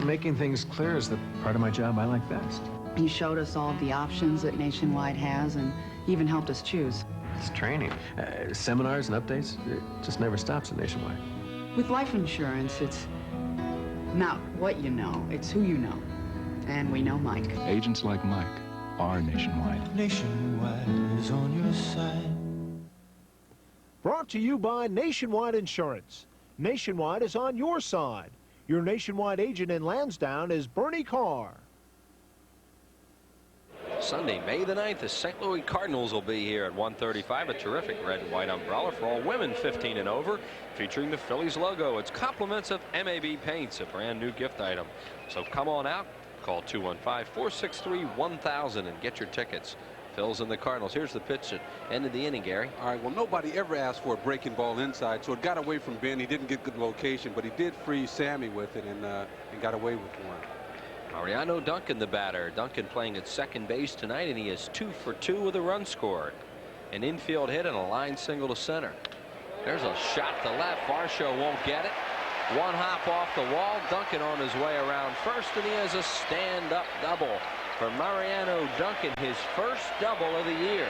Making things clear is the part of my job I like best. He showed us all of the options that Nationwide has and even helped us choose. It's training. Seminars and updates, it just never stops at Nationwide. With life insurance, it's not what you know, it's who you know. And we know Mike. Agents like Mike are Nationwide. Nationwide is on your side. Brought to you by Nationwide Insurance. Nationwide is on your side. Your Nationwide agent in Lansdowne is Bernie Carr. Sunday, May the 9th, the St. Louis Cardinals will be here at 1:35. A terrific red and white umbrella for all women 15 and over, featuring the Phillies logo. It's compliments of MAB Paints, a brand new gift item. So come on out, call 215-463-1000 and get your tickets. Phil's and the Cardinals. Here's the pitch at end of the inning, Gary. All right, well, nobody ever asked for a breaking ball inside, so it got away from Ben. He didn't get good location, but he did freeze Sammy with it and got away with one. Mariano Duncan, the batter. Duncan playing at second base tonight, and he is 2 for 2 with a run scored. An infield hit and a line single to center. There's a shot to left. Varsho won't get it. One hop off the wall. Duncan on his way around first, and he has a stand-up double for Mariano Duncan, his first double of the year.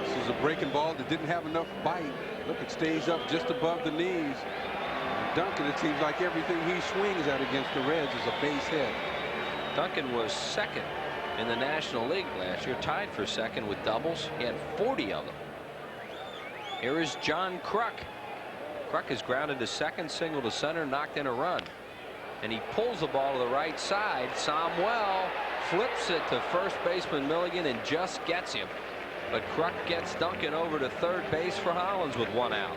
This is a breaking ball that didn't have enough bite. Look, it stays up just above the knees. And Duncan, it seems like everything he swings at against the Reds is a base hit. Duncan was second in the National League last year, tied for second with doubles. He had 40 of them. Here is John Kruk. Kruk is grounded to second, single to center, knocked in a run. and he pulls the ball to the right side. Samuel flips it to first baseman Milligan and just gets him. But Kruk gets Duncan over to third base for Hollins with 1 out.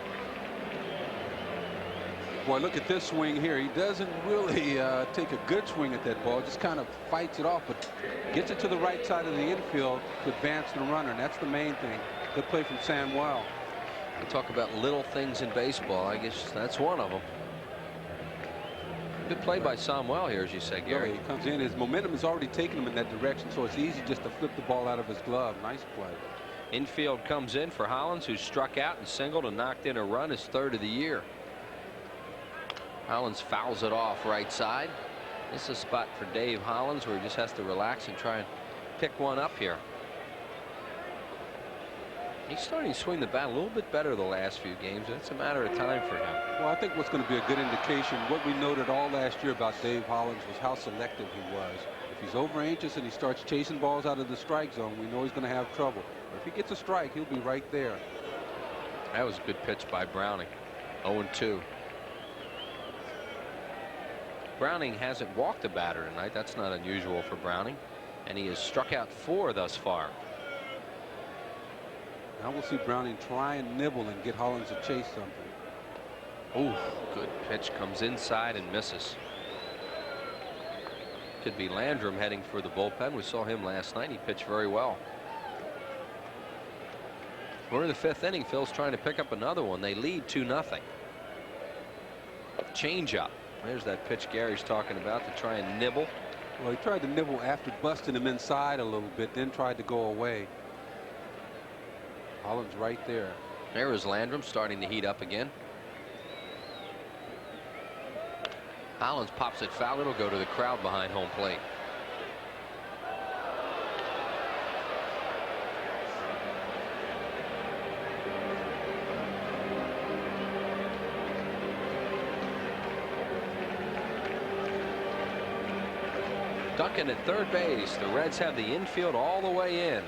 Boy, look at this swing here. He doesn't really take a good swing at that ball, just kind of fights it off, but gets it to the right side of the infield to advance the runner, and that's the main thing. Good play from Samuel. We talk about little things in baseball. I guess that's one of them. Good play by Samuel here, as you say, Gary. Yeah, he comes in. His momentum has already taken him in that direction, so it's easy just to flip the ball out of his glove. Nice play. Infield comes in for Hollins, who struck out and singled and knocked in a run, his 3rd of the year. Hollins fouls it off right side. This is a spot for Dave Hollins where he just has to relax and try and pick one up here. He's starting to swing the bat a little bit better the last few games. It's a matter of time for him. Well, I think what's going to be a good indication, what we noted all last year about Dave Hollins was how selective he was. If he's over anxious and he starts chasing balls out of the strike zone, we know he's going to have trouble. But if he gets a strike, he'll be right there. That was a good pitch by Browning. 0-2. Browning hasn't walked a batter tonight. That's not unusual for Browning. And he has struck out 4 thus far. Now we'll see Browning try and nibble and get Hollins to chase something. Ooh, good pitch, comes inside and misses. Could be Landrum heading for the bullpen. We saw him last night. He pitched very well. We're in the 5th inning. Phil's trying to pick up another one. They lead 2-0. Change up. There's that pitch Gary's talking about to try and nibble. Well, he tried to nibble after busting him inside a little bit, then tried to go away. Hollins right there. There is Landrum starting to heat up again. Hollins pops it foul. It'll go to the crowd behind home plate. Duncan at third base. The Reds have the infield all the way in.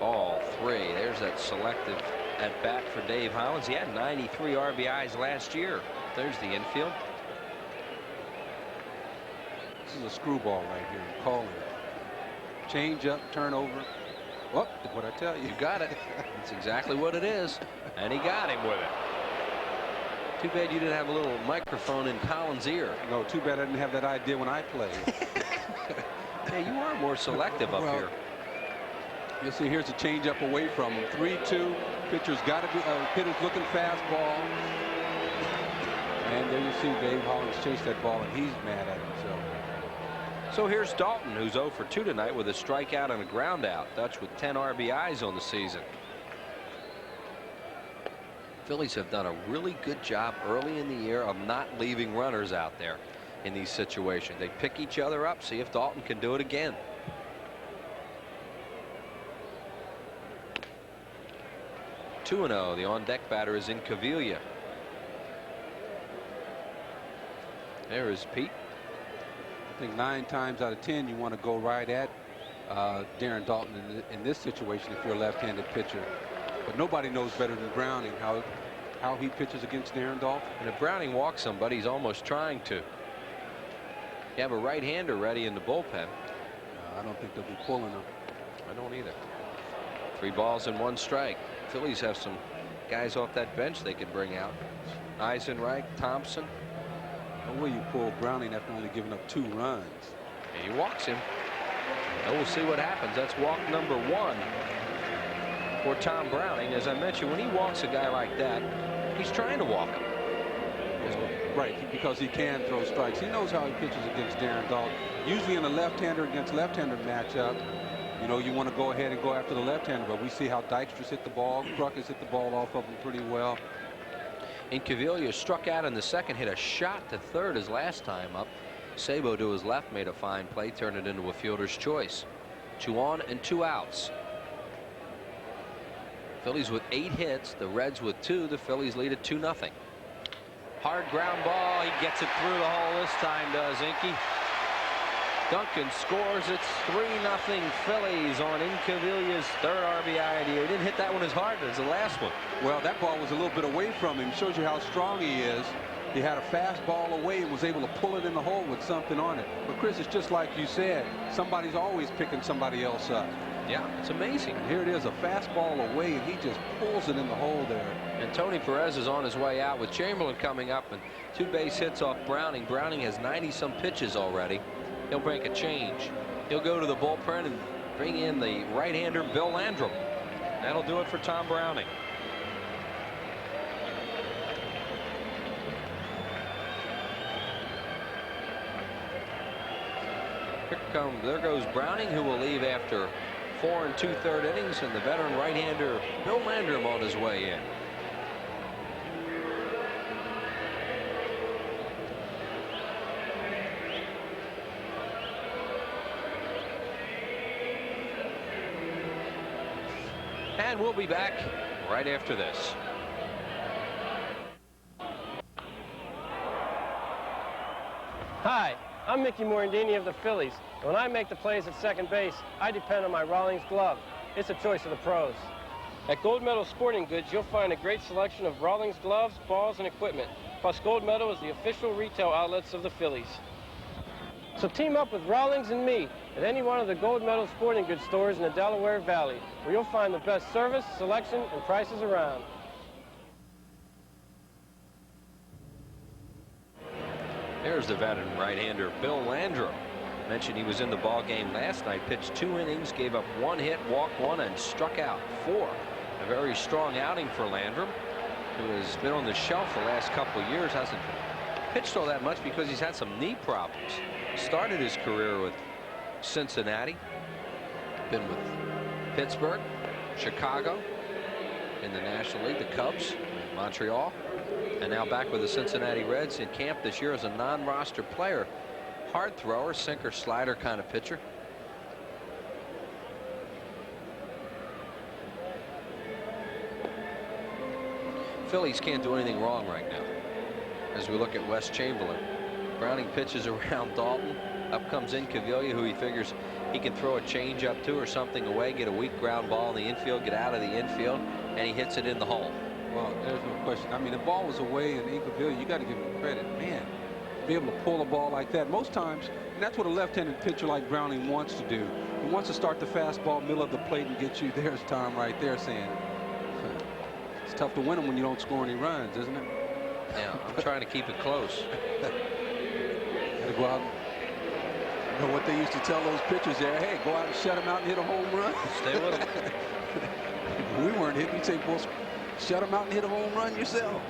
Ball 3. There's that selective at bat for Dave Hollins. He had 93 RBIs last year. There's the infield. This is a screwball right here. I'm calling it. Change up, turnover. Whoop, what'd I tell you? You got it. That's exactly what it is. And he got him with it. Too bad you didn't have a little microphone in Collins' ear. No, too bad I didn't have that idea when I played. Yeah, you are more selective up here. You'll see here's a change up away from him. 3-2. Pitcher's got to be hitter's looking fastball. And there you see Dave Hollins chase that ball, and he's mad at himself. So here's Dalton, who's 0 for 2 tonight with a strikeout and a ground out. Dutch with 10 RBIs on the season. Phillies have done a really good job early in the year of not leaving runners out there in these situations. They pick each other up, see if Dalton can do it again. The on-deck batter is in Cavilla. There is Pete. I think 9 times out of 10 you want to go right at Darren Dalton in this situation if you're a left-handed pitcher. But nobody knows better than Browning how he pitches against Darren Dalton. And if Browning walks somebody, he's almost trying to. You have a right-hander ready in the bullpen. I don't think they'll be pulling him. I don't either. 3 balls and 1 strike. Phillies have some guys off that bench they could bring out. Eisenreich, Thompson. No way you pull Browning after only giving up 2 runs. And he walks him. And we'll see what happens. That's walk number 1 for Tom Browning. As I mentioned, when he walks a guy like that, he's trying to walk him. Right, because he can throw strikes. He knows how he pitches against Darren Dalton. Usually in a left-hander against left-hander matchup, you know, you want to go ahead and go after the left-hander, but we see how Dykstra's hit the ball. Kruk has hit the ball off of him pretty well. And Cavilla struck out in the second, hit a shot to third his last time up. Sabo to his left made a fine play, turned it into a fielder's choice. 2 on and 2 outs. Phillies with 8 hits, the Reds with 2. The Phillies lead at 2-0. Hard ground ball. He gets it through the hole this time, does Inky. Duncan scores. It's 3-0 Phillies on Incaviglia's third RBI. He didn't hit that one as hard as the last one. Well, that ball was a little bit away from him. Shows you how strong he is. He had a fast ball away and was able to pull it in the hole with something on it. But Chris, it's just like you said. Somebody's always picking somebody else up. Yeah, it's amazing. And here it is, a fastball away, and he just pulls it in the hole there. And Tony Perez is on his way out with Chamberlain coming up, and 2 base hits off Browning. Browning has 90-some pitches already. He'll break a change. He'll go to the bullpen and bring in the right-hander Bill Landrum. That'll do it for Tom Browning. There goes Browning, who will leave after 4 2/3 innings, and the veteran right-hander Bill Landrum on his way in. And we'll be back right after this. Hi, I'm Mickey Morandini of the Phillies. When I make the plays at second base, I depend on my Rawlings glove. It's a choice of the pros. At Gold Medal Sporting Goods, you'll find a great selection of Rawlings gloves, balls, and equipment. Plus, Gold Medal is the official retail outlets of the Phillies. So team up with Rawlings and me at any one of the Gold Medal Sporting Goods stores in the Delaware Valley, where you'll find the best service, selection, and prices around. There's the veteran right-hander Bill Landrum. Mentioned he was in the ball game last night. Pitched 2 innings, gave up 1 hit, walked 1, and struck out 4. A very strong outing for Landrum, who has been on the shelf the last couple of years. Hasn't pitched all that much because he's had some knee problems. Started his career with Cincinnati, been with Pittsburgh, Chicago, in the National League, the Cubs, Montreal, and now back with the Cincinnati Reds in camp this year as a non-roster player. Hard thrower, sinker, slider kind of pitcher. Phillies can't do anything wrong right now. As we look at Wes Chamberlain, Browning pitches around Dalton. Up comes Incaviglia, who he figures he can throw a changeup to or something away, get a weak ground ball in the infield, get out of the infield, and he hits it in the hole. Well, there's no question. I mean, the ball was away in Incaviglia. You got to give him credit, man. Be able to pull a ball like that most times, and that's what a left-handed pitcher like Browning wants to do. He wants to start the fastball middle of the plate and get you. There's Tom right there saying it's tough to win them when you don't score any runs, isn't it? Yeah, I'm trying to keep it close. Gotta go out. You know what they used to tell those pitchers there? Hey, go out and shut them out and hit a home run. Stay with them. We weren't hitting. We'd say, well, shut them out and hit a home run yourself.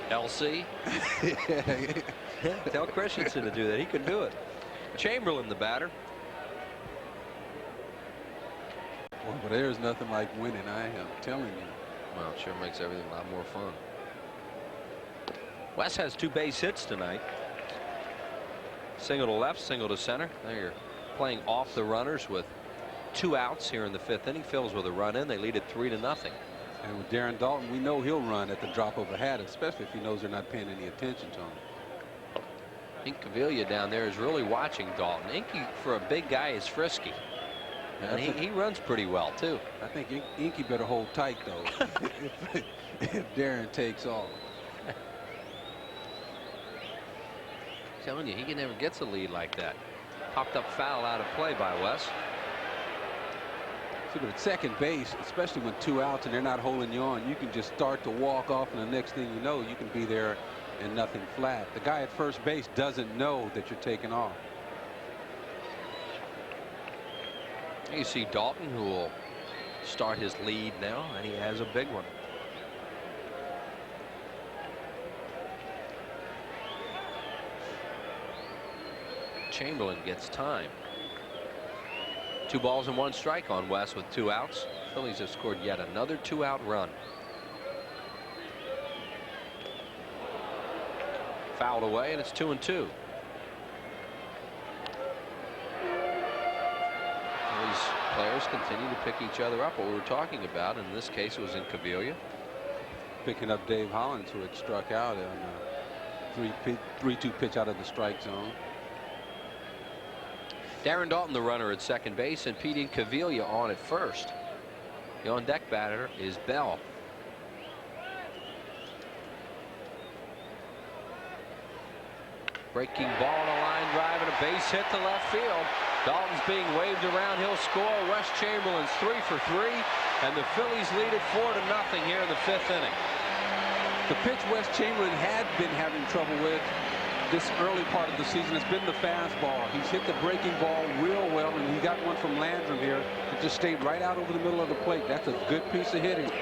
LC. Tell Christensen to do that. He can do it. Chamberlain, the batter. Well, but there's nothing like winning, I am telling you. Well, it sure makes everything a lot more fun. Wes has 2 base hits tonight. Single to left, single to center. There you're playing off the runners with 2 outs here in the 5th inning. Phillies with a run in. They lead it 3-0. And with Darren Dalton, we know he'll run at the drop of a hat, especially if he knows they're not paying any attention to him. Incaviglia down there is really watching Dalton. Inky, for a big guy, is frisky. And he runs pretty well, too. I think Inky better hold tight, though, if Darren takes off. Telling you, he never gets a lead like that. Popped up foul out of play by Wes. See, but at second base, especially when 2 outs and they're not holding you on, you can just start to walk off, and the next thing you know, you can be there and nothing flat. The guy at first base doesn't know that you're taking off. You see Dalton, who will start his lead now, and he has a big one. Chamberlain gets time. 2 balls and 1 strike on Wes with 2 outs. Phillies have scored yet another 2-out run. Fouled away, and it's 2-2. These players continue to pick each other up. What we were talking about, in this case, it was Incaviglia. Picking up Dave Hollins, who had struck out on a 3-2 pitch out of the strike zone. Darren Dalton, the runner at second base, and Pete Incaviglia on at first. The on-deck batter is Bell. Breaking ball on a line drive and a base hit to left field. Dalton's being waved around. He'll score. Wes Chamberlain's 3 for 3, and the Phillies lead it 4-0 here in the 5th inning. The pitch Wes Chamberlain had been having trouble with this early part of the season has been the fastball. He's hit the breaking ball real well, and he got one from Landrum here that just stayed right out over the middle of the plate. That's a good piece of hitting. I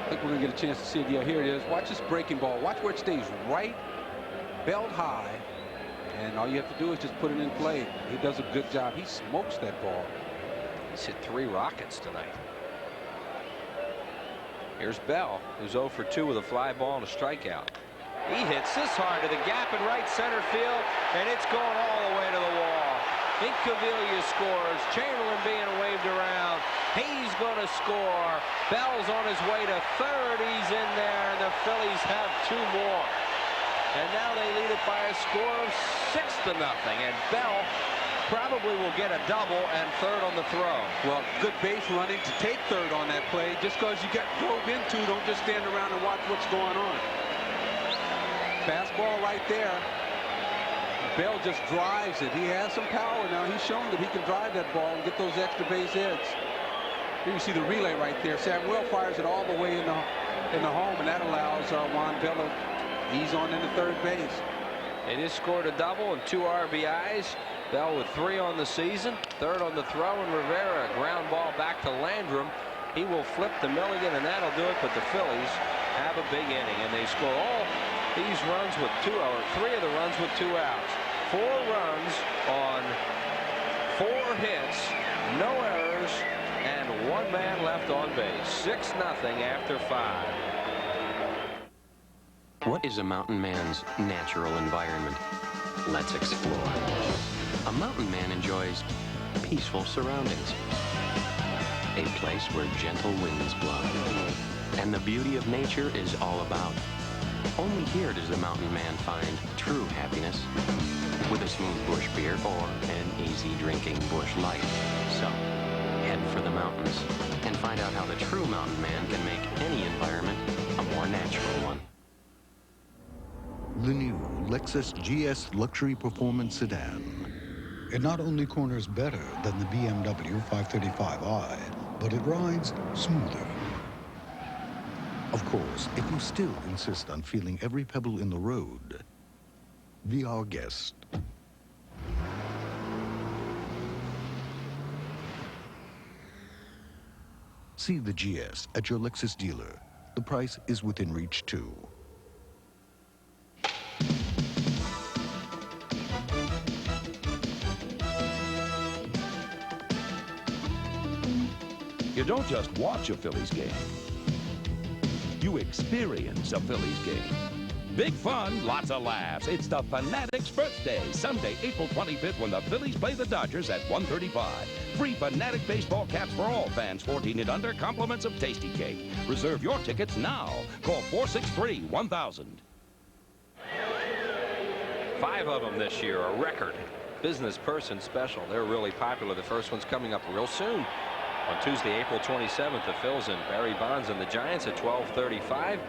think we're going to get a chance to see it. Yeah, here it is. Watch this breaking ball. Watch where it stays right, belt high, and all you have to do is just put it in play. He does a good job. He smokes that ball. He's hit 3 rockets tonight. Here's Bell, who's 0 for 2 with a fly ball and a strikeout. He hits this hard to the gap in right center field, and it's going all the way to the wall. Incaviglia scores. Chamberlain being waved around. He's going to score. Bell's on his way to third. He's in there, and the Phillies have 2 more. And now they lead it by a score of 6-0. And Bell probably will get a double and third on the throw. Well, good base running to take third on that play. Just because you got drove into, don't just stand around and watch what's going on. Fastball right there. Bell just drives it. He has some power now. He's shown that he can drive that ball and get those extra base hits. Here you see the relay right there. Samuel fires it all the way in the home, and that allows Juan Bell to ease on into third base. They just scored a double and 2 RBIs. Bell with 3 on the season, third on the throw, and Rivera, ground ball back to Landrum. He will flip to Milligan, and that'll do it. But the Phillies have a big inning, and they score all these runs with 3 of the runs with 2 outs. 4 runs on 4 hits, no errors, and 1 man left on base. 6-0 after 5. What is a mountain man's natural environment? Let's explore. A mountain man enjoys peaceful surroundings. A place where gentle winds blow. And the beauty of nature is all about. Only here does the mountain man find true happiness. With a smooth bush beer or an easy drinking bush light. So, head for the mountains and find out how the true mountain man can make any environment a more natural one. The new Lexus GS Luxury Performance Sedan. It not only corners better than the BMW 535i, but it rides smoother. Of course, if you still insist on feeling every pebble in the road, be our guest. See the GS at your Lexus dealer. The price is within reach, too. You don't just watch a Phillies game. You experience a Phillies game. Big fun, lots of laughs. It's the Fanatics' birthday, Sunday, April 25th, when the Phillies play the Dodgers at 1:35. Free Fanatic baseball caps for all fans 14 and under, compliments of Tasty Cake. Reserve your tickets now. Call 463-1000. 5 of them this year, a record. Business person special. They're really popular. The first one's coming up real soon. On Tuesday, April 27th, the Phils and Barry Bonds and the Giants at 12:35.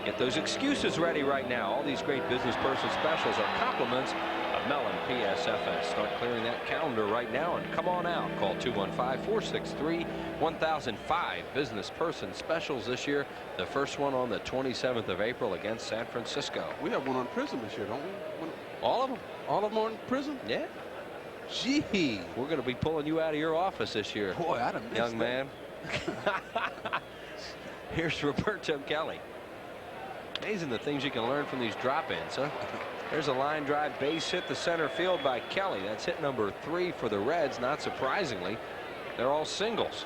Get those excuses ready right now. All these great business person specials are compliments of Mellon PSFS. Start clearing that calendar right now and come on out. Call 215-463-1005. Business person specials this year. The first one on the 27th of April against San Francisco. We have one on Prism this year, don't we? All of them. All of them on Prism? Yeah. Gee, we're going to be pulling you out of your office this year. Boy, I'd have missed young man. Here's Roberto Kelly. Amazing the things you can learn from these drop-ins, huh? There's a line drive base hit to center field by Kelly. That's hit number 3 for the Reds. Not surprisingly, they're all singles.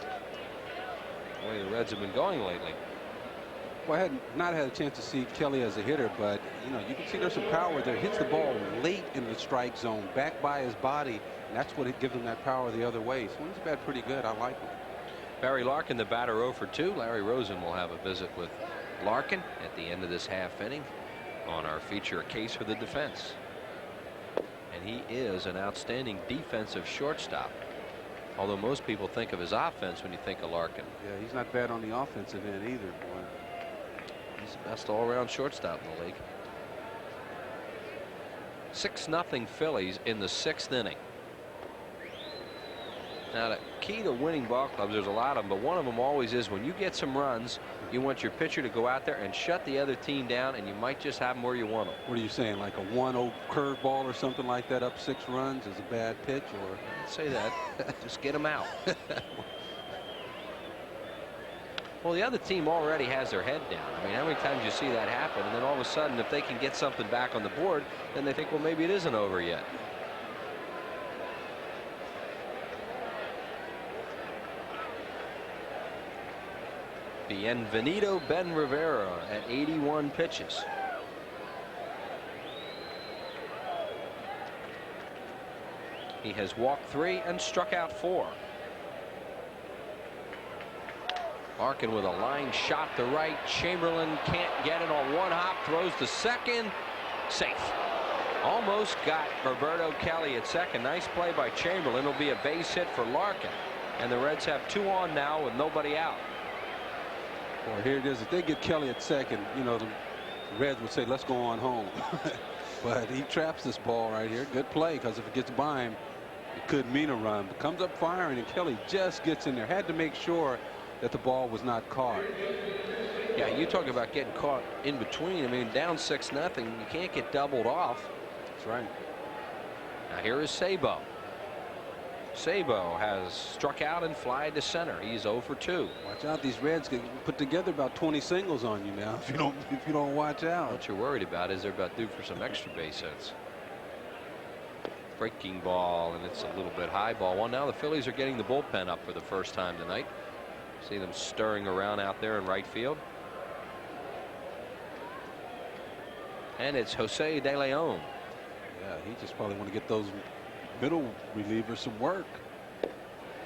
The way the Reds have been going lately. Well, I had not had a chance to see Kelly as a hitter, but you know, you can see there's some power there. Hits the ball late in the strike zone, back by his body, and that's what it gives him that power the other way. Swings the bat pretty good. I like him. Barry Larkin, the batter, 0 for 2. Larry Rosen will have a visit with Larkin at the end of this half inning on our feature Case for the Defense. And he is an outstanding defensive shortstop. Although most people think of his offense when you think of Larkin. Yeah, he's not bad on the offensive end either, boy. He's the best all-around shortstop in the league. 6-0 Phillies in the 6th inning. Now, the key to winning ball clubs, there's a lot of them, but one of them always is when you get some runs, you want your pitcher to go out there and shut the other team down, and you might just have them where you want them. What are you saying, like a 1-0 curveball or something like that up 6 runs is a bad pitch? Or I'd say that. Just get them out. Well, the other team already has their head down. I mean, how many times you see that happen, and then all of a sudden, if they can get something back on the board, then they think, well, maybe it isn't over yet. Bienvenido Ben Rivera at 81 pitches. He has walked 3 and struck out 4. Larkin with a line shot to right. Chamberlain can't get it on one hop. Throws to second. Safe. Almost got Roberto Kelly at second. Nice play by Chamberlain. It'll be a base hit for Larkin. And the Reds have 2 on now with nobody out. Well, here it is. If they get Kelly at second, you know, the Reds would say, let's go on home. But he traps this ball right here. Good play, because if it gets by him, it could mean a run. But comes up firing, and Kelly just gets in there. Had to make sure that the ball was not caught. Yeah, you talk about getting caught in between. I mean, down 6-0, you can't get doubled off. That's right. Now here is Sabo. Sabo has struck out and fly to center. He's 0 for 2. Watch out, these Reds can put together about 20 singles on you now if you don't watch out. What you're worried about is they're about due for some extra base hits. Breaking ball, and it's a little bit high ball. Well, now the Phillies are getting the bullpen up for the first time tonight. See them stirring around out there in right field. And it's Jose De Leon. Yeah, he just probably want to get those middle relievers some work.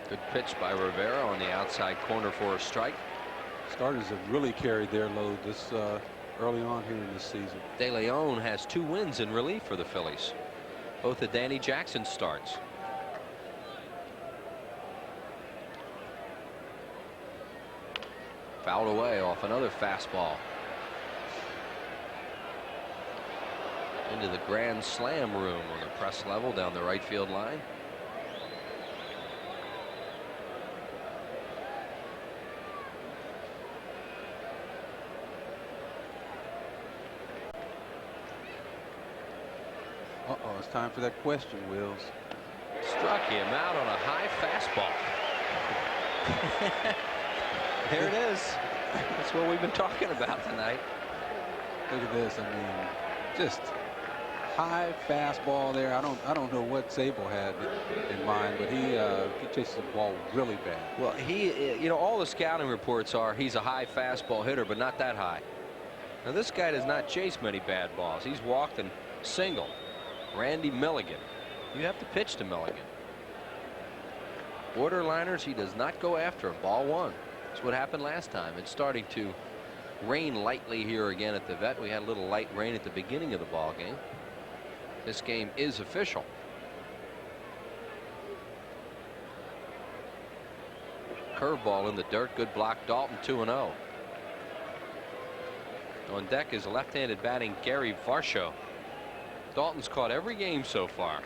Good pitch by Rivera on the outside corner for a strike. Starters have really carried their load this early on here in this season. De Leon has 2 wins in relief for the Phillies. Both of Danny Jackson starts. Fouled away off another fastball. Into the grand slam room on the press level down the right field line. Uh-oh, it's time for that question, Wills. Struck him out on a high fastball. There it is. That's what we've been talking about tonight. Look at this. I mean, just high fastball there. I don't know what Sabo had in mind, but he chases the ball really bad. Well, you know, all the scouting reports are he's a high fastball hitter, but not that high. Now this guy does not chase many bad balls. He's walked and singled. Randy Milligan. You have to pitch to Milligan. Borderliners, he does not go after a ball 1. That's what happened last time. It's starting to rain lightly here again at the Vet. We had a little light rain at the beginning of the ball game. This game is official. Curveball in the dirt. Good block. Dalton 2-0. On deck is left-handed batting Gary Varsho. Dalton's caught every game so far.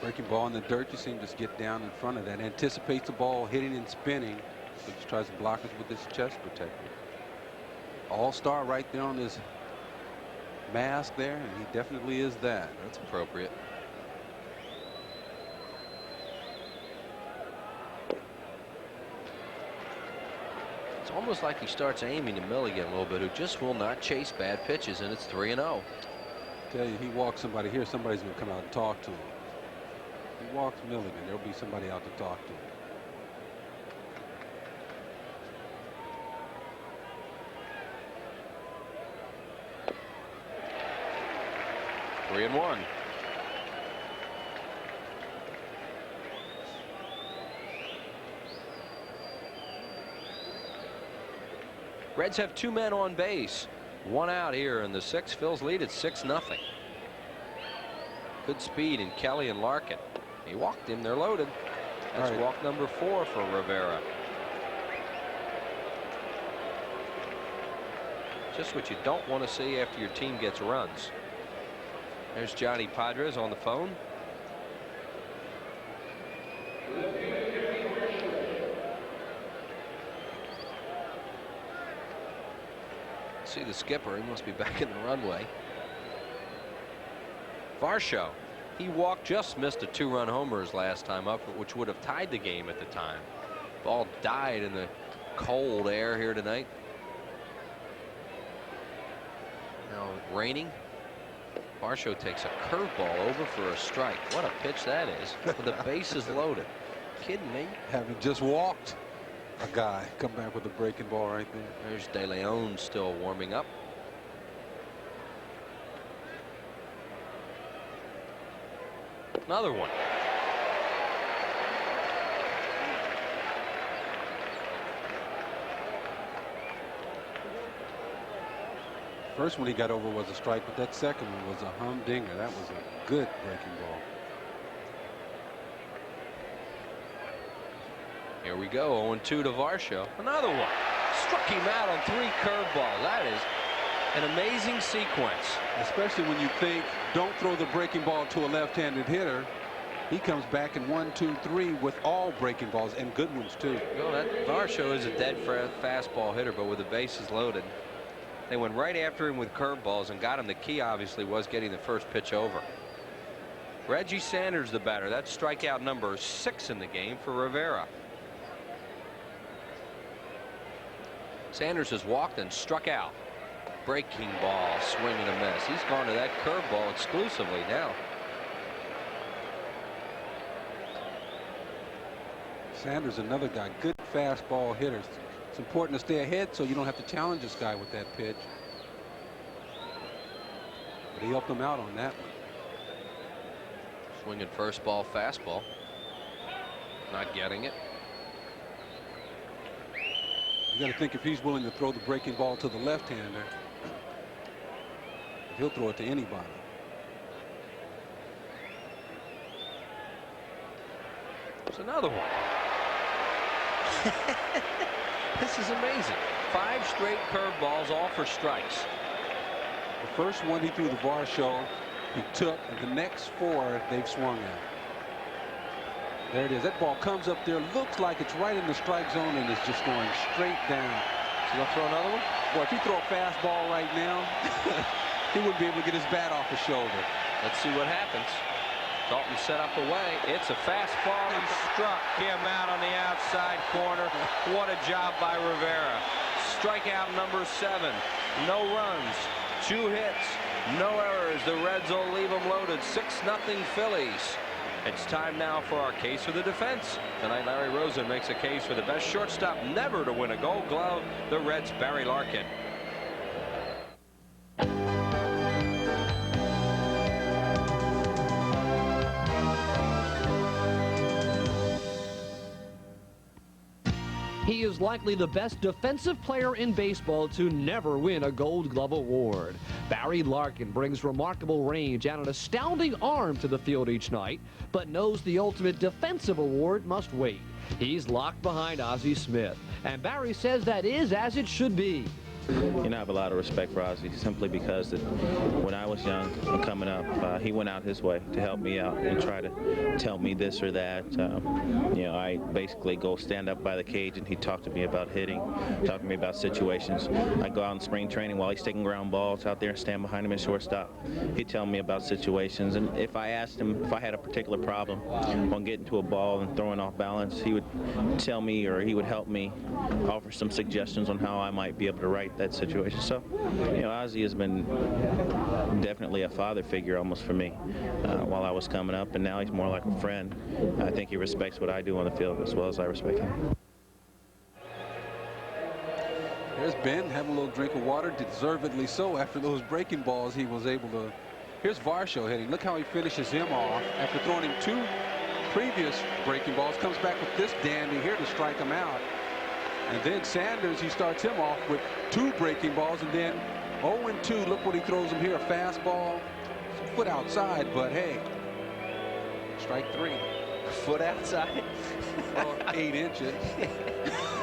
Breaking ball in the dirt, you see him just get down in front of that. Anticipates the ball hitting and spinning. So just tries to block it with his chest protector. All-star right there on his mask there, and he definitely is that. That's appropriate. It's almost like he starts aiming to Milligan a little bit, who just will not chase bad pitches, and it's 3-0. Tell you, he walks somebody here, somebody's going to come out and talk to him. He walks Milligan, there'll be somebody out to talk to him. Three and 1. Reds have 2 men on base. 1 out here in the 6th. Phil's lead at 6-0. Good speed in Kelly and Larkin. He walked him. They're loaded. That's walk number 4 for Rivera. Just what you don't want to see after your team gets runs. There's Johnny Padres on the phone. See the skipper. He must be back in the runway. Varsho. He walked, just missed a 2-run homer his last time up, which would have tied the game at the time. Ball died in the cold air here tonight. Now raining. Varsho takes a curveball over for a strike. What a pitch that is. With the bases loaded. Kidding me? Having just walked a guy, come back with a breaking ball right there. There's De Leon still warming up. Another one. First one he got over was a strike, but that second one was a humdinger. That was a good breaking ball. Here we go. 0-2 to Varsho. Another one. Struck him out on 3 curveballs. That is an amazing sequence. Especially when you think, don't throw the breaking ball to a left-handed hitter. He comes back in 1, 2, 3 with all breaking balls, and good ones too. Well, that Varsho is a dead fastball hitter, but with the bases loaded, they went right after him with curveballs and got him. The key obviously was getting the first pitch over. Reggie Sanders the batter. That's strikeout number 6 in the game for Rivera. Sanders has walked and struck out. Breaking ball, swing and a miss. He's gone to that curveball exclusively now. Sanders, another guy, good fastball hitter. It's important to stay ahead so you don't have to challenge this guy with that pitch. But he helped him out on that one. Swinging first ball fastball. Not getting it. You got to think if he's willing to throw the breaking ball to the left-hander, he'll throw it to anybody. There's another one. This is amazing. 5 straight curveballs, all for strikes. The first one he threw the Varsho, he took, and the next 4 they've swung at. There it is. That ball comes up there, looks like it's right in the strike zone, and it's just going straight down. So you'll throw another one? Boy, if he throw a fastball right now, he wouldn't be able to get his bat off his shoulder. Let's see what happens. Dalton set up away. It's a fastball and struck him out on the outside corner. What a job by Rivera. Strikeout number 7. No runs, 2 hits, no errors. The Reds will leave them loaded. 6-0 Phillies. It's time now for our case for the defense. Tonight, Larry Rosen makes a case for the best shortstop never to win a Gold Glove, the Reds' Barry Larkin. He is likely the best defensive player in baseball to never win a Gold Glove award. Barry Larkin brings remarkable range and an astounding arm to the field each night, but knows the ultimate defensive award must wait. He's locked behind Ozzie Smith, and Barry says that is as it should be. You know, I have a lot of respect for Ozzie simply because that when I was young and coming up, he went out his way to help me out and try to tell me this or that. You know, I basically go stand up by the cage and he'd talk to me about hitting, talk to me about situations. I go out in spring training while he's taking ground balls out there and stand behind him at shortstop. He'd tell me about situations, and if I asked him if I had a particular problem on getting to a ball and throwing off balance, he would tell me, or he would help me offer some suggestions on how I might be able to right that situation. So, you know, Ozzie has been definitely a father figure almost for me while I was coming up, and now he's more like a friend. I think he respects what I do on the field as well as I respect him. There's Ben having a little drink of water, deservedly so. After those breaking balls, he was able to. Here's Varsho hitting. Look how he finishes him off after throwing him 2 previous breaking balls. Comes back with this dandy here to strike him out. And then Sanders, he starts him off with 2 breaking balls, and then 0-2. Look what he throws him here, a fastball. foot outside, but hey, strike 3. Foot outside? Well, 8 inches.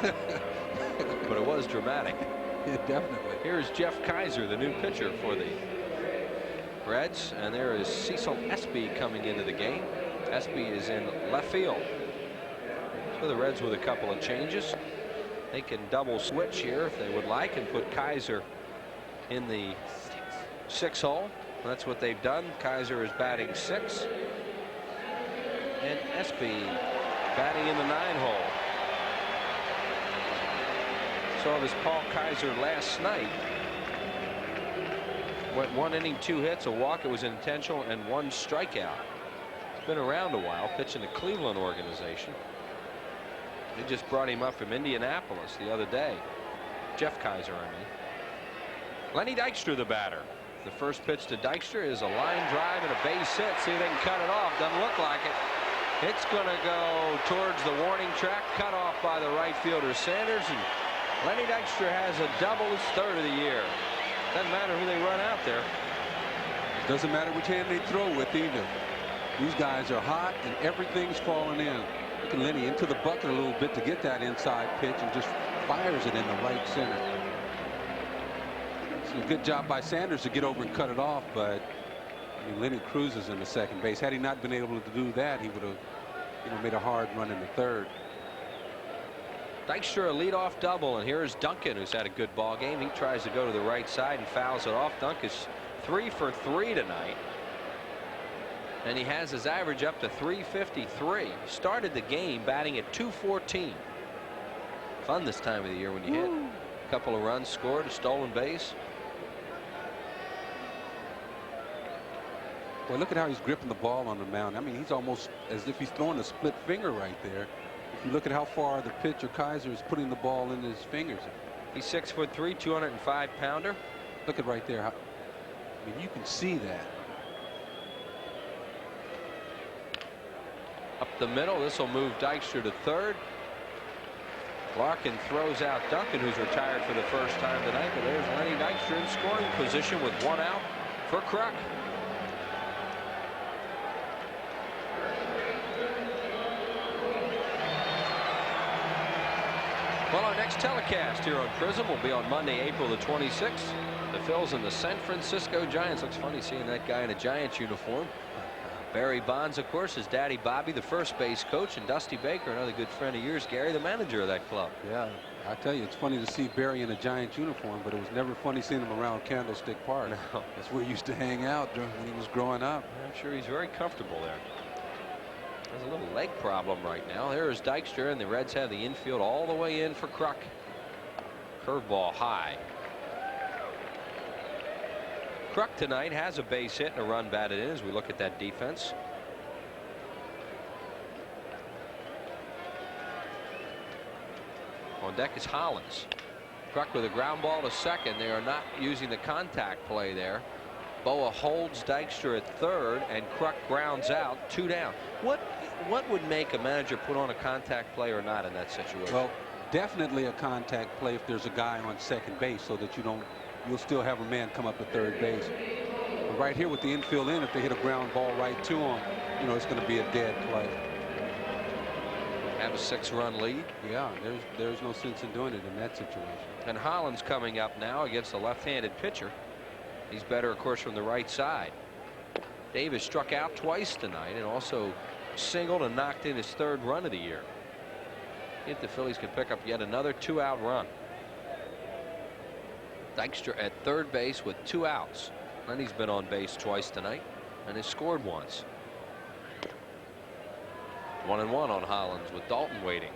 But it was dramatic. Yeah, definitely. Here's Jeff Kaiser, the new pitcher for the Reds, and there is Cecil Espy coming into the game. Espy is in left field. So the Reds with a couple of changes. They can double switch here if they would like and put Kaiser in the 6 hole. That's what they've done. Kaiser is batting 6. And Espy batting in the 9 hole. Saw this Paul Kaiser last night. Went 1 inning, 2 hits, a walk. It was intentional, and 1 strikeout. He's been around a while, pitching the Cleveland organization. They just brought him up from Indianapolis the other day. Jeff Kaiser, I mean. Lenny Dykstra, the batter. The first pitch to Dykstra is a line drive and a base hit. See if they can cut it off. Doesn't look like it. It's going to go towards the warning track, cut off by the right fielder Sanders, and Lenny Dykstra has a double, his 3rd of the year. Doesn't matter who they run out there. Doesn't matter which hand they throw with either. These guys are hot and everything's falling in. Look at Lenny into the bucket a little bit to get that inside pitch and just fires it in the right center. It's a good job by Sanders to get over and cut it off, but I mean, Lenny cruises in the second base. Had he not been able to do that, he would have made a hard run in the 3rd. Dykstra a leadoff double, and here's Duncan, who's had a good ball game. He tries to go to the right side and fouls it off. Dunk is 3 for 3 tonight, and he has his average up to 353. Started the game batting at 214. Fun this time of the year when you hit. A couple of runs scored, a stolen base. Well, look at how he's gripping the ball on the mound. I mean, he's almost as if he's throwing a split finger right there. If you look at how far the pitcher Kaiser is putting the ball in his fingers. He's 6'3", 205 pounder. Look at right there. I mean, you can see that. Up the middle, this will move Dykstra to 3rd. Larkin throws out Duncan, who's retired for the first time tonight. But there's Lenny Dykstra in scoring position with 1 out for Kruk. Well, our next telecast here on Prism will be on Monday, April the 26th. The Phils and the San Francisco Giants. Looks funny seeing that guy in a Giants uniform. Barry Bonds, of course, his daddy Bobby, the first base coach, and Dusty Baker, another good friend of yours, Gary, the manager of that club. Yeah, I tell you, it's funny to see Barry in a Giants uniform, but it was never funny seeing him around Candlestick Park. No. That's where he used to hang out when he was growing up. I'm sure he's very comfortable there. Has a little leg problem right now. There is Dykstra, and the Reds have the infield all the way in for Kruk. Curveball high. Kruk tonight has a base hit and a run batted in as we look at that defense. On deck is Hollins. Kruk with a ground ball to 2nd. They are not using the contact play there. Boa holds Dykstra at 3rd, and Kruk grounds out, 2 down. What would make a manager put on a contact play or not in that situation? Well, definitely a contact play if there's a guy on second base, so that you'll still have a man come up at third base. But right here with the infield in, if they hit a ground ball right to him, it's going to be a dead play. Have a 6-run lead. Yeah, there's no sense in doing it in that situation. And Hollins coming up now against a left-handed pitcher. He's better, of course, from the right side. Davis struck out twice tonight and also singled and knocked in his 3rd run of the year. If the Phillies can pick up yet another 2-out run. Dykstra at 3rd base with 2 outs. Lenny's been on base twice tonight and has scored once. 1-1 on Hollins with Dalton waiting.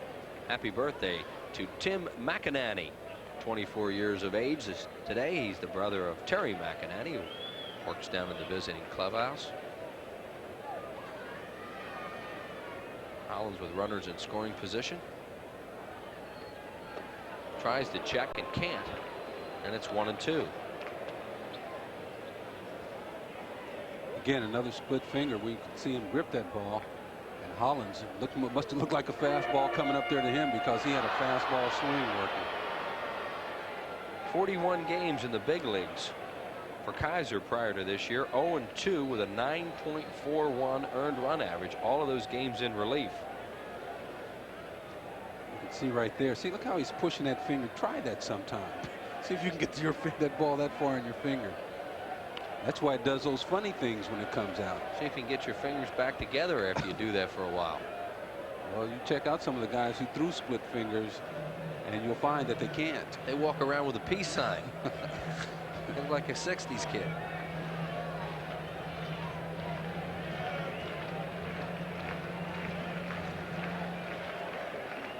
Happy birthday to Tim McInerney, 24 years of age today. He's the brother of Terry McInerney, who works down in the visiting clubhouse. Hollins with runners in scoring position. Tries to check and can't. And it's 1-2. Again, another split finger. We can see him grip that ball. And Hollins must have looked like a fastball coming up there to him because he had a fastball swing working. 41 games in the big leagues for Kaiser prior to this year. 0-2 with a 9.41 earned run average. All of those games in relief. You can see right there. See, look how he's pushing that finger. Try that sometime. See if you can get that ball that far in your finger. That's why it does those funny things when it comes out. See if you can get your fingers back together after you do that for a while. Well, you check out some of the guys who threw split fingers, and you'll find that they can't. They walk around with a peace sign. They look like a 60s kid.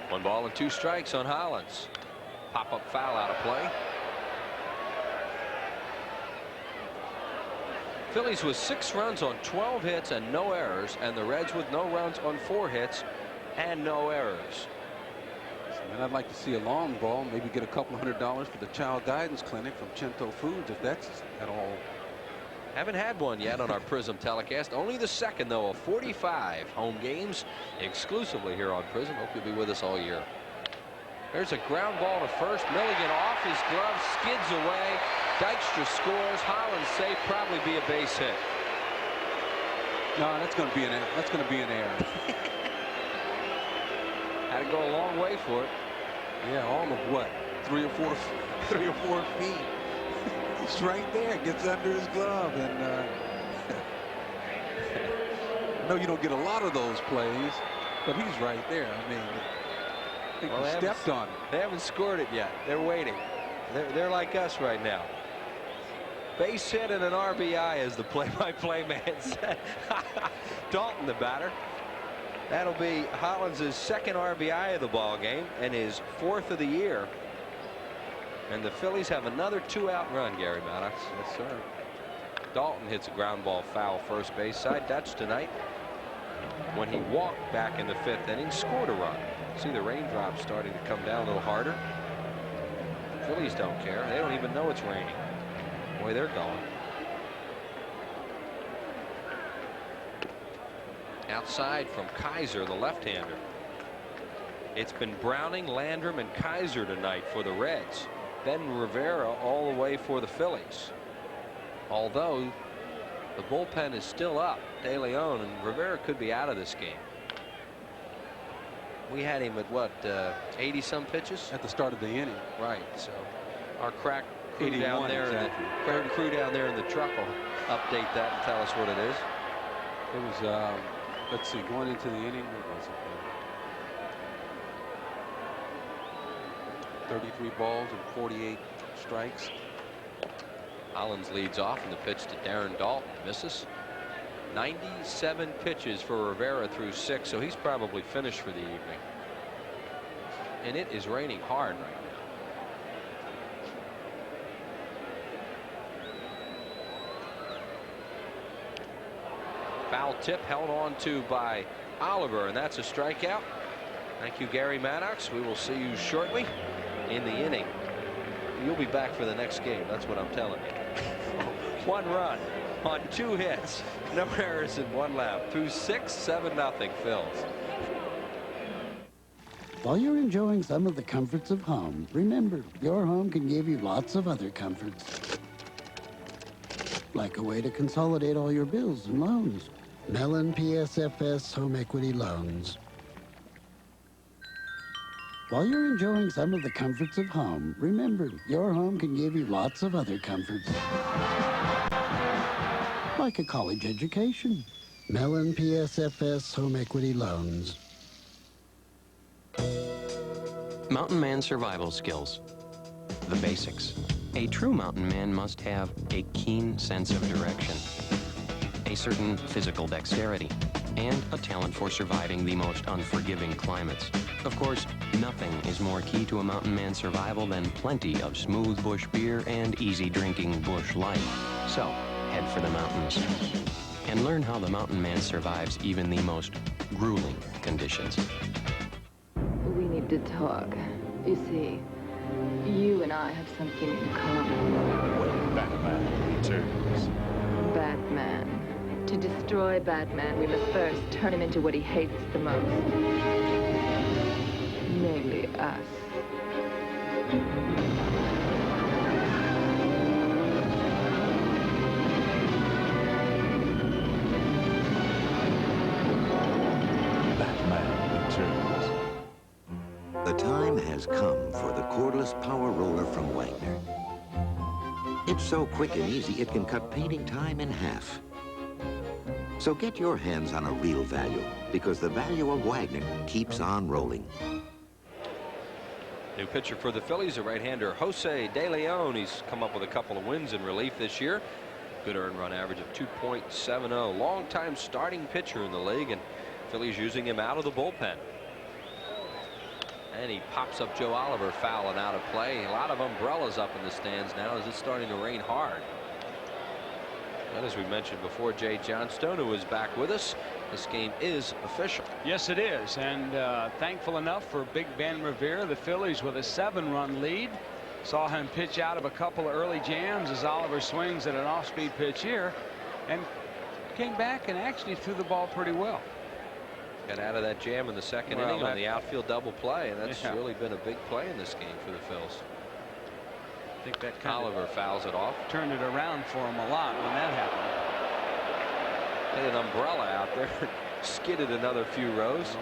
One ball and 2 strikes on Hollins. Pop-up foul out of play. Phillies with 6 runs on 12 hits and no errors, and the Reds with no runs on 4 hits and no errors. And I'd like to see a long ball, maybe get a couple $100 for the Child Guidance Clinic from Cento Foods, if that's at all. Haven't had one yet on our Prism telecast. Only the second, though, of 45 home games exclusively here on Prism. Hope you'll be with us all year. There's a ground ball to first. Milligan off his glove, skids away. Dykstra scores. Hollins safe, probably be a base hit. No, that's going to be an error. That's going to be an error. Had to go a long way for it. Yeah, all of what? 3 or 4 feet. It's right there. Gets under his glove, and I know you don't get a lot of those plays, but he's right there. I mean, I think he stepped on it. They haven't scored it yet. They're waiting. They're like us right now. Base hit and an RBI, as the play-by-play man said. Dalton, the batter. That'll be Hollins' 2nd RBI of the ball game and his 4th of the year. And the Phillies have another 2-out run, Gary Maddox. Yes, sir. Dalton hits a ground ball foul first base side. Dutch tonight, when he walked back in the 5th inning, scored a run. See the raindrops starting to come down a little harder. The Phillies don't care. They don't even know it's raining. Boy, they're going. Outside from Kaiser, the left-hander. It's been Browning, Landrum, and Kaiser tonight for the Reds. Ben Rivera all the way for the Phillies. Although the bullpen is still up. De Leon and Rivera could be out of this game. We had him at what, 80-some pitches at the start of the inning. Right. So our crack crew down there, exactly. In the truck will update that and tell us what it is. It was, let's see, going into the inning, what was it? 33 balls and 48 strikes. Hollins leads off, and the pitch to Darren Dalton misses. 97 pitches for Rivera through 6, so he's probably finished for the evening. And it is raining hard right now. Foul tip held on to by Oliver, and that's a strikeout. Thank you, Gary Maddox. We will see you shortly in the inning. You'll be back for the next game. That's what I'm telling you. 1 run on 2 hits. No errors in 1 left. Through 6, 7-0 Phils. While you're enjoying some of the comforts of home, remember, your home can give you lots of other comforts. Like a way to consolidate all your bills and loans. Mellon PSFS Home Equity Loans. While you're enjoying some of the comforts of home, remember, your home can give you lots of other comforts. Like a college education. Mellon PSFS Home Equity Loans. Mountain man survival skills. The basics. A true mountain man must have a keen sense of direction, a certain physical dexterity, and a talent for surviving the most unforgiving climates. Of course, nothing is more key to a mountain man's survival than plenty of smooth bush beer and easy drinking bush life. So, head for the mountains and learn how the mountain man survives even the most grueling conditions. We need to talk. You see, you and I have something in common. When Batman returns. Batman. To destroy Batman, we must first turn him into what he hates the most. Namely, us. has come for the cordless power roller from Wagner. It's so quick and easy, it can cut painting time in half. So get your hands on a real value, because the value of Wagner keeps on rolling. New pitcher for the Phillies, a right-hander, Jose De Leon. He's come up with a couple of wins in relief this year. Good earned run average of 2.70. Long-time starting pitcher in the league, and Phillies using him out of the bullpen. And he pops up Joe Oliver, foul and out of play. A lot of umbrellas up in the stands now as it's starting to rain hard. And as we mentioned before, Jay Johnstone, who is back with us, this game is official. Yes, it is. And thankful enough for Big Ben Rivera, the Phillies with a 7-run lead. Saw him pitch out of a couple of early jams as Oliver swings at an off-speed pitch here, and came back and actually threw the ball pretty well. Got out of that jam in the second inning on the outfield double play, and that's really been a big play in this game for the Phils. I think that kind Oliver fouls it off. Turned it around for him a lot when that happened. Had an umbrella out there, skidded another few rows.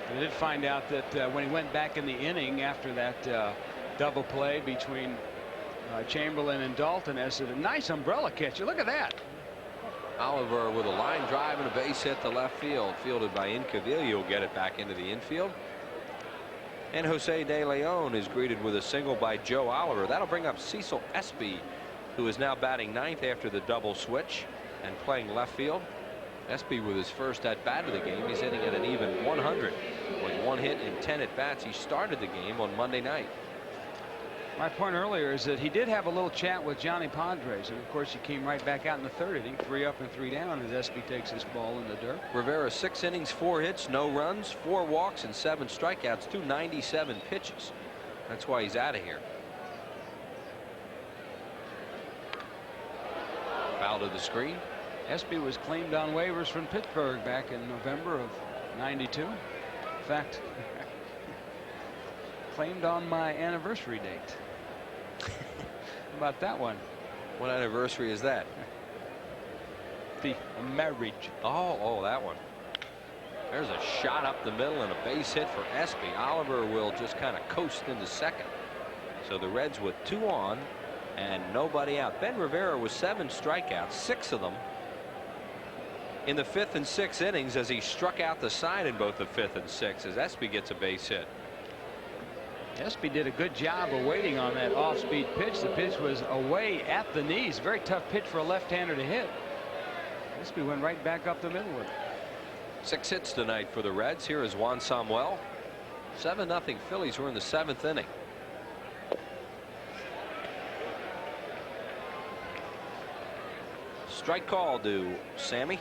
I did find out that when he went back in the inning after that double play between Chamberlain and Dalton, as a nice umbrella catcher. Look at that. Oliver with a line drive and a base hit to left field, fielded by Incaviglia, will get it back into the infield. And Jose De Leon is greeted with a single by Joe Oliver. That'll bring up Cecil Espy, who is now batting ninth after the double switch and playing left field. Espy with his first at bat of the game. He's hitting at an even 100 with 1 hit and 10 at bats. He started the game on Monday night. My point earlier is that he did have a little chat with Johnny Padres, and of course he came right back out in the third inning, 3 up and 3 down, as Espy takes his ball in the dirt. Rivera 6 innings, 4 hits, no runs, 4 walks, and 7 strikeouts, 297 pitches. That's why he's out of here. Foul to the screen. Espy was claimed on waivers from Pittsburgh back in November of '92. In fact, claimed on my anniversary date. How about that one? What anniversary is that? The marriage. Oh, that one. There's a shot up the middle and a base hit for Espy. Oliver will just kind of coast into second. So the Reds with 2 on and nobody out. Ben Rivera with 7 strikeouts, 6 of them in the 5th and 6th innings, as he struck out the side in both the 5th and 6th as Espy gets a base hit. Espy did a good job of waiting on that off-speed pitch. The pitch was away at the knees. Very tough pitch for a left-hander to hit. Espy went right back up the middle with it. 6 hits tonight for the Reds. Here is Juan Samuel. 7-0 Phillies. We're in the 7th inning. Strike call to Sammy.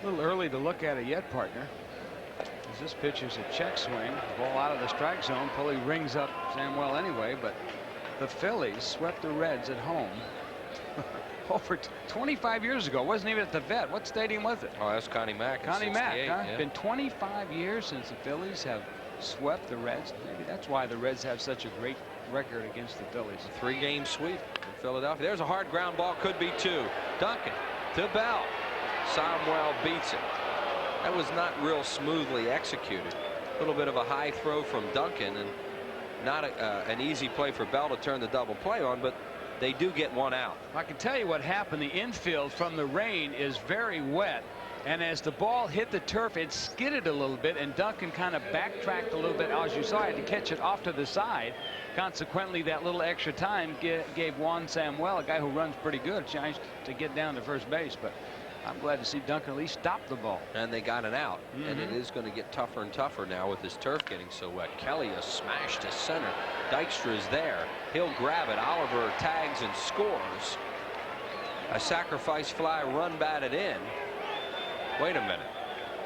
A little early to look at it yet, partner. As this pitch is a check swing, ball out of the strike zone. Pulley rings up Samuel anyway, but the Phillies swept the Reds at home over 25 years ago. Wasn't even at the Vet. What stadium was it? Oh, that's Connie Mack. Connie Mack, huh? Yeah. Been 25 years since the Phillies have swept the Reds. Maybe that's why the Reds have such a great record against the Phillies. A 3-game sweep in Philadelphia. There's a hard ground ball. Could be 2. Duncan to Bell. Samuel beats it. That was not real smoothly executed. A little bit of a high throw from Duncan, and not an easy play for Bell to turn the double play on, but they do get 1 out. I can tell you what happened. The infield from the rain is very wet, and as the ball hit the turf, it skidded a little bit, and Duncan kind of backtracked a little bit. As you saw, he had to catch it off to the side. Consequently, that little extra time gave Juan Samuel, a guy who runs pretty good, a chance to get down to first base. But I'm glad to see Duncan at least stop the ball. And they got it out. And it is going to get tougher and tougher now with this turf getting so wet. Kelly a smash to center. Dykstra is there. He'll grab it. Oliver tags and scores. A sacrifice fly run batted in. Wait a minute.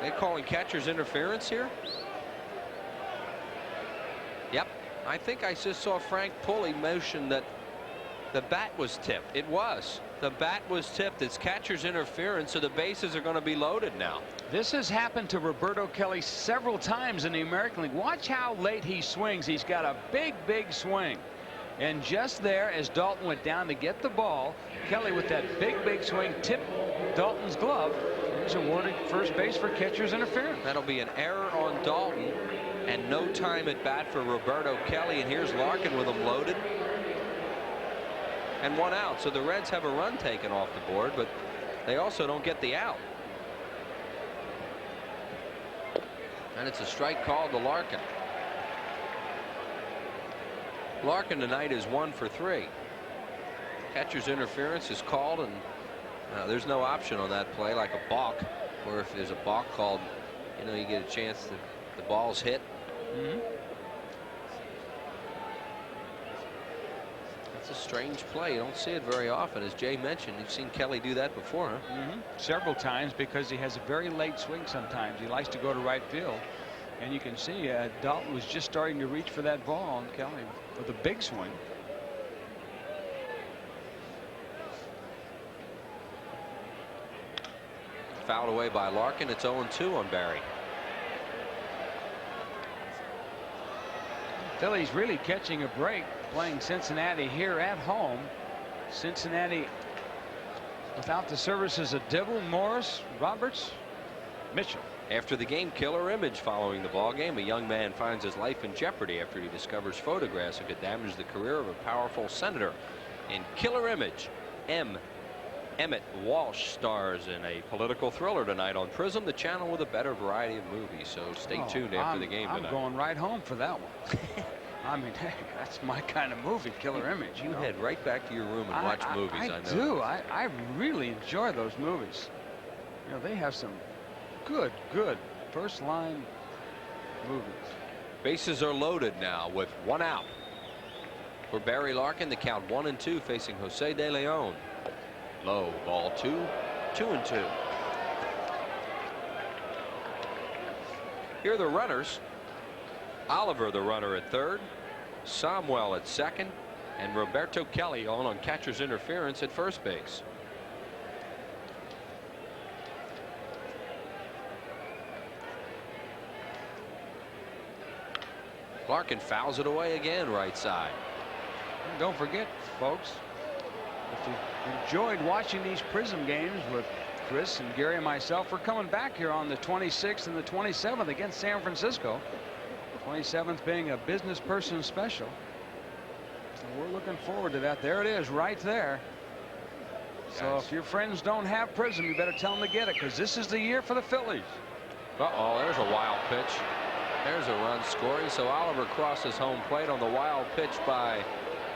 They calling catcher's interference here? Yep. I think I just saw Frank Pulley motion that the bat was tipped. It was. The bat was tipped. It's catcher's interference, so the bases are going to be loaded now. This has happened to Roberto Kelly several times in the American League. Watch how late he swings. He's got a big swing. And just there, as Dalton went down to get the ball, Kelly with that big swing tipped Dalton's glove. He's awarded first base for catcher's interference. That'll be an error on Dalton and no time at bat for Roberto Kelly. And here's Larkin with him loaded. And one out. So the Reds have a run taken off the board, but they also don't get the out. And it's a strike called to Larkin. Larkin tonight is 1 for 3. Catcher's interference is called, and there's no option on that play like a balk, or if there's a balk called, you know, you get a chance to the ball's hit. It's a strange play. You don't see it very often. As Jay mentioned, you've seen Kelly do that before, huh? Several times, because he has a very late swing sometimes. He likes to go to right field. And you can see Dalton was just starting to reach for that ball, and Kelly with a big swing. Fouled away by Larkin. It's 0-2 on Barry. Phillies really catching a break playing Cincinnati here at home. Cincinnati without the services of Dibble, Morris, Roberts, Mitchell. After the game, killer image following the ball game. A young man finds his life in jeopardy after he discovers photographs that could damage the career of a powerful senator. In Killer Image, Emmett Walsh stars in a political thriller tonight on Prism, the channel with a better variety of movies. So stay tuned after the game tonight. I'm going right home for that one. I mean, hey, that's my kind of movie, Killer Image. You head right back to your room and watch movies. I do. know. I really enjoy those movies. You know, they have some good first line movies. Bases are loaded now with one out. For Barry Larkin, the count 1-2 facing Jose De Leon. Low ball 2-2. Here are the runners. Oliver the runner at third, Samuel at second, and Roberto Kelly on catcher's interference at first base. Larkin fouls it away again right side. And don't forget, folks, if you enjoyed watching these Prism games with Chris and Gary and myself, we're coming back here on the 26th and the 27th against San Francisco. 27th being a business person special. So we're looking forward to that. There it is right there. So if your friends don't have Prism, you better tell them to get it, because this is the year for the Phillies. Uh-oh, there's a wild pitch. There's a run scoring. So Oliver crosses home plate on the wild pitch by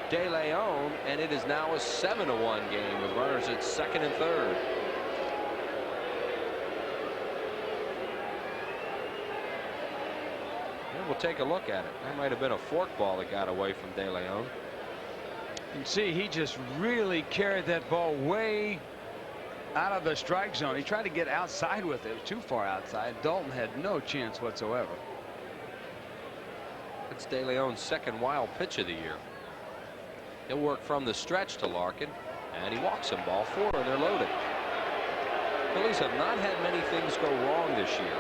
De Leon, and it is now a 7-1 game with runners at second and third. We'll take a look at it. That might have been a fork ball that got away from De Leon. You can see he just really carried that ball way out of the strike zone. He tried to get outside with it. It was too far outside. Dalton had no chance whatsoever. It's De Leon's second wild pitch of the year. He'll work from the stretch to Larkin, and he walks him. Ball 4, and they're loaded. Phillies have not had many things go wrong this year.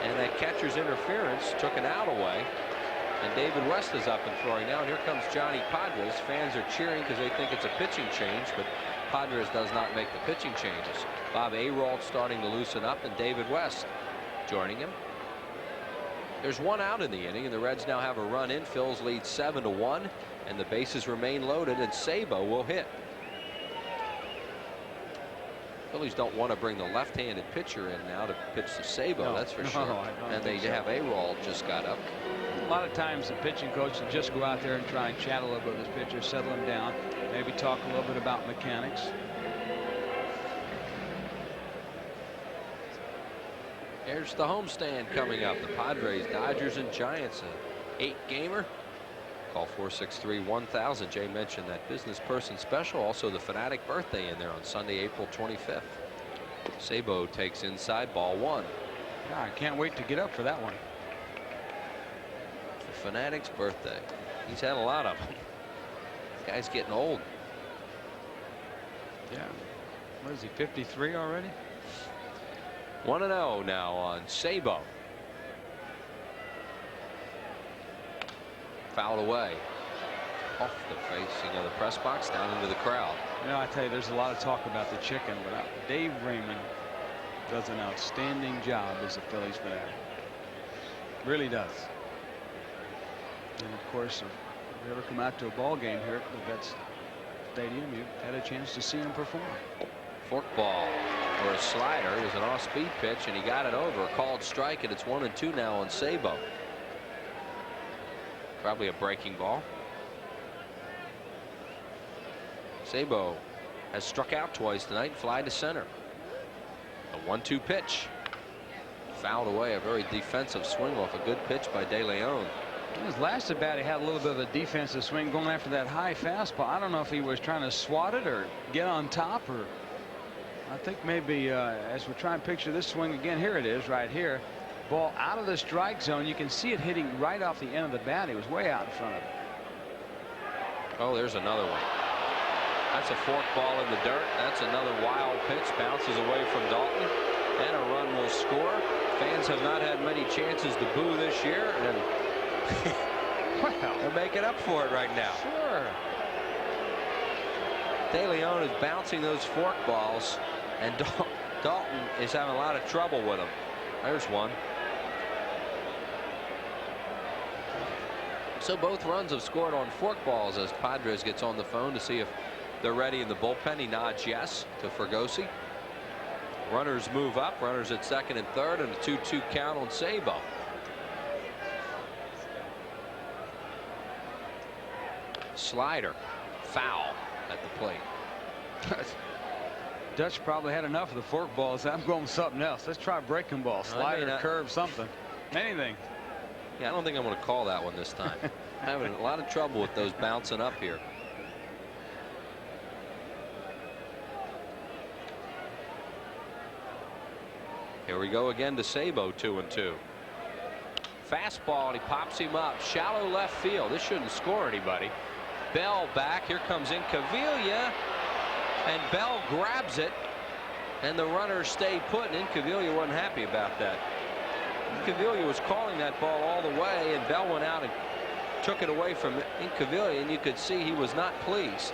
And that catcher's interference took an out away. And David West is up and throwing now. And here comes Johnny Padres. Fans are cheering because they think it's a pitching change, but Padres does not make the pitching changes. Bob Arold starting to loosen up, and David West joining him. There's one out in the inning, and the Reds now have a run in. Phil's lead 7-1, and the bases remain loaded, and Sabo will hit. Phillies don't want to bring the left-handed pitcher in now to pitch to Sabo, that's for sure. And they have Arold just got up. A lot of times the pitching coach will just go out there and try and chat a little bit with his pitcher, settle him down, maybe talk a little bit about mechanics. There's the homestand coming up. The Padres, Dodgers, and Giants, an 8-gamer. Call 463-1000. Jay mentioned that business person special. Also the Fanatic birthday in there on Sunday, April 25th. Sabo takes inside, ball 1. Yeah, I can't wait to get up for that one. The Fanatic's birthday. He's had a lot of them. This guy's getting old. Yeah. What is he, 53 already? 1-0 now on Sabo. Fouled away. off the facing of the press box down into the crowd. You know, I tell you, there's a lot of talk about the chicken, but Dave Raymond does an outstanding job as a Phillies fanatic. Really does. And of course, if you ever come out to a ball game here at the Vets Stadium, you've had a chance to see him perform. Fork ball or a slider. It was an off-speed pitch, and he got it over. A called strike, and it's 1-2 now on Sabo. Probably a breaking ball. Sabo has struck out twice tonight and fly to center. A 1-2 pitch. Fouled away. A very defensive swing off a good pitch by De Leon. His last at bat, he had a little bit of a defensive swing going after that high fastball. I don't know if he was trying to swat it or get on top, or I think maybe as we try and picture this swing again, here it is right here. Ball out of the strike zone. You can see it hitting right off the end of the bat. He was way out in front of it. Oh, there's another one. That's a fork ball in the dirt. That's another wild pitch. Bounces away from Dalton, and a run will score. Fans have not had many chances to boo this year, and they're making up for it right now. Sure. De Leon is bouncing those fork balls, and Dalton is having a lot of trouble with them. There's one. So both runs have scored on fork balls as Padres gets on the phone to see if they're ready in the bullpen. He nods yes to Fergosi. Runners move up. Runners at second and third, and a 2-2 count on Sabo. Slider foul at the plate. Dutch probably had enough of the fork balls. I'm going with something else. Let's try a breaking ball, slider, curve, something, anything. Yeah, I don't think I'm going to call that one this time. Having a lot of trouble with those bouncing up here. Here we go again to Sabo, 2-2. Fastball, and he pops him up. Shallow left field. This shouldn't score anybody. Bell back. Here comes Incaviglia, and Bell grabs it, and the runner stayed put, and Incaviglia wasn't happy about that. Incaviglia was calling that ball all the way, and Bell went out and took it away from Incaviglia, and you could see he was not pleased.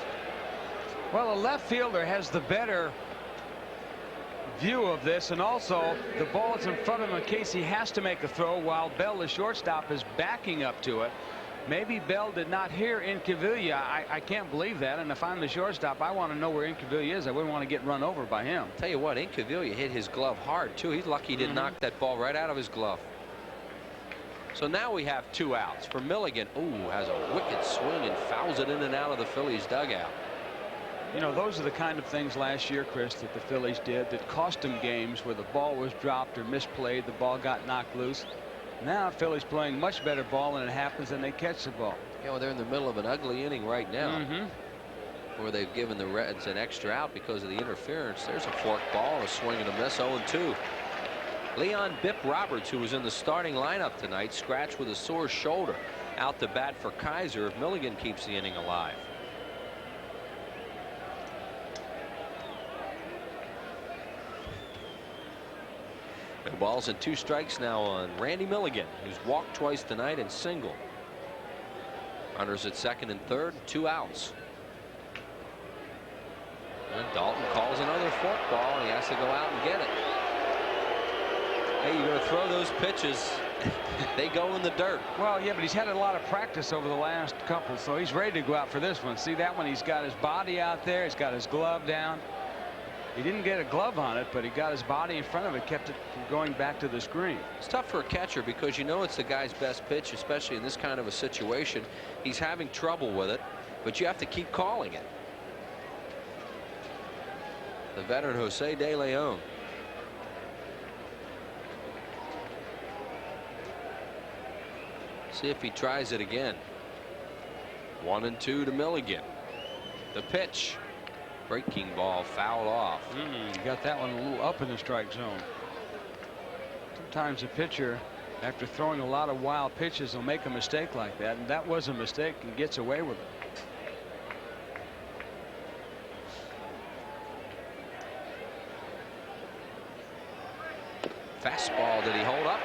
Well, a left fielder has the better view of this, and also the ball is in front of him in case he has to make a throw, while Bell, the shortstop, is backing up to it. Maybe Bell did not hear Incaviglia. I can't believe that, and if I'm the shortstop, I want to know where Incaviglia is. I wouldn't want to get run over by him. Tell you what, Incaviglia hit his glove hard too. He's lucky he didn't knock that ball right out of his glove. So now we have 2 outs for Milligan. Ooh, has a wicked swing and fouls it in and out of the Phillies dugout. You know, those are the kind of things last year, Chris, that the Phillies did that cost them games where the ball was dropped or misplayed, the ball got knocked loose. Now Phillies playing much better ball, and it happens and they catch the ball. Yeah, well, they're in the middle of an ugly inning right now, where they've given the Reds an extra out because of the interference. There's a fork ball, a swing and a miss, 0-2. Leon Bip Roberts, who was in the starting lineup tonight, scratched with a sore shoulder, out to bat for Kaiser if Milligan keeps the inning alive. No balls and 2 strikes now on Randy Milligan, who's walked twice tonight and singled. Runners at second and third, 2 outs. And Dalton calls another fork ball, and he has to go out and get it. Hey, you're going to throw those pitches, they go in the dirt. Well, yeah, but he's had a lot of practice over the last couple, so he's ready to go out for this one. See that one? He's got his body out there. He's got his glove down. He didn't get a glove on it, but he got his body in front of it, kept it from going back to the screen. It's tough for a catcher because you know it's the guy's best pitch, especially in this kind of a situation. He's having trouble with it, but you have to keep calling it. The veteran Jose De Leon. See if he tries it again. 1-2 to Milligan. The pitch. Breaking ball fouled off. Got that one a little up in the strike zone. Sometimes a pitcher, after throwing a lot of wild pitches, will make a mistake like that, and that was a mistake, and gets away with it. Fastball, did he hold up?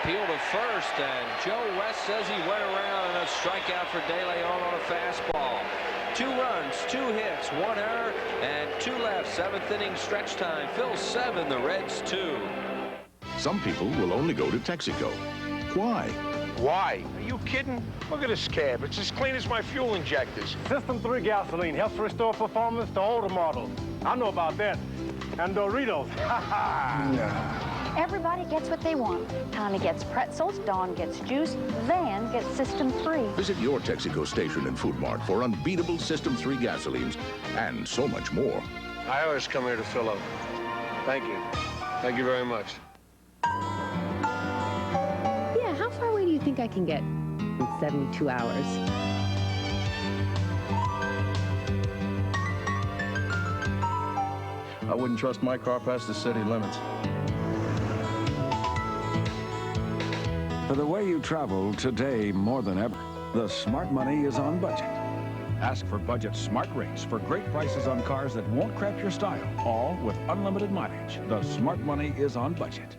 appeal to first, and Joe West says he went around, and a strikeout for De Leon on a fastball. 2 runs, 2 hits, 1 error, and 2 left. 7th inning stretch time. Phil's 7, the Reds 2. Some people will only go to Texaco. Why? Why? Are you kidding? Look at this cab. It's as clean as my fuel injectors. System 3 gasoline helps restore performance to older models. I know about that. And Doritos. Ha ha! Everybody gets what they want. Tommy gets pretzels, Dawn gets juice, Van gets System 3. Visit your Texaco station and Food Mart for unbeatable System 3 gasolines and so much more. I always come here to fill up. Thank you. Thank you very much. Yeah, how far away do you think I can get in 72 hours? I wouldn't trust my car past the city limits. For the way you travel today more than ever, the smart money is on budget. Ask for budget smart rates for great prices on cars that won't cramp your style, all with unlimited mileage. The smart money is on budget.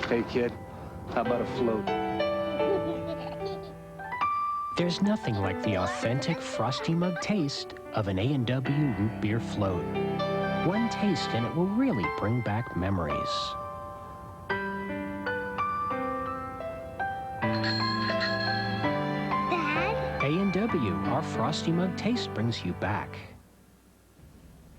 Hey, kid, how about a float? There's nothing like the authentic Frosty Mug taste of an A&W root beer float. One taste and it will really bring back memories. Dad? A&W, our Frosty Mug taste brings you back.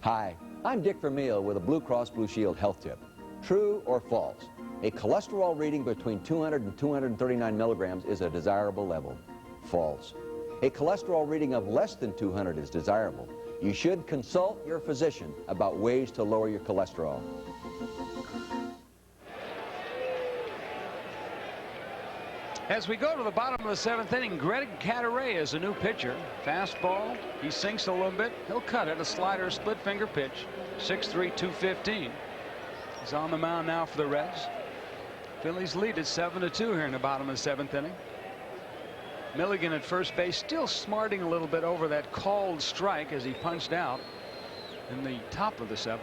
Hi, I'm Dick Vermeil with a Blue Cross Blue Shield health tip. True or false? A cholesterol reading between 200 and 239 milligrams is a desirable level. False. A cholesterol reading of less than 200 is desirable. You should consult your physician about ways to lower your cholesterol. As we go to the bottom of the 7th inning, Greg Cadaret is a new pitcher. Fastball, he sinks a little bit. He'll cut it, a slider, split finger pitch. 6'3", 215. He's on the mound now for the Reds. Phillies lead at 7-2 here in the bottom of the 7th inning. Milligan at first base, still smarting a little bit over that called strike as he punched out in the top of the 7th.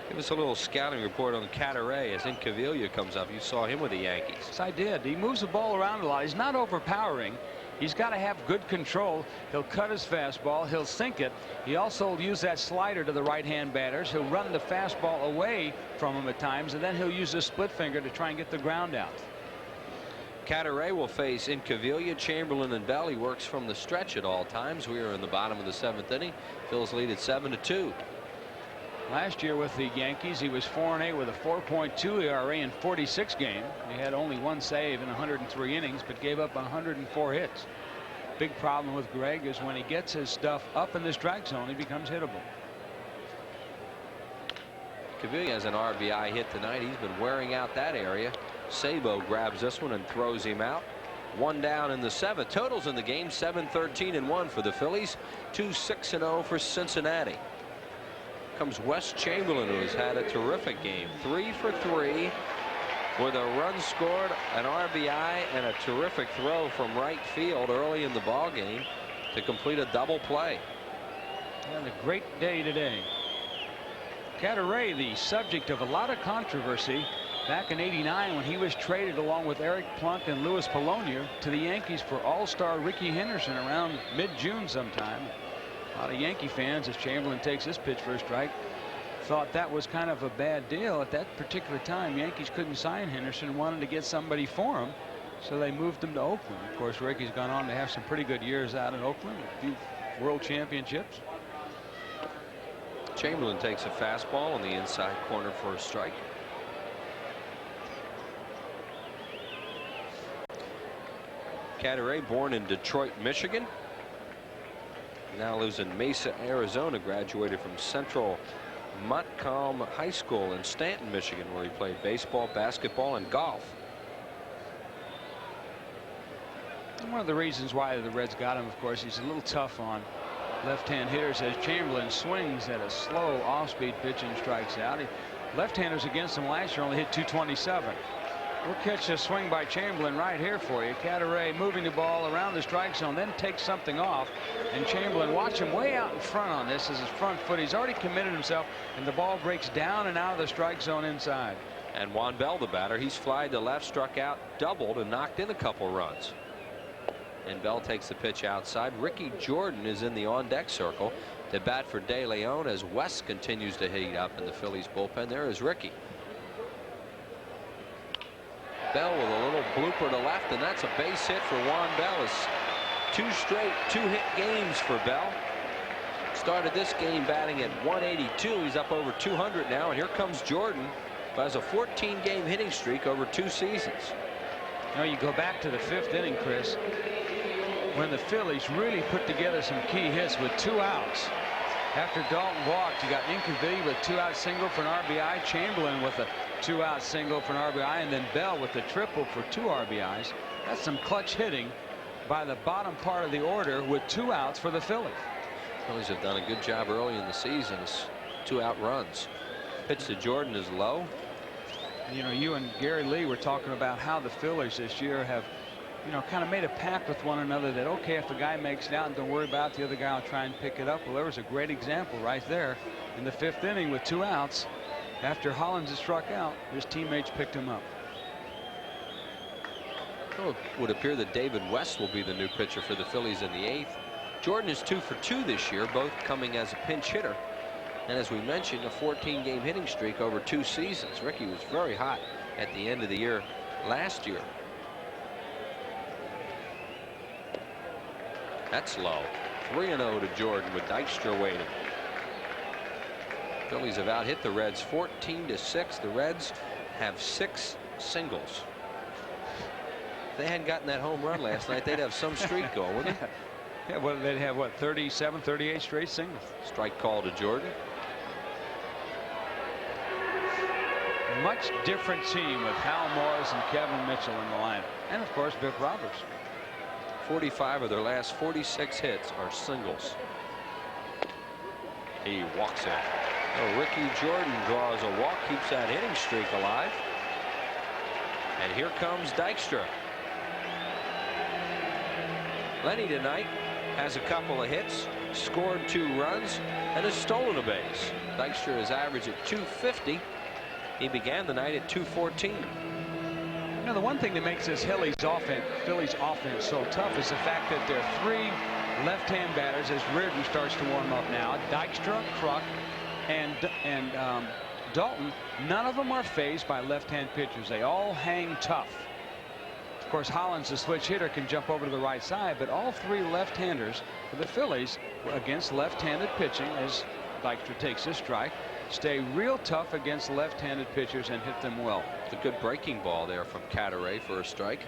Give us a little scouting report on Cadaret as Incaviglia comes up. You saw him with the Yankees. Yes, I did. He moves the ball around a lot. He's not overpowering. He's got to have good control. He'll cut his fastball. He'll sink it. He also will use that slider to the right-hand batters. He'll run the fastball away from him at times, and then he'll use his split finger to try and get the ground out. Cadaret will face Incaviglia, Chamberlain, and Bell. He works from the stretch at all times. We are in the bottom of the 7th inning. Phil's lead at 7-2. Last year with the Yankees, he was 4-8 with a 4.2 ERA in 46 games. He had only 1 save in 103 innings, but gave up 104 hits. Big problem with Greg is when he gets his stuff up in the strike zone, he becomes hittable. Caviglia has an RBI hit tonight. He's been wearing out that area. Sabo grabs this one and throws him out. 1 down in the 7th. Totals in the game 7-13-1 for the Phillies. 2-6-0 for Cincinnati. Comes Wes Chamberlain, who has had a terrific game. 3 for 3 with a run scored, an RBI, and a terrific throw from right field early in the ball game to complete a double play. And a great day today. Cadaret, the subject of a lot of controversy back in '89 when he was traded along with Eric Plunk and Louis Polonia to the Yankees for all-star Ricky Henderson around mid-June sometime. A lot of Yankee fans, as Chamberlain takes this pitch for a strike, thought that was kind of a bad deal. At that particular time, Yankees couldn't sign Henderson, wanted to get somebody for him, so they moved him to Oakland. Of course, Ricky's gone on to have some pretty good years out in Oakland, a few world championships. Chamberlain takes a fastball on the inside corner for a strike. Cadaret, born in Detroit, Michigan, now lives in Mesa, Arizona. Graduated from Central Montcalm High School in Stanton, Michigan, where he played baseball, basketball, and golf. And one of the reasons why the Reds got him, of course, he's a little tough on left-hand hitters as Chamberlain swings at a slow off-speed pitch and strikes out. Left-handers against him last year only hit .227. We'll catch a swing by Chamberlain right here for you. Cadaret moving the ball around the strike zone, then takes something off. And Chamberlain, watch him way out in front on this as his front foot. He's already committed himself, and the ball breaks down and out of the strike zone inside. And Juan Bell, the batter, he's flied to left, struck out, doubled, and knocked in a couple runs. And Bell takes the pitch outside. Ricky Jordan is in the on-deck circle to bat for De Leon as West continues to heat up in the Phillies bullpen. There is Ricky. Bell with a little blooper to left, and that's a base hit for Juan Bell. It's 2 straight 2-hit games for Bell. Started this game batting at 182. He's up over 200 now, and here comes Jordan, who has a 14-game hitting streak over 2 seasons. You know, you go back to the 5th inning, Chris, when the Phillies really put together some key hits with 2 outs. After Dalton walked, you got Incavilli with 2-out single for an RBI, Chamberlain with a 2-out single for an RBI, and then Bell with the triple for 2 RBIs. That's some clutch hitting by the bottom part of the order with 2 outs for the Phillies. Phillies have done a good job early in the season. 2-out runs. Pitch to Jordan is low. You know, you and Gary Lee were talking about how the Phillies this year have, you know, kind of made a pact with one another that, okay, if a guy makes it out, don't worry about it, the other guy will try and pick it up. Well, there was a great example right there in the 5th inning with 2 outs. After Hollins had struck out, his teammates picked him up. Well, it would appear that David West will be the new pitcher for the Phillies in the 8th. Jordan is 2 for 2 this year, both coming as a pinch hitter. And as we mentioned, a 14-game hitting streak over 2 seasons. Ricky was very hot at the end of the year last year. That's low. 3-0 to Jordan with Dykstra waiting. Phillies have out-hit the Reds 14-6. The Reds have 6 singles. If they hadn't gotten that home run last night, they'd have some streak going, wouldn't they? Yeah, well, they'd have, what, 37, 38 straight singles. Strike call to Jordan. Much different team with Hal Morris and Kevin Mitchell in the lineup. And, of course, Vic Roberts. 45 of their last 46 hits are singles. He walks in. Oh, Ricky Jordan draws a walk, keeps that hitting streak alive. And here comes Dykstra. Lenny tonight has a couple of hits, scored 2 runs, and has stolen a base. Dykstra is average at .250. He began the night at .214. You know, the one thing that makes this Phillies offense so tough is the fact that there are 3 left-hand batters as Reardon starts to warm up now. Dykstra, Kruk, and Dalton. None of them are faced by left-hand pitchers. They all hang tough. Of course, Hollins, the switch hitter, can jump over to the right side, but all 3 left-handers for the Phillies against left-handed pitching, as Dykstra takes his strike, stay real tough against left-handed pitchers and hit them well. It's a good breaking ball there from Cadaret for a strike.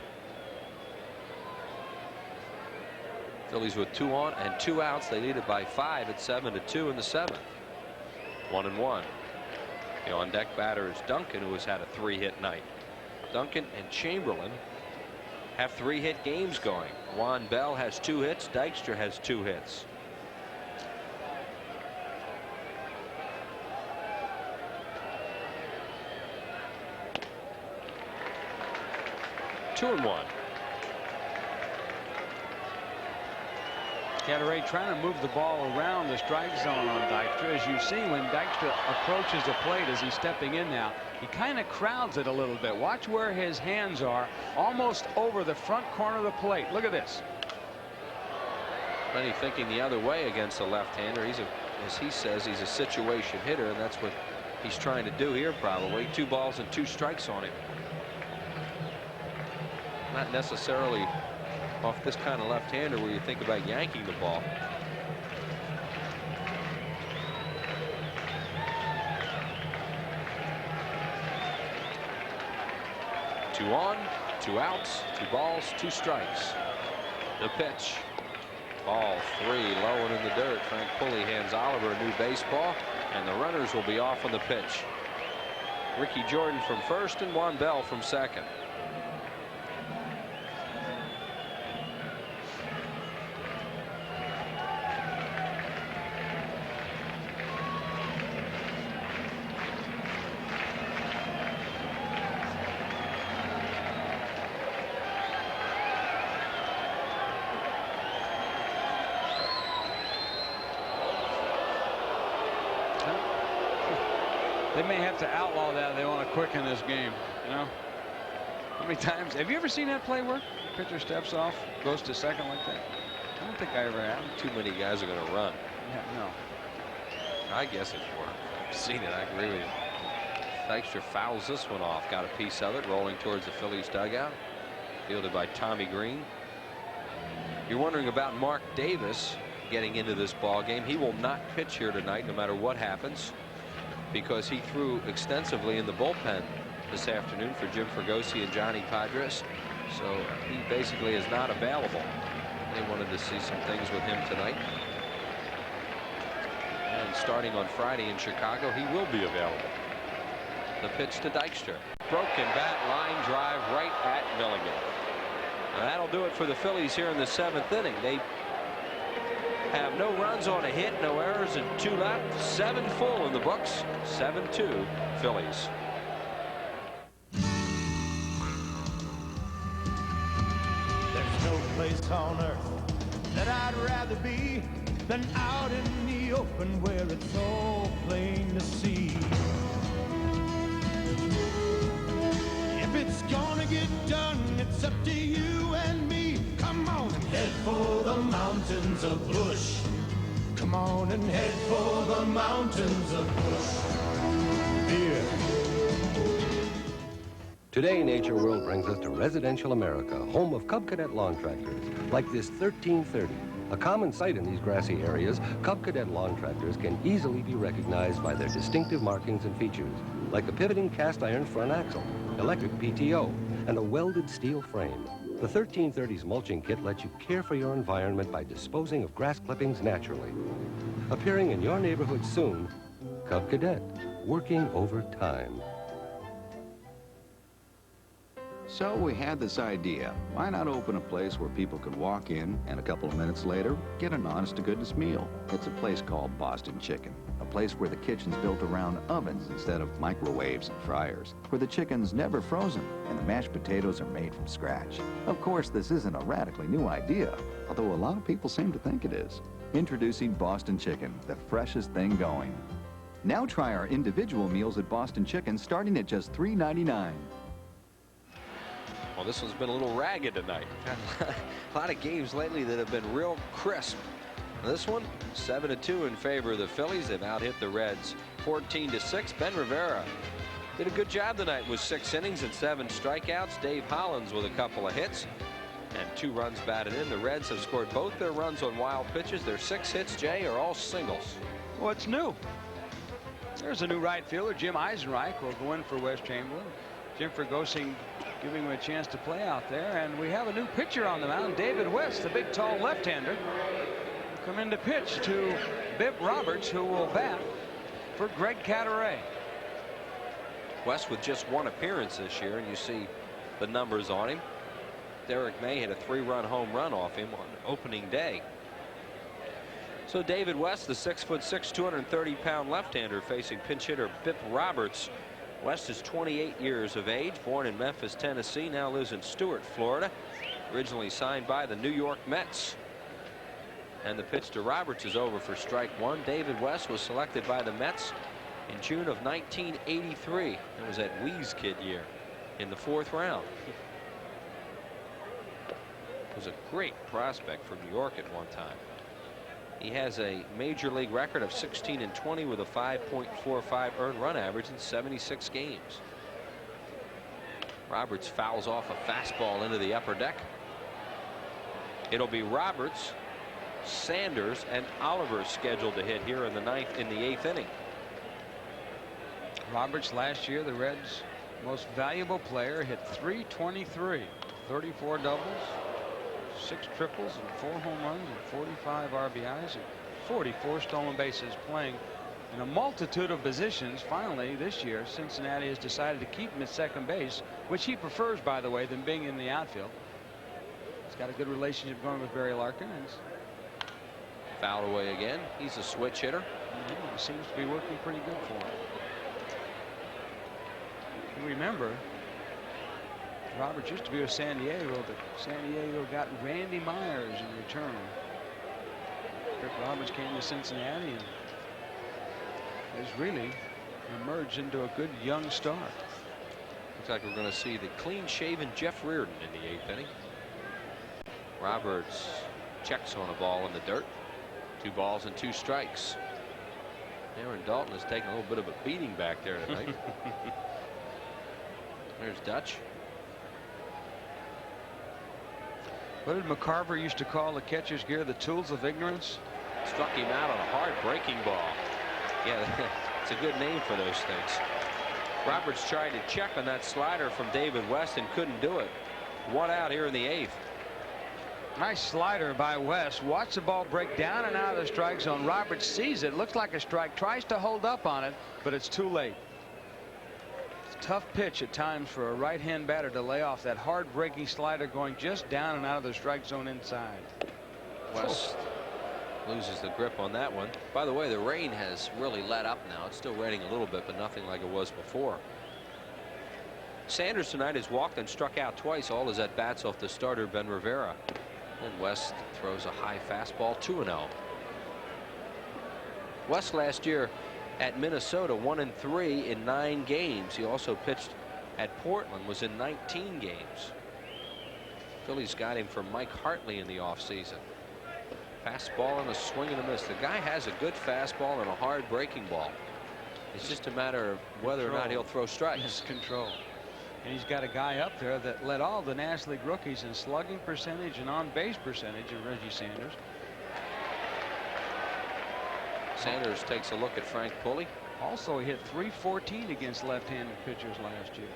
Phillies with 2 on and 2 outs. They lead it by 5 at 7-2 in the 7th. 1-1. The on-deck batter is Duncan, who has had a 3-hit night. Duncan and Chamberlain have 3-hit games going. Juan Bell has 2 hits. Dykstra has 2 hits. Two and 1. Cadaret trying to move the ball around the strike zone on Dykstra. As you see, when Dykstra approaches the plate as he's stepping in now, he kind of crowds it a little bit. Watch where his hands are, almost over the front corner of the plate. Look at this. Lenny thinking the other way against the left-hander. As he says, he's a situation hitter, and that's what he's trying to do here probably. 2 balls and 2 strikes on him. Not necessarily off this kind of left-hander where you think about yanking the ball. Two on, 2 outs, 2 balls, 2 strikes. The pitch. Ball 3 low and in the dirt. Frank Pulley hands Oliver a new baseball, and the runners will be off on the pitch. Ricky Jordan from first and Juan Bell from second. They may have to outlaw that if they want to quicken this game. You know, how many times have you ever seen that play work? Pitcher steps off, goes to second like that. I don't think I ever have. Too many guys are going to run. Yeah, no. I guess it's worked. I've seen it. I agree with you. Dykstra fouls this one off. Got a piece of it rolling towards the Phillies dugout. Fielded by Tommy Green. You're wondering about Mark Davis getting into this ball game. He will not pitch here tonight no matter what happens, because he threw extensively in the bullpen this afternoon for Jim Fregosi and Johnny Padres. So he basically is not available. They wanted to see some things with him tonight. And starting on Friday in Chicago, he will be available. The pitch to Dykstra. Broken bat, line drive right at Milligan. And that'll do it for the Phillies here in the 7th inning. They have no runs on a hit, no errors, and 2 left. 7 full in the books. 7-2 Phillies. There's no place on earth that I'd rather be than out in the open where it's all plain to see. If it's gonna get done, it's up to you and me. Come on and head for the mountains of Bush. Come on and head for the mountains of Bush. Here. Today, Nature World brings us to residential America, home of Cub Cadet lawn tractors, like this 1330. A common sight in these grassy areas, Cub Cadet lawn tractors can easily be recognized by their distinctive markings and features, like a pivoting cast iron front axle, electric PTO, and a welded steel frame. The 1330's mulching kit lets you care for your environment by disposing of grass clippings naturally. Appearing in your neighborhood soon, Cub Cadet, working over time. So we had this idea. Why not open a place where people could walk in and a couple of minutes later get an honest-to-goodness meal? It's a place called Boston Chicken, a place where the kitchen's built around ovens instead of microwaves and fryers, where the chicken's never frozen and the mashed potatoes are made from scratch. Of course, this isn't a radically new idea, although a lot of people seem to think it is. Introducing Boston Chicken, the freshest thing going. Now try our individual meals at Boston Chicken starting at just $3.99. Well, this one's been a little ragged tonight. A lot of games lately that have been real crisp. This one, 7-2 in favor of the Phillies. They've out-hit the Reds 14-6. Ben Rivera did a good job tonight with 6 innings and 7 strikeouts. Dave Hollins with a couple of hits and 2 runs batted in. The Reds have scored both their runs on wild pitches. Their 6 hits, Jay, are all singles. What's new? There's a new right fielder. Jim Eisenreich will go in for Wes Chamberlain. Jim Fregosi giving him a chance to play out there. And we have a new pitcher on the mound, David West, the big, tall left-hander, come in to pitch to Bip Roberts, who will bat for Greg Cadaret. West with just 1 appearance this year, and you see the numbers on him. Derek May hit a 3-run home run off him on opening day. So David West, the 6'6", 230-pound left-hander, facing pinch hitter Bip Roberts. West is 28 years of age, born in Memphis, Tennessee, now lives in Stuart, Florida. Originally signed by the New York Mets. And the pitch to Roberts is over for strike 1. David West was selected by the Mets in June of 1983. It was that Wheeze Kid year in the 4th round. Was a great prospect from New York at one time. He has a major league record of 16-20 with a 5.45 earned run average in 76 games. Roberts fouls off a fastball into the upper deck. It'll be Roberts, Sanders, and Oliver scheduled to hit here in the 8th inning. Roberts last year, the Reds' most valuable player, hit .323, 34 doubles, 6 triples and 4 home runs and 45 RBIs and 44 stolen bases, playing in a multitude of positions. Finally, this year, Cincinnati has decided to keep him at second base, which he prefers, by the way, than being in the outfield. He's got a good relationship going with Barry Larkin. And fouled away again. He's a switch hitter. It seems to be working pretty good for him. You remember, Roberts used to be with San Diego, but San Diego got Randy Myers in return. Rick Roberts came to Cincinnati and has really emerged into a good young star. Looks like we're going to see the clean-shaven Jeff Reardon in the 8th inning. Roberts checks on a ball in the dirt. 2 balls and 2 strikes. Aaron Dalton has taken a little bit of a beating back there tonight. There's Dutch. What did McCarver used to call the catcher's gear? The tools of ignorance? Struck him out on a hard breaking ball. Yeah, it's a good name for those things. Roberts tried to check on that slider from David West and couldn't do it. 1 out here in the 8th. Nice slider by West. Watch the ball break down and out of the strike zone. Roberts sees it. Looks like a strike. Tries to hold up on it, but it's too late. It's a tough pitch at times for a right-hand batter to lay off that hard breaking slider going just down and out of the strike zone inside. West loses the grip on that one. By the way, the rain has really let up now. It's still raining a little bit, but nothing like it was before. Sanders tonight has walked and struck out twice. All his at bats off the starter Ben Rivera. And West throws a high fastball, 2-0. West last year at Minnesota 1-3 in 9 games. He also pitched at Portland, was in 19 games. Phillies got him from Mike Hartley in the offseason. Fastball and a swing and a miss. The guy has a good fastball and a hard breaking ball. It's just a matter of whether or not he'll throw strikes. His control. And he's got a guy up there that led all the National League rookies in slugging percentage and on base percentage of Reggie Sanders. Sanders takes a look at Frank Pulley. Also, he hit .314 against left-handed pitchers last year.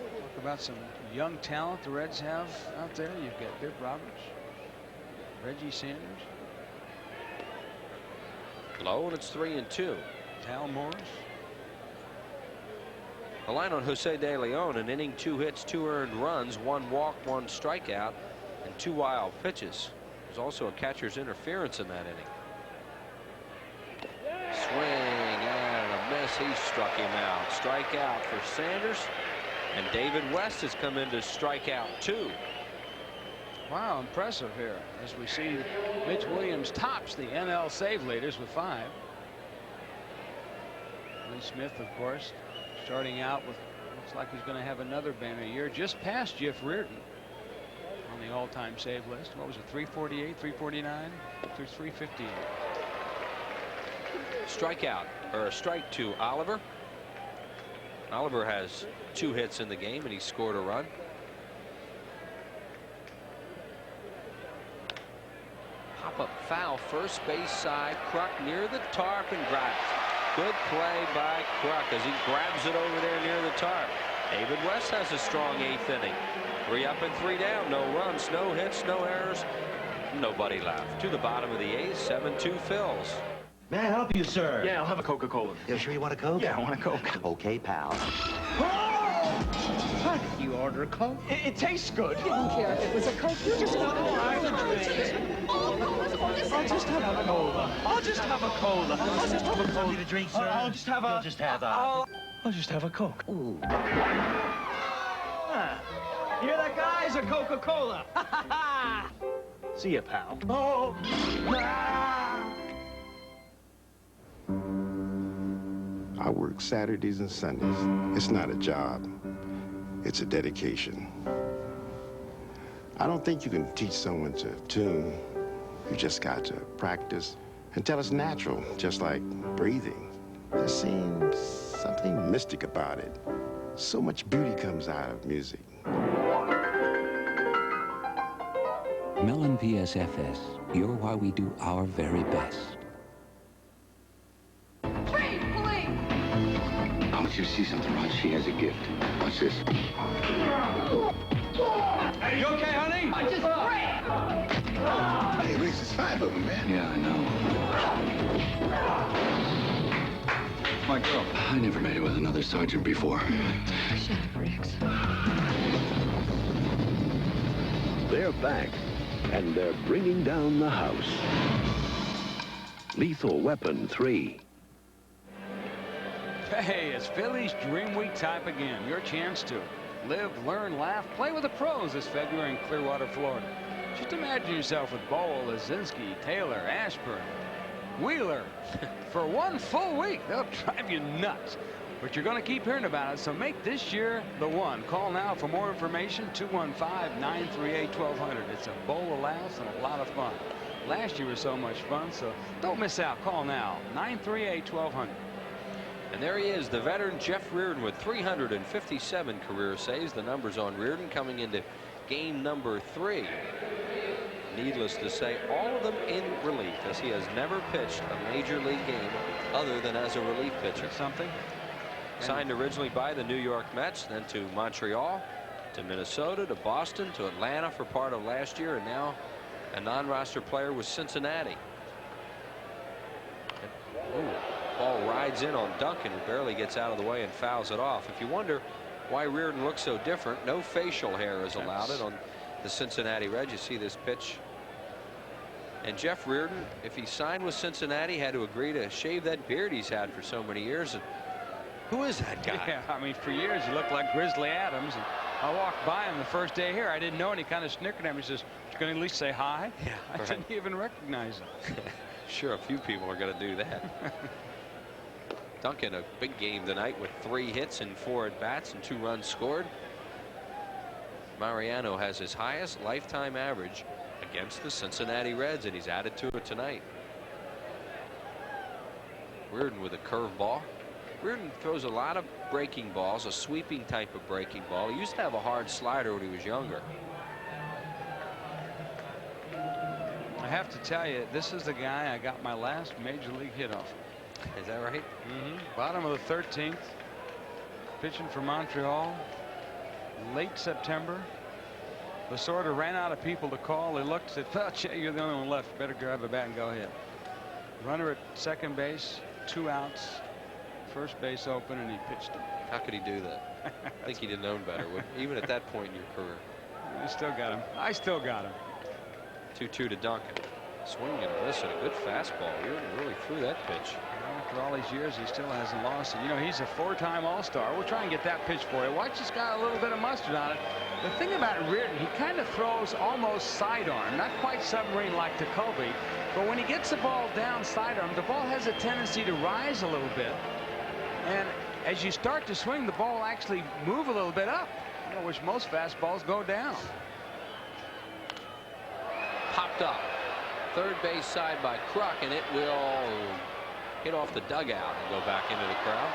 Talk about some young talent the Reds have out there. You've got Bip Roberts, Reggie Sanders. Low, and it's 3-2. Tal Morris. The line on Jose De Leon, an inning, 2 hits, 2 earned runs, 1 walk, 1 strikeout, and 2 wild pitches. There's also a catcher's interference in that inning. Swing and a miss. He struck him out. Strikeout for Sanders, and David West has come in to strike out 2. Wow, impressive here as we see Mitch Williams tops the NL save leaders with 5. Lee Smith, of course, starting out with, looks like he's going to have another banner year, just past Jeff Reardon on the all-time save list. What was it, 348, 349, 358? Strikeout, or a strike to Oliver. Oliver has 2 hits in the game, and he scored a run. Pop-up foul, first base side. Kruk near the tarp and grabs. Good play by Kruk as he grabs it over there near the tarp. David West has a strong 8th inning. 3 up and 3 down. No runs, no hits, no errors. Nobody left. To the bottom of the 8th, 7-2 Phils. May I help you, sir? Yeah, I'll have a Coca-Cola. You sure you want a Coke? Yeah, I want a Coke. Okay, pal. How did you order a Coke? It tastes good. I didn't care if it was a Coke. You just want to I'll just have a cola. I'll just have a cola. I'll just have a cola. Need a drink, sir? I'll just have a... You'll just have a... I'll just have a Coke. Ooh. Hear that, guys? A Coca-Cola. See ya, pal. Oh. I work Saturdays and Sundays. It's not a job. It's a dedication. I don't think you can teach someone to tune. You just got to practice until it's natural, just like breathing. There seems something mystic about it. So much beauty comes out of music. Mellon PSFS, you're why we do our very best. I want you to see something, Rod. She has a gift. Watch this. Hey, you okay, honey? I just Hey, Riggs, there's 5 of them, man. Yeah, I know. My girl. I never made it with another sergeant before. Shut up, Riggs. They're back, and they're bringing down the house. Lethal Weapon 3. Hey, it's Phillies Dream Week type again. Your chance to live, learn, laugh, play with the pros this February in Clearwater, Florida. Just imagine yourself with Bowl, Lazinski, Taylor, Ashburn, Wheeler for 1 full week. They'll drive you nuts. But you're going to keep hearing about it, so make this year the one. Call now for more information, 215-938-1200. It's a bowl of laughs and a lot of fun. Last year was so much fun, so don't miss out. Call now, 938-1200. And there he is, the veteran Jeff Reardon with 357 career saves. The numbers on Reardon coming into game number 3. Needless to say, all of them in relief, as he has never pitched a major league game other than as a relief pitcher. Something. Signed originally by the New York Mets, then to Montreal, to Minnesota, to Boston, to Atlanta for part of last year, and now a non-roster player with Cincinnati. And, ball rides in on Duncan, who barely gets out of the way and fouls it off. If you wonder why Reardon looks so different, no facial hair is allowed on the Cincinnati Reds. You see this pitch. And Jeff Reardon, if he signed with Cincinnati, had to agree to shave that beard he's had for so many years. And who is that guy? Yeah, I mean, for years he looked like Grizzly Adams. And I walked by him the first day here. I didn't know, and he kind of snickered at me. He says, "You going to at least say hi?" Yeah, I didn't even recognize him. Sure, a few people are going to do that. Duncan, a big game tonight with 3 hits and 4 at-bats and 2 runs scored. Mariano has his highest lifetime average against the Cincinnati Reds, and he's added to it tonight. Reardon with a curveball. Reardon throws a lot of breaking balls, a sweeping type of breaking ball. He used to have a hard slider when he was younger. I have to tell you, this is the guy I got my last major league hit off. Is that right? Bottom of the 13th. Pitching for Montreal. Late September. Lasorda ran out of people to call. They looked and said, "Well, Che, you're the only one left. Better grab a bat and go ahead." Runner at second base, 2 outs. First base open, and he pitched him. How could he do that? I think he'd have known better, even at that point in your career. I still got him. I still got him. 2-2 to Duncan. Swing and a miss and a good fastball. Reardon really threw that pitch. After all these years, he still hasn't lost it. You know, he's a 4-time All-Star. We'll try and get that pitch for you. Watch, this guy, a little bit of mustard on it. The thing about Reardon, he kind of throws almost sidearm, not quite submarine like Jacoby, but when he gets the ball down sidearm, the ball has a tendency to rise a little bit. And as you start to swing, the ball will actually move a little bit up, which most fastballs go down. Popped up. Third base side by Kruk, and it will hit off the dugout and go back into the crowd.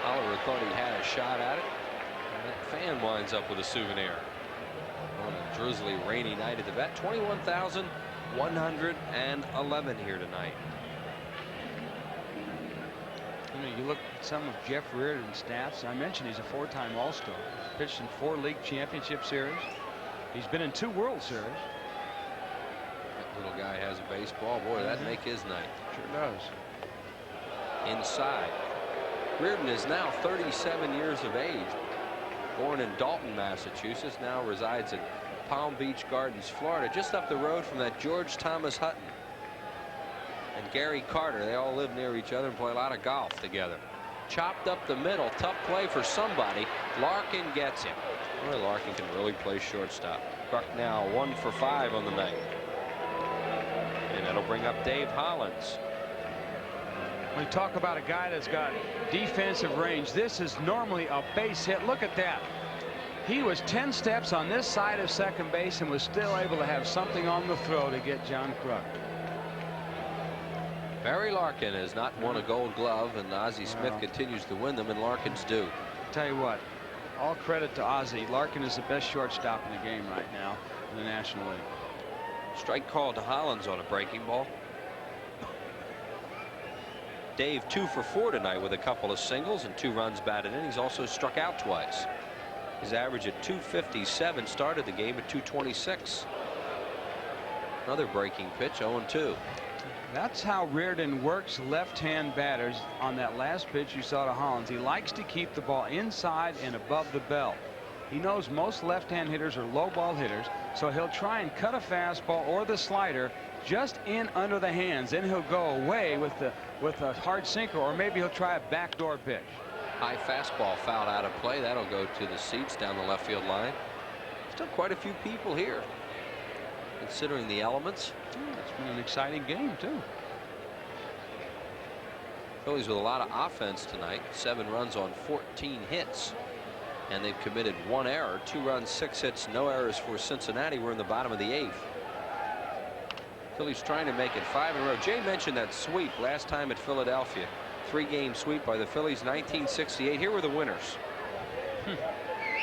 Oliver thought he had a shot at it, and that fan winds up with a souvenir. On a drizzly, rainy night at the vet. 21,111 here tonight. You know, you look at some of Jeff Reardon's stats. I mentioned he's a 4-time All-Star. Pitched in 4 league championship series. He's been in 2 World Series. That little guy has a baseball. Boy, that'd make his night. Sure does. Inside. Reardon is now 37 years of age. Born in Dalton, Massachusetts. Now resides in Palm Beach Gardens, Florida. Just up the road from that George Thomas Hutton and Gary Carter. They all live near each other and play a lot of golf together. Chopped up the middle. Tough play for somebody. Larkin gets him. Boy, Larkin can really play shortstop. Buck now 1 for 5 on the night. And that'll bring up Dave Hollins. We talk about a guy that's got defensive range. This is normally a base hit. Look at that. He was 10 steps on this side of second base and was still able to have something on the throw to get John Kruk. Barry Larkin has not won a Gold Glove, and Ozzie Smith continues to win them, and Larkin's due. Tell you what, all credit to Ozzie. Larkin is the best shortstop in the game right now in the National League. Strike call to Hollins on a breaking ball. Dave 2 for 4 tonight with a couple of singles and 2 runs batted in. He's also struck out twice. His average at 257, started the game at 226. Another breaking pitch, 0-2. That's how Reardon works left-hand batters. On that last pitch you saw to Hollins, he likes to keep the ball inside and above the belt. He knows most left-hand hitters are low ball hitters, so he'll try and cut a fastball or the slider just in under the hands. Then he'll go away with a hard sinker, or maybe he'll try a backdoor pitch. High fastball fouled out of play. That'll go to the seats down the left field line. Still quite a few people here, considering the elements. It's been an exciting game, too. Phillies with a lot of offense tonight. 7 runs on 14 hits. And they've committed 1 error. 2 runs, 6 hits, no errors for Cincinnati. We're in the bottom of the 8th. Phillies trying to make it 5 in a row. Jay mentioned that sweep last time at Philadelphia. 3-game sweep by the Phillies, 1968. Here were the winners.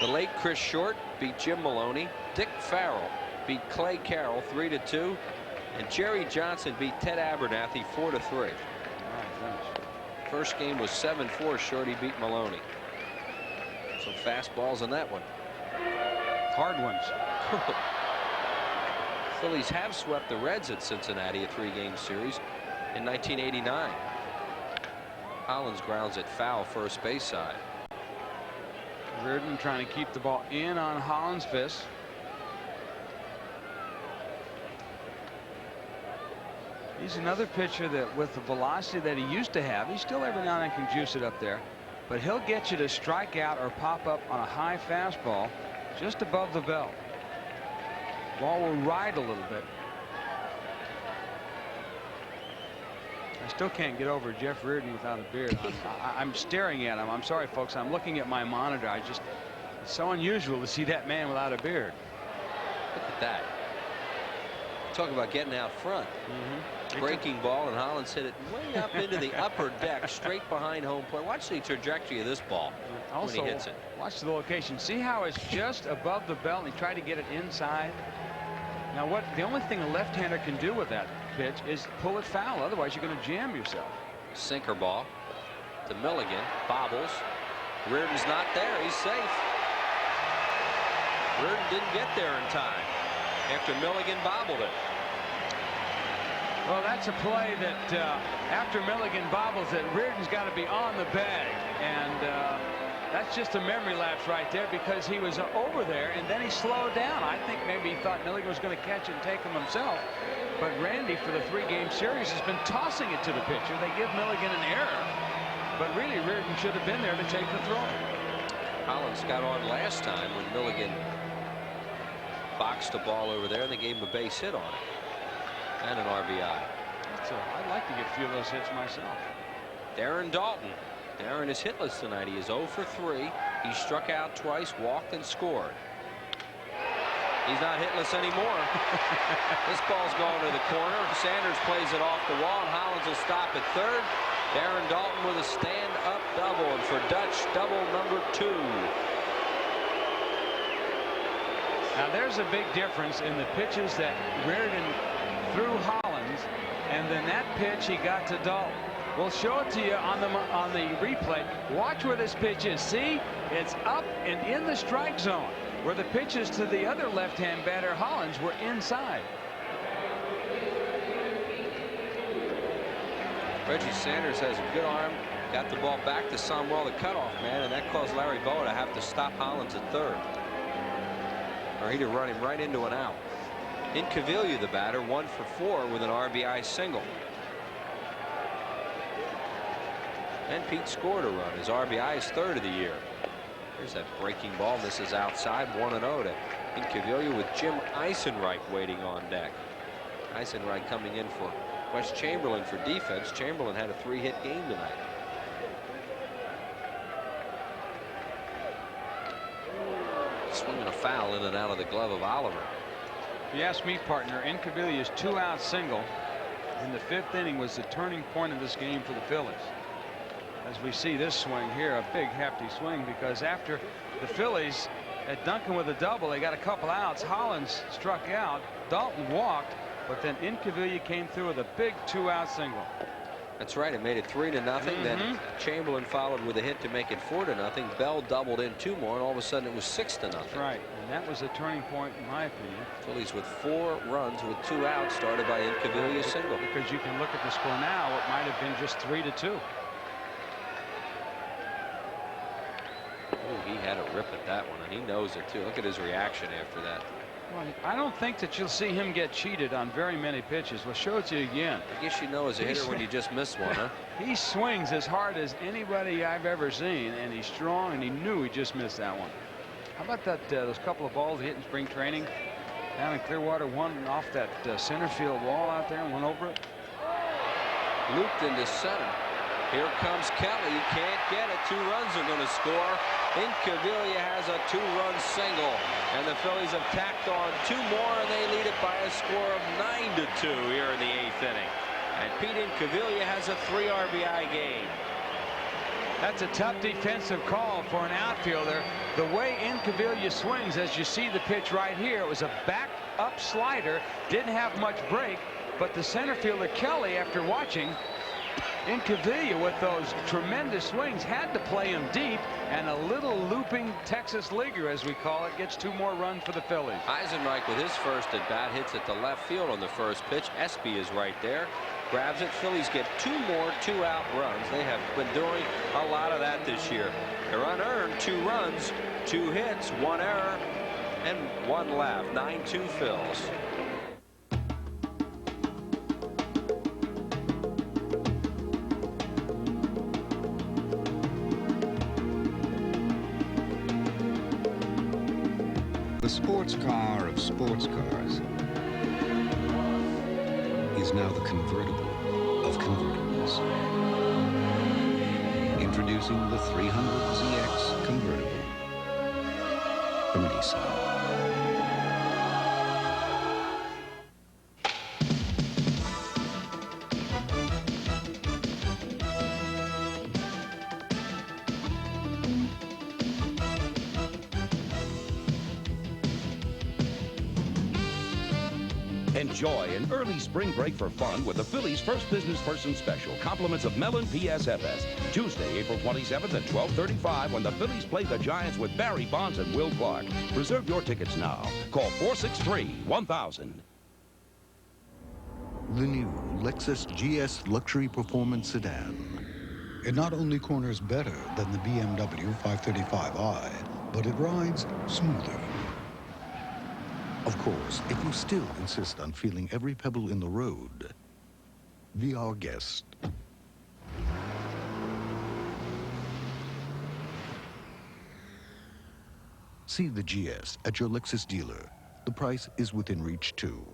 The late Chris Short beat Jim Maloney. Dick Farrell beat Clay Carroll 3-2. And Jerry Johnson beat Ted Abernathy 4-3. First game was 7-4. Shorty beat Maloney. Some fastballs in that one. Hard ones. Phillies have swept the Reds at Cincinnati, a 3-game series, in 1989. Hollins grounds it foul first base side. Reardon trying to keep the ball in on Hollins' fist. He's another pitcher that, with the velocity that he used to have, he still every now and then can juice it up there, but he'll get you to strike out or pop up on a high fastball just above the belt. Ball will ride a little bit. I still can't get over Jeff Reardon without a beard. I'm staring at him. I'm sorry, folks. I'm looking at my monitor. It's so unusual to see that man without a beard. Look at that. Talk about getting out front. Breaking ball, and Hollins hit it way up into the upper deck, straight behind home plate. Watch the trajectory of this ball also, when he hits it. Watch the location. See how it's just above the belt, and he tried to get it inside. Now, the only thing a left-hander can do with that pitch is pull it foul. Otherwise, you're going to jam yourself. Sinker ball to Milligan. Bobbles. Reardon's not there. He's safe. Reardon didn't get there in time after Milligan bobbled it. Well, that's a play that after Milligan bobbles it, Reardon's got to be on the bag. And that's just a memory lapse right there, because he was over there and then he slowed down. I think maybe he thought Milligan was going to catch it and take him himself. But Randy, for the 3-game series, has been tossing it to the pitcher. They give Milligan an error, but really Reardon should have been there to take the throw. Hollins got on last time when Milligan boxed the ball over there, and they gave him a base hit on it and an RBI. So I'd like to get a few of those hits myself. Darren Dalton. Darren is hitless tonight. He is 0 for 3. He struck out twice, walked, and scored. He's not hitless anymore. This ball's going to the corner. Sanders plays it off the wall, and Hollins will stop at third. Darren Dalton with a stand-up double, and for Dutch, double number 2. Now there's a big difference in the pitches that Reardon threw Hollins, and then that pitch he got to Dalton. We'll show it to you on the replay. Watch where this pitch is. See, it's up and in the strike zone, where the pitches to the other left-hand batter Hollins were inside. Reggie Sanders has a good arm. Got the ball back to Samuel, the cutoff man, and that caused Larry Bowa to have to stop Hollins at third, or he'd have run him right into an out. Incaviglia, the batter, 1 for 4 with an RBI single. And Pete scored a run. His RBI is 3rd of the year. Here's that breaking ball. This is outside, 1-0 to Incaviglia, with Jim Eisenreich waiting on deck. Eisenreich coming in for Wes Chamberlain for defense. Chamberlain had a 3-hit game tonight. Swinging a foul in and out of the glove of Oliver. If you ask me, partner, Incaviglia's 2-out single in the 5th inning was the turning point of this game for the Phillies. As we see this swing here, a big hefty swing, because after the Phillies at Duncan with a double, they got a couple outs. Hollins struck out, Dalton walked, but then Incaviglia came through with a big 2-out single. That's right. It made it 3-0. Then Chamberlain followed with a hit to make it 4-0. Bell doubled in 2 more, and all of a sudden it was 6-0. Right, and that was a turning point in my opinion. Phillies with 4 runs with 2 outs, started by Incaviglia's single. Because you can look at the score now, it might have been just 3-2. Ooh, he had a rip at that one, and he knows it too. Look at his reaction after that. Well, I don't think that you'll see him get cheated on very many pitches. We'll show it to you again. I guess you know as a hitter when you just miss one, huh? He swings as hard as anybody I've ever seen, and he's strong, and he knew he just missed that one. How about that? Those couple of balls he hit in spring training down in Clearwater, one off that center field wall out there and one over it. Looped into center. Here comes Kelly. Can't get it. 2 runs are going to score. Incaviglia has a 2-run single. And the Phillies have tacked on 2 more, and they lead it by a score of 9-2 here in the 8th inning. And Pete Incaviglia has a 3 RBI game. That's a tough defensive call for an outfielder. The way Incaviglia swings, as you see the pitch right here, it was a back-up slider. Didn't have much break, but the center fielder Kelly, after watching Incaviglia with those tremendous swings, had to play him deep, and a little looping Texas leaguer, as we call it, gets 2 more runs for the Phillies. Eisenreich with his first at bat hits at the left field on the first pitch. Espy is right there, grabs it. Phillies get 2 more 2-out runs. They have been doing a lot of that this year. They're unearned, 2 runs, 2 hits, 1 error, and 1 left. 9-2 Phils. The sports car of sports cars is now the convertible of convertibles. Introducing the 300ZX convertible from Nissan. Enjoy an early spring break for fun with the Phillies' first business person special. Compliments of Mellon PSFS. Tuesday, April 27th at 12:35 when the Phillies play the Giants with Barry Bonds and Will Clark. Reserve your tickets now. Call 463-1000. The new Lexus GS Luxury Performance Sedan. It not only corners better than the BMW 535i, but it rides smoother. Of course, if you still insist on feeling every pebble in the road, be our guest. See the GS at your Lexus dealer. The price is within reach, too.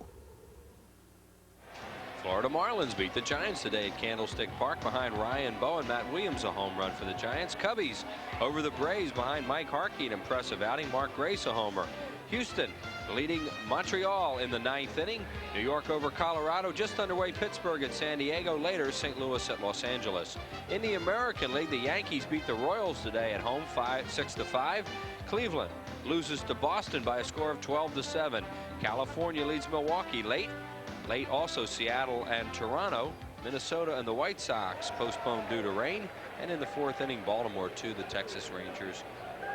Florida Marlins beat the Giants today at Candlestick Park behind Ryan Bowen. Matt Williams a home run for the Giants. Cubbies over the Braves behind Mike Harkey, an impressive outing. Mark Grace a homer. Houston leading Montreal in the 9th inning. New York over Colorado. Just underway. Pittsburgh at San Diego. Later, St. Louis at Los Angeles. In the American League, the Yankees beat the Royals today at home 6-5. Cleveland loses to Boston by a score of 12-7. California leads Milwaukee late. Late also Seattle and Toronto. Minnesota and the White Sox postponed due to rain. And in the 4th inning, Baltimore 2, the Texas Rangers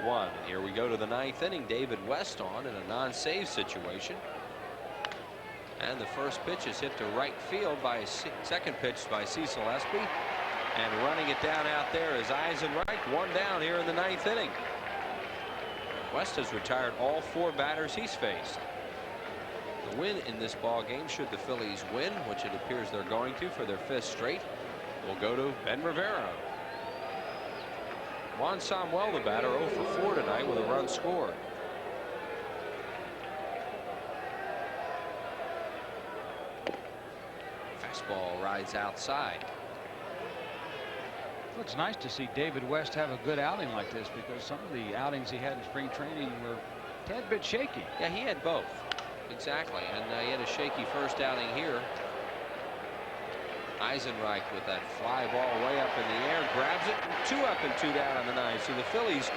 1. Here we go to the 9th inning. David West on in a non-save situation. And the first pitch is hit to right field by a second pitch by Cecil Espy. And running it down out there is Eisenreich. 1 down here in the 9th inning. West has retired all 4 batters he's faced. The win in this ball game, should the Phillies win, which it appears they're going to for their 5th straight, will go to Ben Rivera. Juan Samuel, the batter, 0 for 4 tonight with a run scored. Fastball rides outside. Well, it's nice to see David West have a good outing like this, because some of the outings he had in spring training were a tad bit shaky. Yeah, he had both. Exactly. And he had a shaky first outing here. Eisenreich with that fly ball way up in the air, grabs it. 2 up and 2 down on the 9th. So the Phillies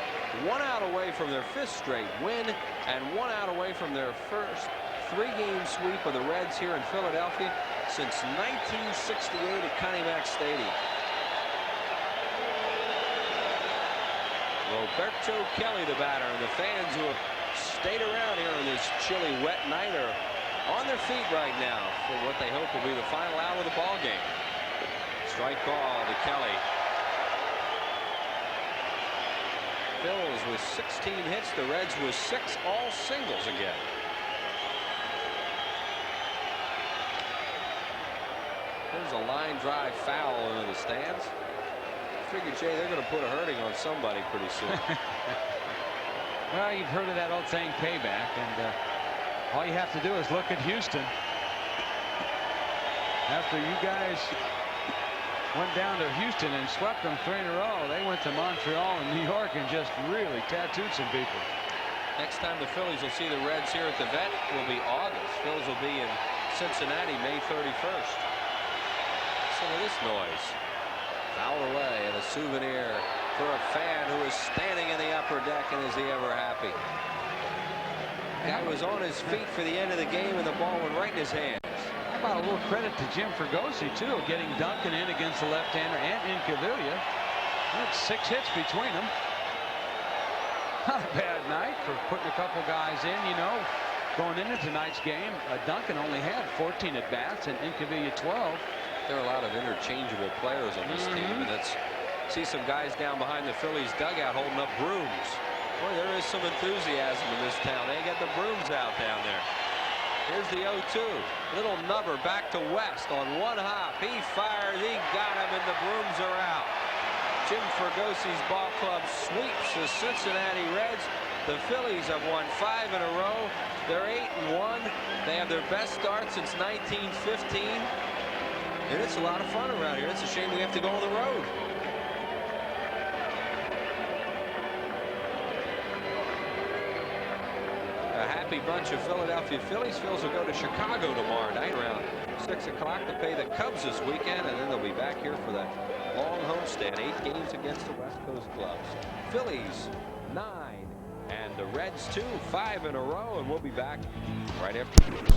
1 out away from their 5th straight win and 1 out away from their first 3-game sweep of the Reds here in Philadelphia since 1968 at Connie-Mack Stadium. Roberto Kelly, the batter, and the fans who have stayed around here on this chilly, wet night are on their feet right now for what they hope will be the final out of the ball game. Strike ball to Kelly. Phillies with 16 hits, the Reds with 6, all singles again. There's a line drive foul into the stands. Figure, Jay, they're going to put a hurting on somebody pretty soon. Well, you've heard of that old saying, payback, and all you have to do is look at Houston. After you guys went down to Houston and swept them 3 in a row. They went to Montreal and New York and just really tattooed some people. Next time the Phillies will see the Reds here at the Vet will be August. Phillies will be in Cincinnati May 31st. Listen to this noise. Foul away and a souvenir for a fan who is standing in the upper deck, and is he ever happy. Guy was on his feet for the end of the game and the ball went right in his hands. How about a little credit to Jim Fregosi too, getting Duncan in against the left-hander and Incaviglia. That's 6 hits between them. Not a bad night for putting a couple guys in, you know. Going into tonight's game, Duncan only had 14 at-bats and Incaviglia 12. There are a lot of interchangeable players on this team, and let's see some guys down behind the Phillies dugout holding up brooms. Boy, there is some enthusiasm in this town. They got the brooms out down there. Here's the 0-2. Little nubber back to West on one hop. He fires, he got him, and the brooms are out. Jim Fergosi's ball club sweeps the Cincinnati Reds. The Phillies have won 5 in a row. They're 8-1. They have their best start since 1915. And it's a lot of fun around here. It's a shame we have to go on the road. A happy bunch of Philadelphia Phillies. Phils will go to Chicago tomorrow night around 6 o'clock to pay the Cubs this weekend, and then they'll be back here for that long homestand. 8 games against the West Coast clubs. Phillies 9 and the Reds 2, 5 in a row, and we'll be back right after this.